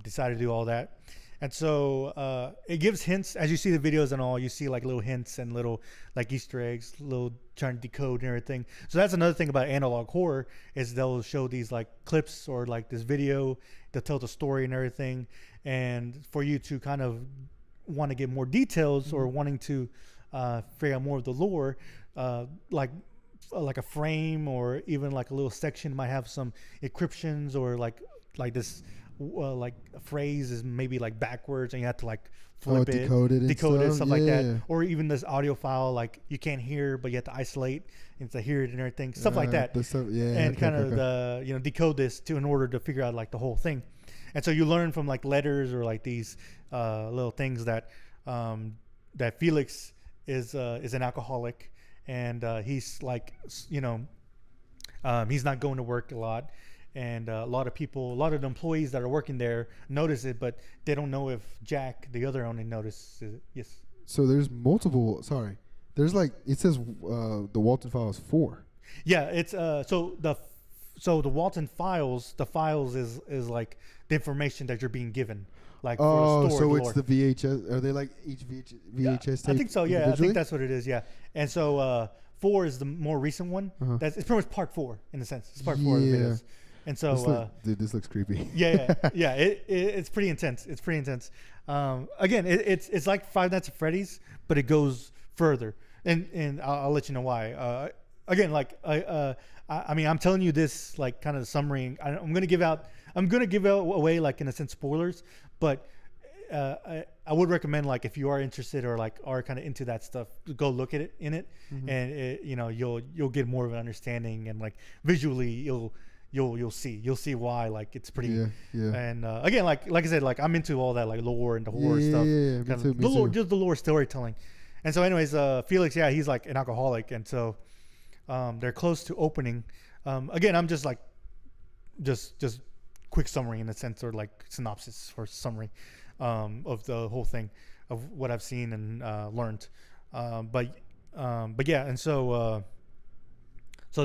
Decided to do all that. And so it gives hints as you see the videos and all. You see like little hints and little like Easter eggs, little trying to decode and everything. So that's another thing about analog horror is they'll show these like clips or like this video. They'll tell the story and everything, and for you to kind of want to get more details or wanting to figure out more of the lore, like a frame or even like a little section might have some encryptions or like this. Like a phrase is maybe like backwards and you have to like flip it, decode it, stuff like that. Or even this audio file, like you can't hear, but you have to isolate and to hear it and everything, stuff like that. And kind of decode this in order to figure out like the whole thing. And so you learn from like letters or like these little things that that Felix is an alcoholic, and he's like he's not going to work a lot. And a lot of the employees that are working there notice it, but they don't know if Jack, the other owner, notices it. Yes. So there's multiple. Sorry, there's like it says the Walton file is 4. Yeah, it's so the Walton files. The files is like the information that you're being given. Like so it's the VHS. Are they like each VHS tape? I think so. Yeah, I think that's what it is. Yeah, and so 4 is the more recent one. It's pretty much part 4 in a sense. It's part 4 of the videos. And so, this looks creepy. yeah. It's pretty intense. It's pretty intense. Again, it's like Five Nights at Freddy's, but it goes further. And I'll let you know why. Again, like I mean, I'm telling you this like kind of the summary. I'm gonna give out away like in a sense spoilers, but I would recommend like if you are interested or like are kind of into that stuff, go look at it and you'll get more of an understanding, and like visually you'll see why like it's pretty and again like I said, like I'm into all that like lore and the horror stuff. Me too. Just the lore storytelling. And so anyways, Felix, he's like an alcoholic, and so they're close to opening. Again, I'm just like just quick summary in a sense, or like synopsis or summary of the whole thing of what I've seen and learned. But yeah, and so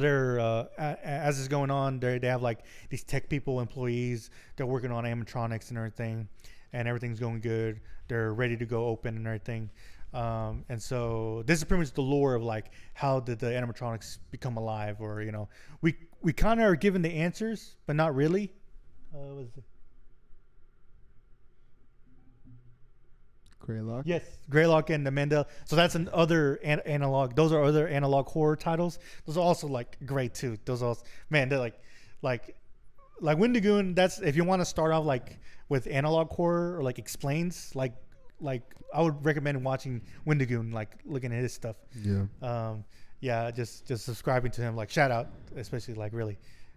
they're as is going on, they have like these tech people, employees. They're working on animatronics and everything, and everything's going good. They're ready to go open and everything. And so this is pretty much the lore of like how did the animatronics become alive, or we kind of are given the answers, but not really. What is it? Greylock. Yes, Greylock and the Mandela. So that's another analog. Those are other analog horror titles. Those are also like great too. Those are also, man, they're like Wendigoon. That's if you want to start off like with analog horror or like explains like I would recommend watching Wendigoon, like looking at his stuff. Just subscribing to him. Like shout out, especially like really.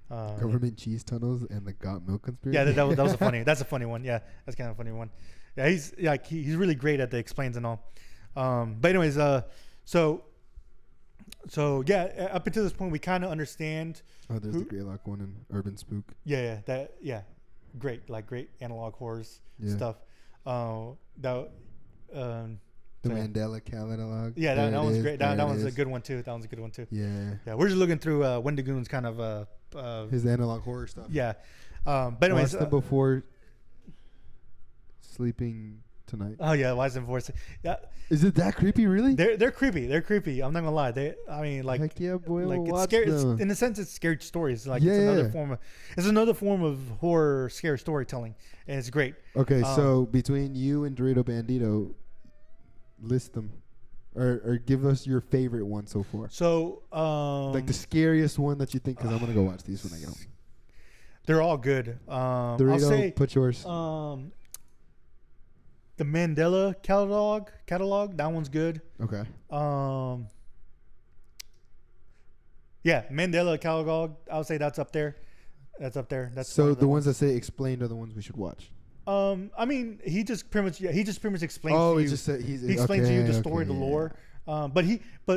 Government cheese tunnels and the got milk conspiracy. Yeah, that was a funny. That's a funny one. Yeah, that's kind of a funny one. Yeah, he's really great at the explains and all. But anyways, so yeah, up until this point we kind of understand. Oh, there's the Greylock one and Urban Spook. Yeah, great analog horrors stuff. The Mandela catalog. Yeah, that one's great. That one's a good one too. Yeah, we're just looking through Wendigoon's kind of his analog horror stuff. Yeah, but anyways, before Sleeping tonight. Oh yeah, Wise and Force. Yeah, Is it that creepy? Really? they're creepy. They're creepy. I'm not gonna lie. I mean, like, Heck yeah, boy! like We'll it's watch scary. them. In a sense, it's scary stories. Like Yeah, it's another yeah. form of horror, scary storytelling, and it's great. Okay, so between you and Dorito Bandito, list them, or give us your favorite one so far. So, Like the scariest one that you think, because I'm gonna go watch these when I get home. they're all good. Dorito, I'll say, put yours. the Mandela catalog, that one's good. Okay. Yeah, Mandela catalog. I would say that's up there. That's up there. That's So the ones that say explained are the ones we should watch. I mean, he just pretty much explains. Oh, to he you, just said he explains to you the story, the yeah. lore.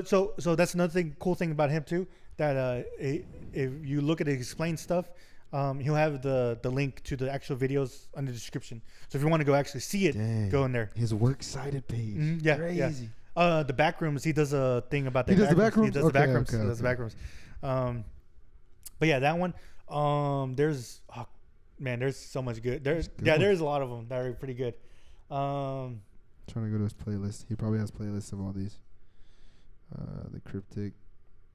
So that's another cool thing about him too. That if you look at his explained stuff, he'll have the link to the actual videos under the description. So if you want to go actually see it, Dang. go in there. His works cited page. Yeah, Crazy. yeah. The back rooms, he does a thing about that. He does the back rooms? He does the back Okay, rooms. okay, He does the okay. back rooms. But yeah, that one. There's there's so much good. There's a lot of them that are pretty good. Trying to go to his playlist. He probably has playlists of all these. The cryptic,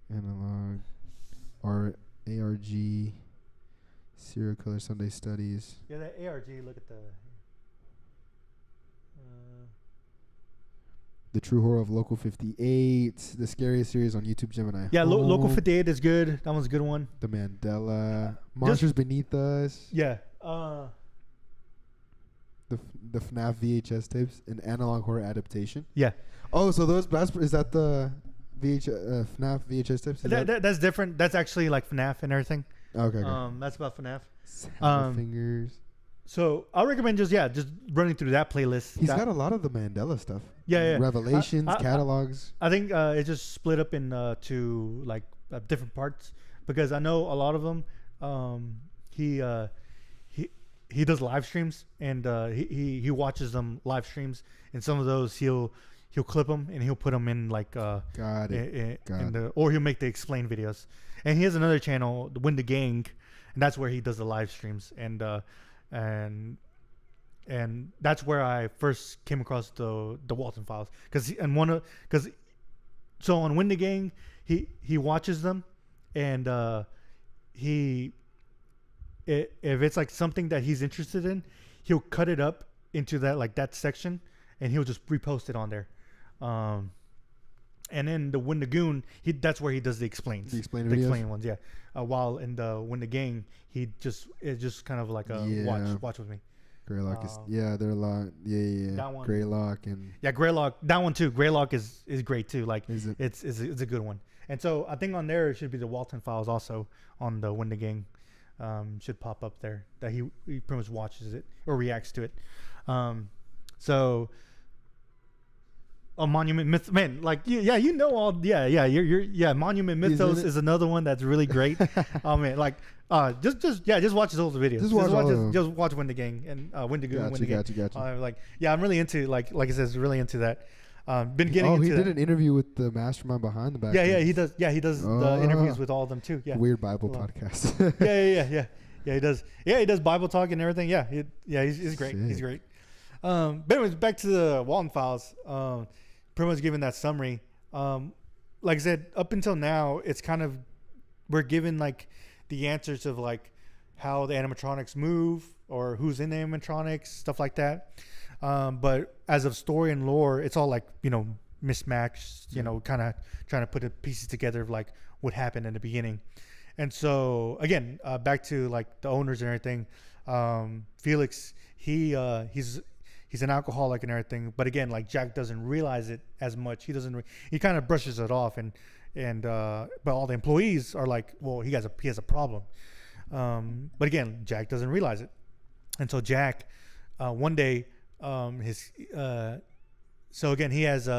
analog, ARG, serial killer Sunday studies. Yeah, that ARG. Look at the. The True Horror of Local 58, the scariest series on YouTube Gemini. Yeah, Local Home, 58 is good. That one's a good one. The Mandela, Monsters Beneath Us. Yeah. The FNAF VHS tapes, an analog horror adaptation. Yeah. Oh, so is that the FNAF VHS tapes? That's different. That's actually like FNAF and everything. Okay. Okay. That's about FNAF. Fingers. So I recommend just running through that playlist. He's got a lot of the Mandela stuff. Yeah. Revelations, catalogs. I think it just split up in to like different parts because I know a lot of them. He does live streams and he watches them live streams, and some of those he'll clip them and he'll put them in like Got it. or he'll make the explain videos. And he has another channel, the Win the Gang, and that's where he does the live streams and that's where I first came across the Walten Files so on Win the Gang he watches them and if it's like something that he's interested in, he'll cut it up into that section and he'll just repost it on there. And then the Win the Goon, that's where he does the explains. The explain ones, yeah. While in the Win the Gang, it's just kind of like a watch with me. Greylock is they're a lot. Yeah. That one, Greylock and Greylock, that one too. Greylock is great too. Like it's a good one. And so I think on there it should be the Walten Files also on the Win the Gang. Should pop up there that he pretty much watches it or reacts to it. So Monument Myth, man, like you know all Monument Mythos is another one that's really great. Oh man, like just watch those videos. Just watch Win the Gang and Win the Goon, Win the Gang. Gotcha. I'm really into like I said, really into that. Been getting into he did that. an interview with the mastermind behind the back. Yeah, he does. Yeah, he does the intervieys with all of them too. Yeah, Weird Bible podcast. Yeah, he does. Yeah, he does Bible talk and everything. Yeah, he's great. Sick. He's great. But anyways, back to the Walten Files. Pretty much giving that summary. Like I said, up until now, it's kind of we're given like the answers of like how the animatronics move or who's in the animatronics, stuff like that. But as of story and lore, it's all like mismatched. Kind of trying to put the pieces together of like what happened in the beginning. And so again, back to like the owners and everything. Felix, he's an alcoholic and everything, but again, like Jack doesn't realize it as much. He kind of brushes it off, and but all the employees are like, well, he has a problem. But again, Jack doesn't realize it, and so Jack, one day, so again, he has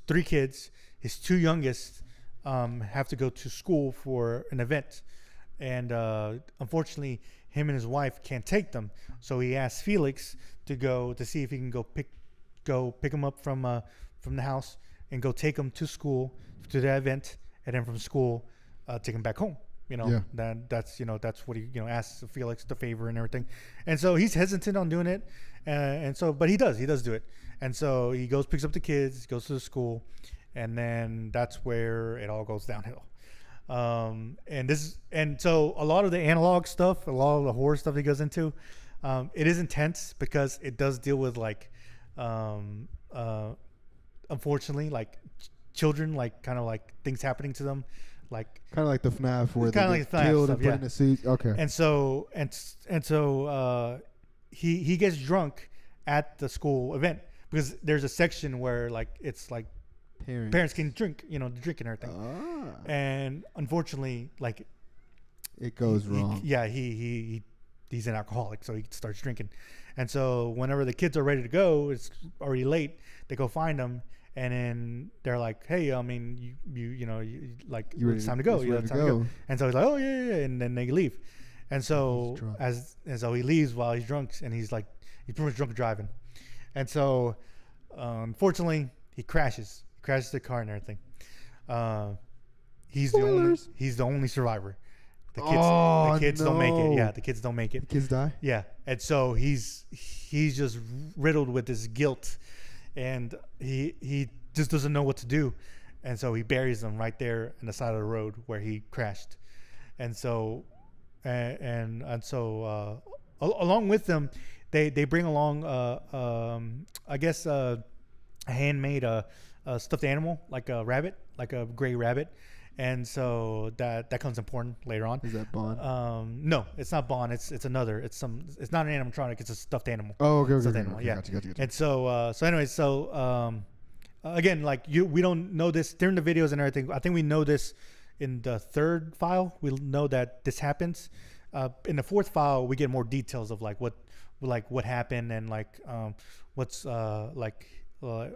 3 kids. His 2 youngest have to go to school for an event, and unfortunately, him and his wife can't take them. So he asked Felix to go to see if he can go pick him up from the house and go take him to school to the event, and then from school take him back home. that's what he asks Felix the favor and everything, and so he's hesitant on doing it, but he does do it, and so he picks up the kids, goes to the school, and then that's where it all goes downhill. And so a lot of the analog stuff, a lot of the horror stuff he goes into, it is intense because it does deal with like unfortunately like children, like kind of like things happening to them, like kind of like the FNAF where they like get killed and put in a suit. Okay. And so he gets drunk at the school event because there's a section where like it's like parents can drink, drink and everything. And unfortunately, like it goes wrong. He's an alcoholic, so he starts drinking. And so whenever the kids are ready to go, it's already late. They go find him, and then they're like, "Hey, I mean, it's time to go. It's time to go." And so he's like, "Oh yeah," and then they leave. And so so he leaves while he's drunk, and he's pretty much drunk driving. And so unfortunately, he crashes the car and everything. He's the only survivor. The kids don't make it. Yeah, the kids don't make it. The kids die? Yeah. And so he's just riddled with this guilt, and he just doesn't know what to do. And so he buries them right there on the side of the road where he crashed. And so along with them, they bring along I guess a handmade stuffed animal, like a rabbit, like a gray rabbit. And so that comes important later on. Is that Bond? No, it's not Bond. It's another. It's not an animatronic. It's a stuffed animal. Oh, okay. Stuffed animal. Yeah. Gotcha. And so again, like we don't know this during the videos and everything. I think we know this in the third file. We know that this happens. In the fourth file, we get more details of what happened and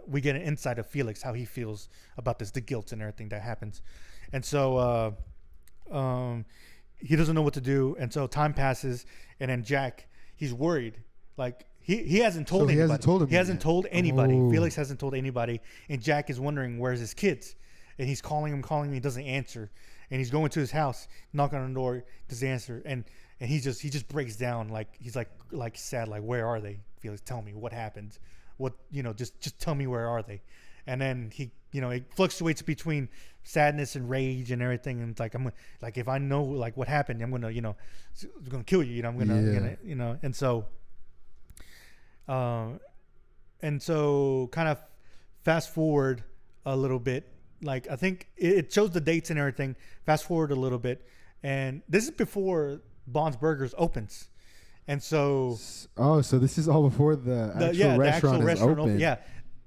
we get an insight of Felix, how he feels about this, the guilt and everything that happens. And so he doesn't know what to do. And so time passes, and then Jack, he's worried. Like he hasn't told anybody. He hasn't told anybody. Oh. Felix hasn't told anybody. And Jack is wondering, where's his kids? And he's calling him. He doesn't answer. And he's going to his house, knocking on the door, doesn't answer. And he just breaks down. Like he's like sad. Like, where are they? Felix, tell me what happened. What, just tell me, where are they? And then he, it fluctuates between sadness and rage and everything. And it's like, if I know what happened, I'm gonna kill you. I'm gonna and so kind of fast forward a little bit. Like, I think it shows the dates and everything. Fast forward a little bit, and this is before Bond's Burgers opens. And so, so this is all before the actual restaurant is open. Yeah.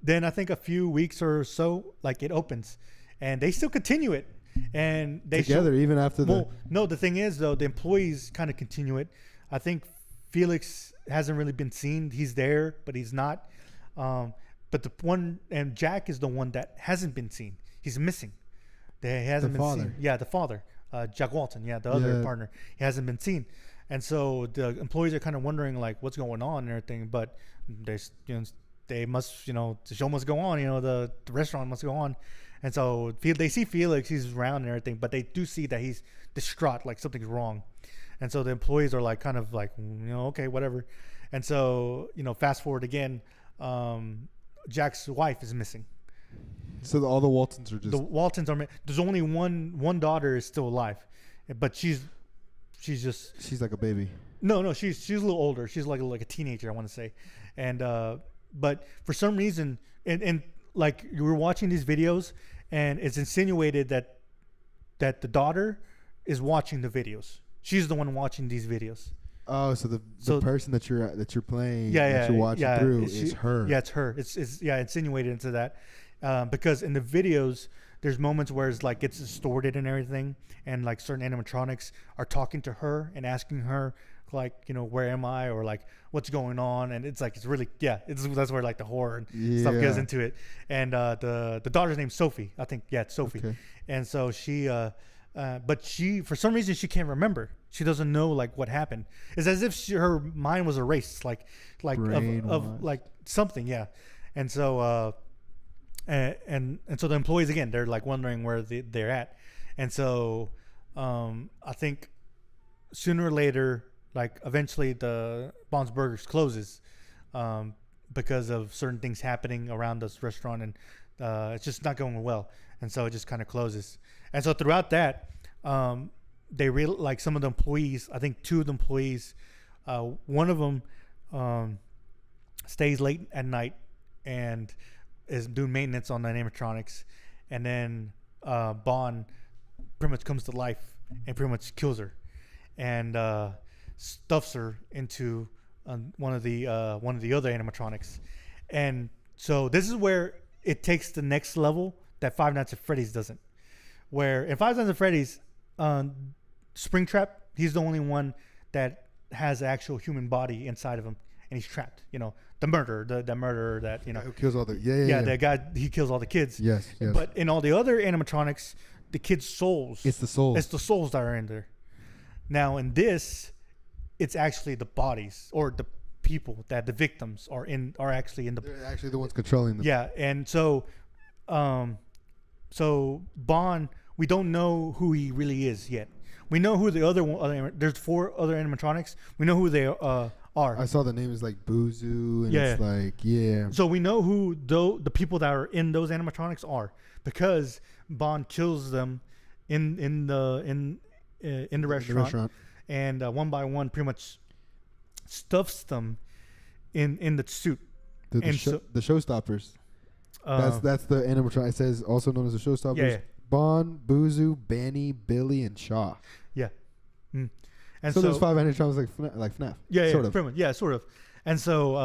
Then I think a few weeks or so, it opens, and they still continue it, and they together even after no. The thing is, though, the employees kind of continue it. I think Felix hasn't really been seen. He's there, but he's not. But the one, and Jack is the one that hasn't been seen. He's missing. He hasn't been seen. Yeah, the father, Jack Walten. Yeah, the other partner. He hasn't been seen. And so the employees are kind of wondering what's going on and everything, but they must, the show must go on, the restaurant must go on. And so they see Felix, he's around and everything, but they do see that he's distraught, like something's wrong. And so the employees are okay, whatever. And so, fast forward again, Jack's wife is missing. So all the Waltons are there's only one daughter is still alive, but she's like a baby. No, she's a little older. She's like a teenager, I want to say. And but for some reason, and you were watching these videos, and it's insinuated that the daughter is watching the videos. She's the one watching these videos. Oh, so the person that you're playing, that you're watching through is her. Yeah, it's her. It's insinuated into that, because in the videos, there's moments where it's distorted and everything, and certain animatronics are talking to her and asking her where am I, or what's going on, and it's really that's where the horror and stuff goes into it. And the daughter's name's Sophie, I think. Yeah, it's Sophie. Okay. And so she but she, for some reason, she can't remember. She doesn't know what happened. It's as if her mind was erased, of something. Yeah. And so and so the employees again, they're wondering where they're at. And so I think sooner or later, like eventually, the Bond's Burgers closes because of certain things happening around this restaurant, and it's just not going well, and so it just kind of closes. And so throughout that, they really like some of the employees. I think two of the employees, one of them stays late at night and is doing maintenance on the animatronics, and then Bond pretty much comes to life and pretty much kills her, and stuffs her into one of the other animatronics. And so this is where it takes the next level that Five Nights at Freddy's doesn't. Where in Five Nights at Freddy's, Springtrap, he's the only one that has an actual human body inside of him, and he's trapped. You know, the murderer, the murderer that, you know, who kills all the that guy, he kills all the kids. Yes. But in all the other animatronics, the kids' souls. It's the souls. It's the souls that are in there. Now in this, it's actually the bodies or the people that the victims are actually in the. They're actually the ones controlling them. Yeah, and so Bond, we don't know who he really is yet. We know who the there's 4 other animatronics. We know who they are. I saw the name is like Buzu, and it's like So we know who the people that are in those animatronics are, because Bond kills them in the restaurant, and one by one pretty much stuffs them in the suit. The Showstoppers. That's the animatronic. It says also known as the Showstoppers. Yeah. Bond, Buzu, Banny, Billy, and Shaw. Yeah. And so there's 5 animatronics like FNAF. Yeah, sort of. Pretty much. Yeah, sort of. And so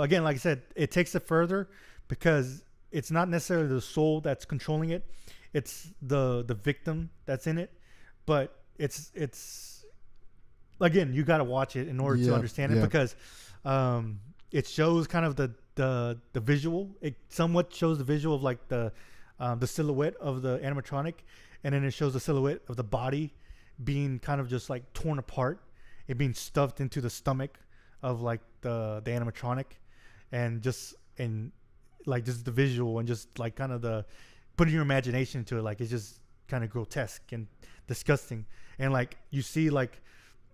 again, like I said, it takes it further because it's not necessarily the soul that's controlling it. It's the victim that's in it. But it's again, you got to watch it in order to understand it, because it shows kind of the visual. It somewhat shows the visual of like the silhouette of the animatronic, and then it shows the silhouette of the body being kind of just like torn apart, it being stuffed into the stomach of like the animatronic, and like just the visual and just like kind of the putting your imagination into it, like it's just kind of grotesque and disgusting. And like you see like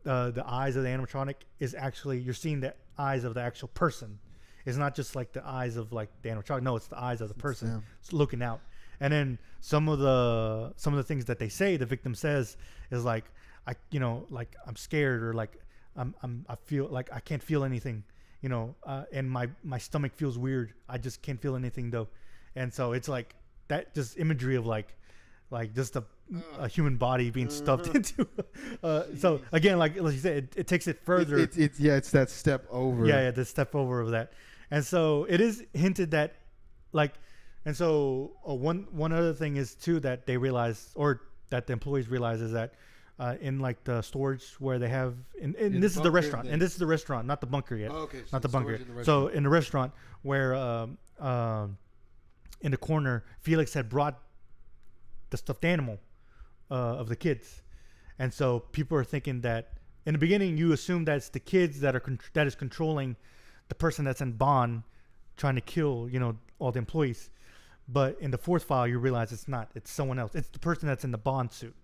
the eyes of the animatronic is actually, you're seeing the eyes of the actual person. It's not just like the eyes of like the animatronic. No, it's the eyes of the person looking out. And then some of the things that they say, the victim says, is like, I'm scared, or like I feel like I can't feel anything, and my stomach feels weird. I just can't feel anything though. And so it's like that just imagery of like just a human body being stuffed into. So again, like you said, it takes it further. It's that step over. Yeah, the step over of that. And so it is hinted that like. And so one other thing is too that they realize, or that the employees realize, is that in like the storage where they have, and this is the restaurant, and this is the restaurant, not the bunker yet. Oh, okay. Not the bunker. So in the restaurant where in the corner, Felix had brought the stuffed animal of the kids, and so people are thinking that in the beginning you assume that it's the kids that is controlling the person that's in Bond, trying to kill all the employees. But in the 4th file, you realize it's not. It's someone else. It's the person that's in the Bond suit.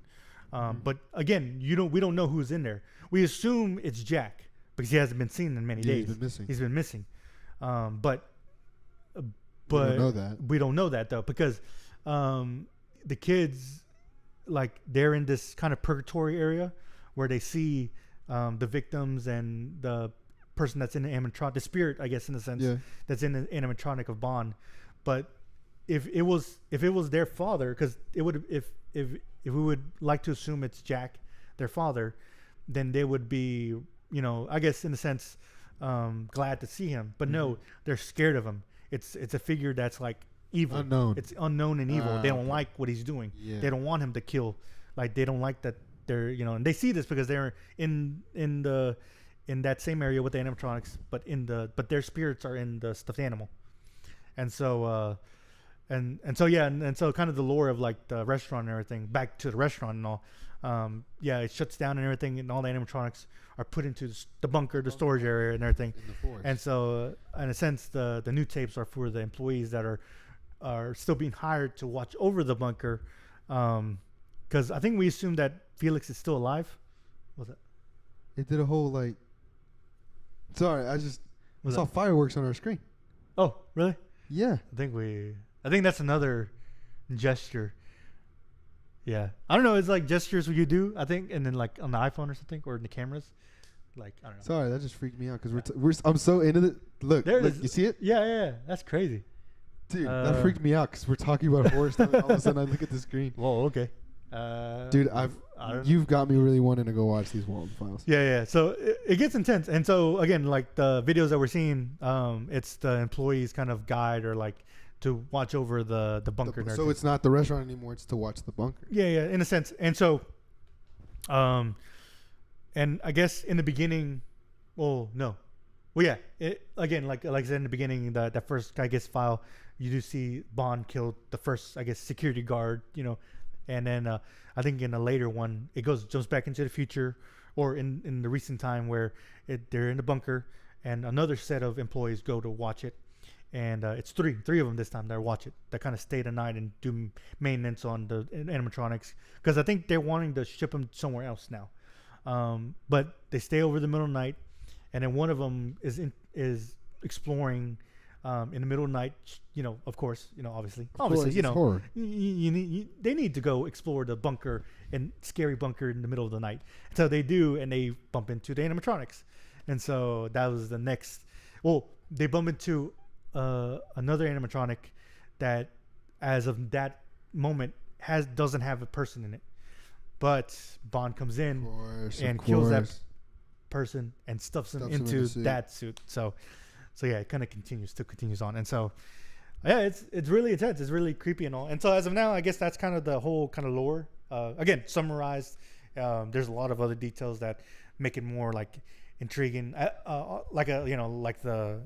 But again, we don't know who's in there. We assume it's Jack because he hasn't been seen in many days. He's been missing. But we don't know that. We don't know that though, because the kids, like, they're in this kind of purgatory area where they see the victims and the person that's in the animatronic, the spirit, I guess, in a sense, that's in the animatronic of Bond. But if it was their father, because it would, if we would like to assume it's Jack, their father, then they would be, I guess in a sense, glad to see him. But no, they're scared of him. It's a figure that's like evil. Unknown. It's unknown and evil. They don't like what he's doing. Yeah. They don't want him to kill. Like, they don't like that they're, and they see this because they're in that same area with the animatronics, but their spirits are in the stuffed animal. And so and so kind of the lore of like the restaurant and everything, back to the restaurant and all, it shuts down and everything, and all the animatronics are put into the bunker, the storage area and everything. In the forest. And so in a sense, the new tapes are for the employees that are still being hired to watch over the bunker, because I think we assumed that Felix is still alive. Was it? It did a whole like. Sorry, I saw fireworks on our screen. Oh, really? Yeah. I think that's another gesture. Yeah, I don't know. It's like gestures you do, I think, and then like on the iPhone or something, or in the cameras. Like I don't know. Sorry, that just freaked me out because I'm so into it. Look, you see it? Yeah, that's crazy, dude. That freaked me out because we're talking about horror stuff, and all of a sudden I look at the screen. Whoa, okay. Dude, you've got me really wanting to go watch these Walten Files. Yeah. So it gets intense, and so again, like the videos that we're seeing, it's the employees' kind of guide or like to watch over the bunker. So it's not the restaurant anymore; it's to watch the bunker. Yeah, in a sense, and so, and I guess in the beginning, again, like I said in the beginning, that first I guess file, you do see Bond killed the first I guess security guard, and then I think in a later one it jumps back into the future, or in the recent time where they're in the bunker and another set of employees go to watch it, and it's three of them this time that watch it, that kind of stay the night and do maintenance on the animatronics, because I think they're wanting to ship them somewhere else now. But they stay over the middle of the night, and then one of them is exploring in the middle of the night. Of course, obviously, horror. They need to go explore the bunker and scary bunker in the middle of the night. So they do, and they bump into the animatronics, and so that was the next. Well, they bump into another animatronic that, as of that moment, doesn't have a person in it. But Bond comes in and kills that person and stuffs him into that suit. So yeah, it kind of continues on. And so, yeah, it's really intense. It's really creepy and all. And so as of now, I guess that's kind of the whole kind of lore. Again, summarized. There's a lot of other details that make it more like intriguing. Like the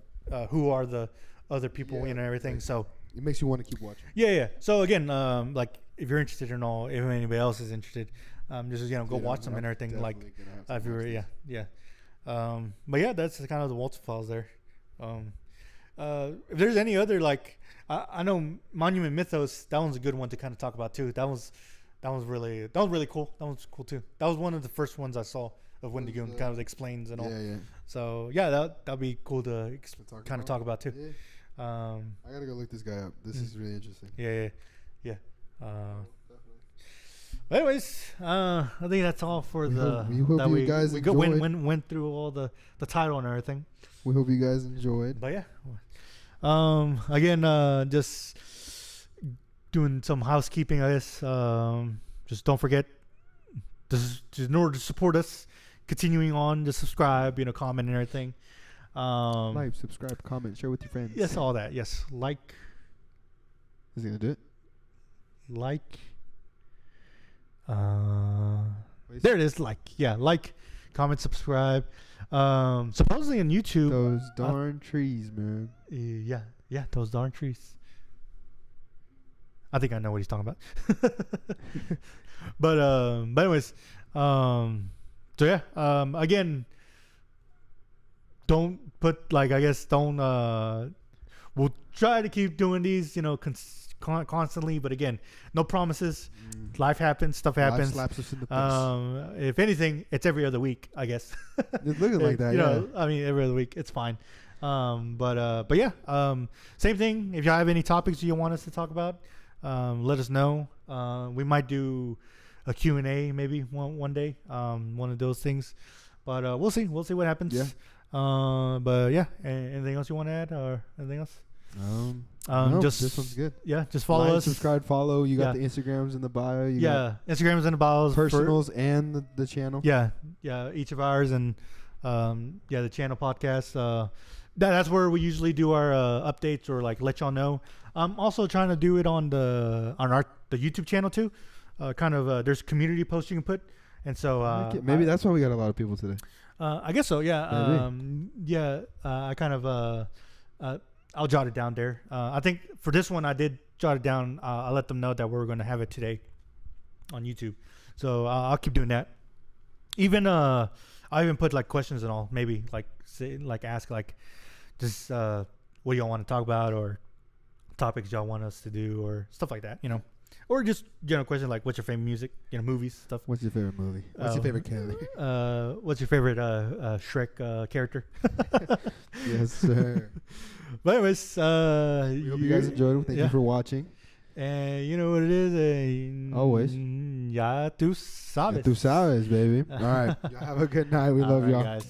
who are the other people and everything. So it makes you want to keep watching. Yeah. So again, like if you're interested or not, if anybody else is interested, just go watch them and everything. Like if you were, yeah. But yeah, that's kind of the Walten Files there. If there's any other like, I know Monument Mythos. That one's a good one to kind of talk about too. That was really cool. That was cool too. That was one of the first ones I saw of when the Goon kind of explains and all. Yeah. So yeah, that'd be cool to kind of talk about too. Yeah. I gotta go look this guy up. This is really interesting. Yeah. But anyways, I think that's all for we hope you guys enjoyed. Went through all the title and everything. We hope you guys enjoyed. But yeah, again, just doing some housekeeping, I guess. Just don't forget, in order to support us, continuing on, just subscribe, comment and everything. Like, subscribe, comment, share with your friends. Yes, all that. Yes, like. Is he gonna do it? Like. There it is. Like, comment, subscribe. Supposedly on YouTube. Those darn trees, man. Yeah, those darn trees. I think I know what he's talking about. but anyways, so yeah. Again, don't put we'll try to keep doing these, constantly, but again, no promises. Life happens, stuff happens. Life slaps us in the face. If anything, it's every other week, I guess. It's looking like that. I mean, every other week, it's fine. But yeah, same thing. If you have any topics you want us to talk about, let us know. We might do a Q&A maybe one day, one of those things. But we'll see what happens. Yeah. But yeah, anything else you want to add or anything else? No, just this one's good. Yeah, just follow us. Subscribe, follow. You got the Instagrams in the bio. Instagrams in the bios. Personals and the channel. Yeah, each of ours and the channel podcast. That's where we usually do our updates or like let y'all know. I'm also trying to do it on the YouTube channel too. There's community posts you can put, and so maybe that's why we got a lot of people today. I guess so. Yeah. I kind of I'll jot it down there. I think for this one I did jot it down. I let them know that we're going to have it today on YouTube, so I'll keep doing that. Even I even put like questions and all. Maybe ask just what do y'all want to talk about or topics y'all want us to do or stuff like that. or just general question like, what's your favorite music? Movies stuff. What's your favorite movie? What's your favorite character? What's your favorite Shrek character? Yes, sir. But anyways, We hope you guys enjoyed it. Thank you for watching. And you know what it is. Always. Ya tú sabes. Ya tú sabes, baby. All right. Y'all have a good night. We love y'all. Guys.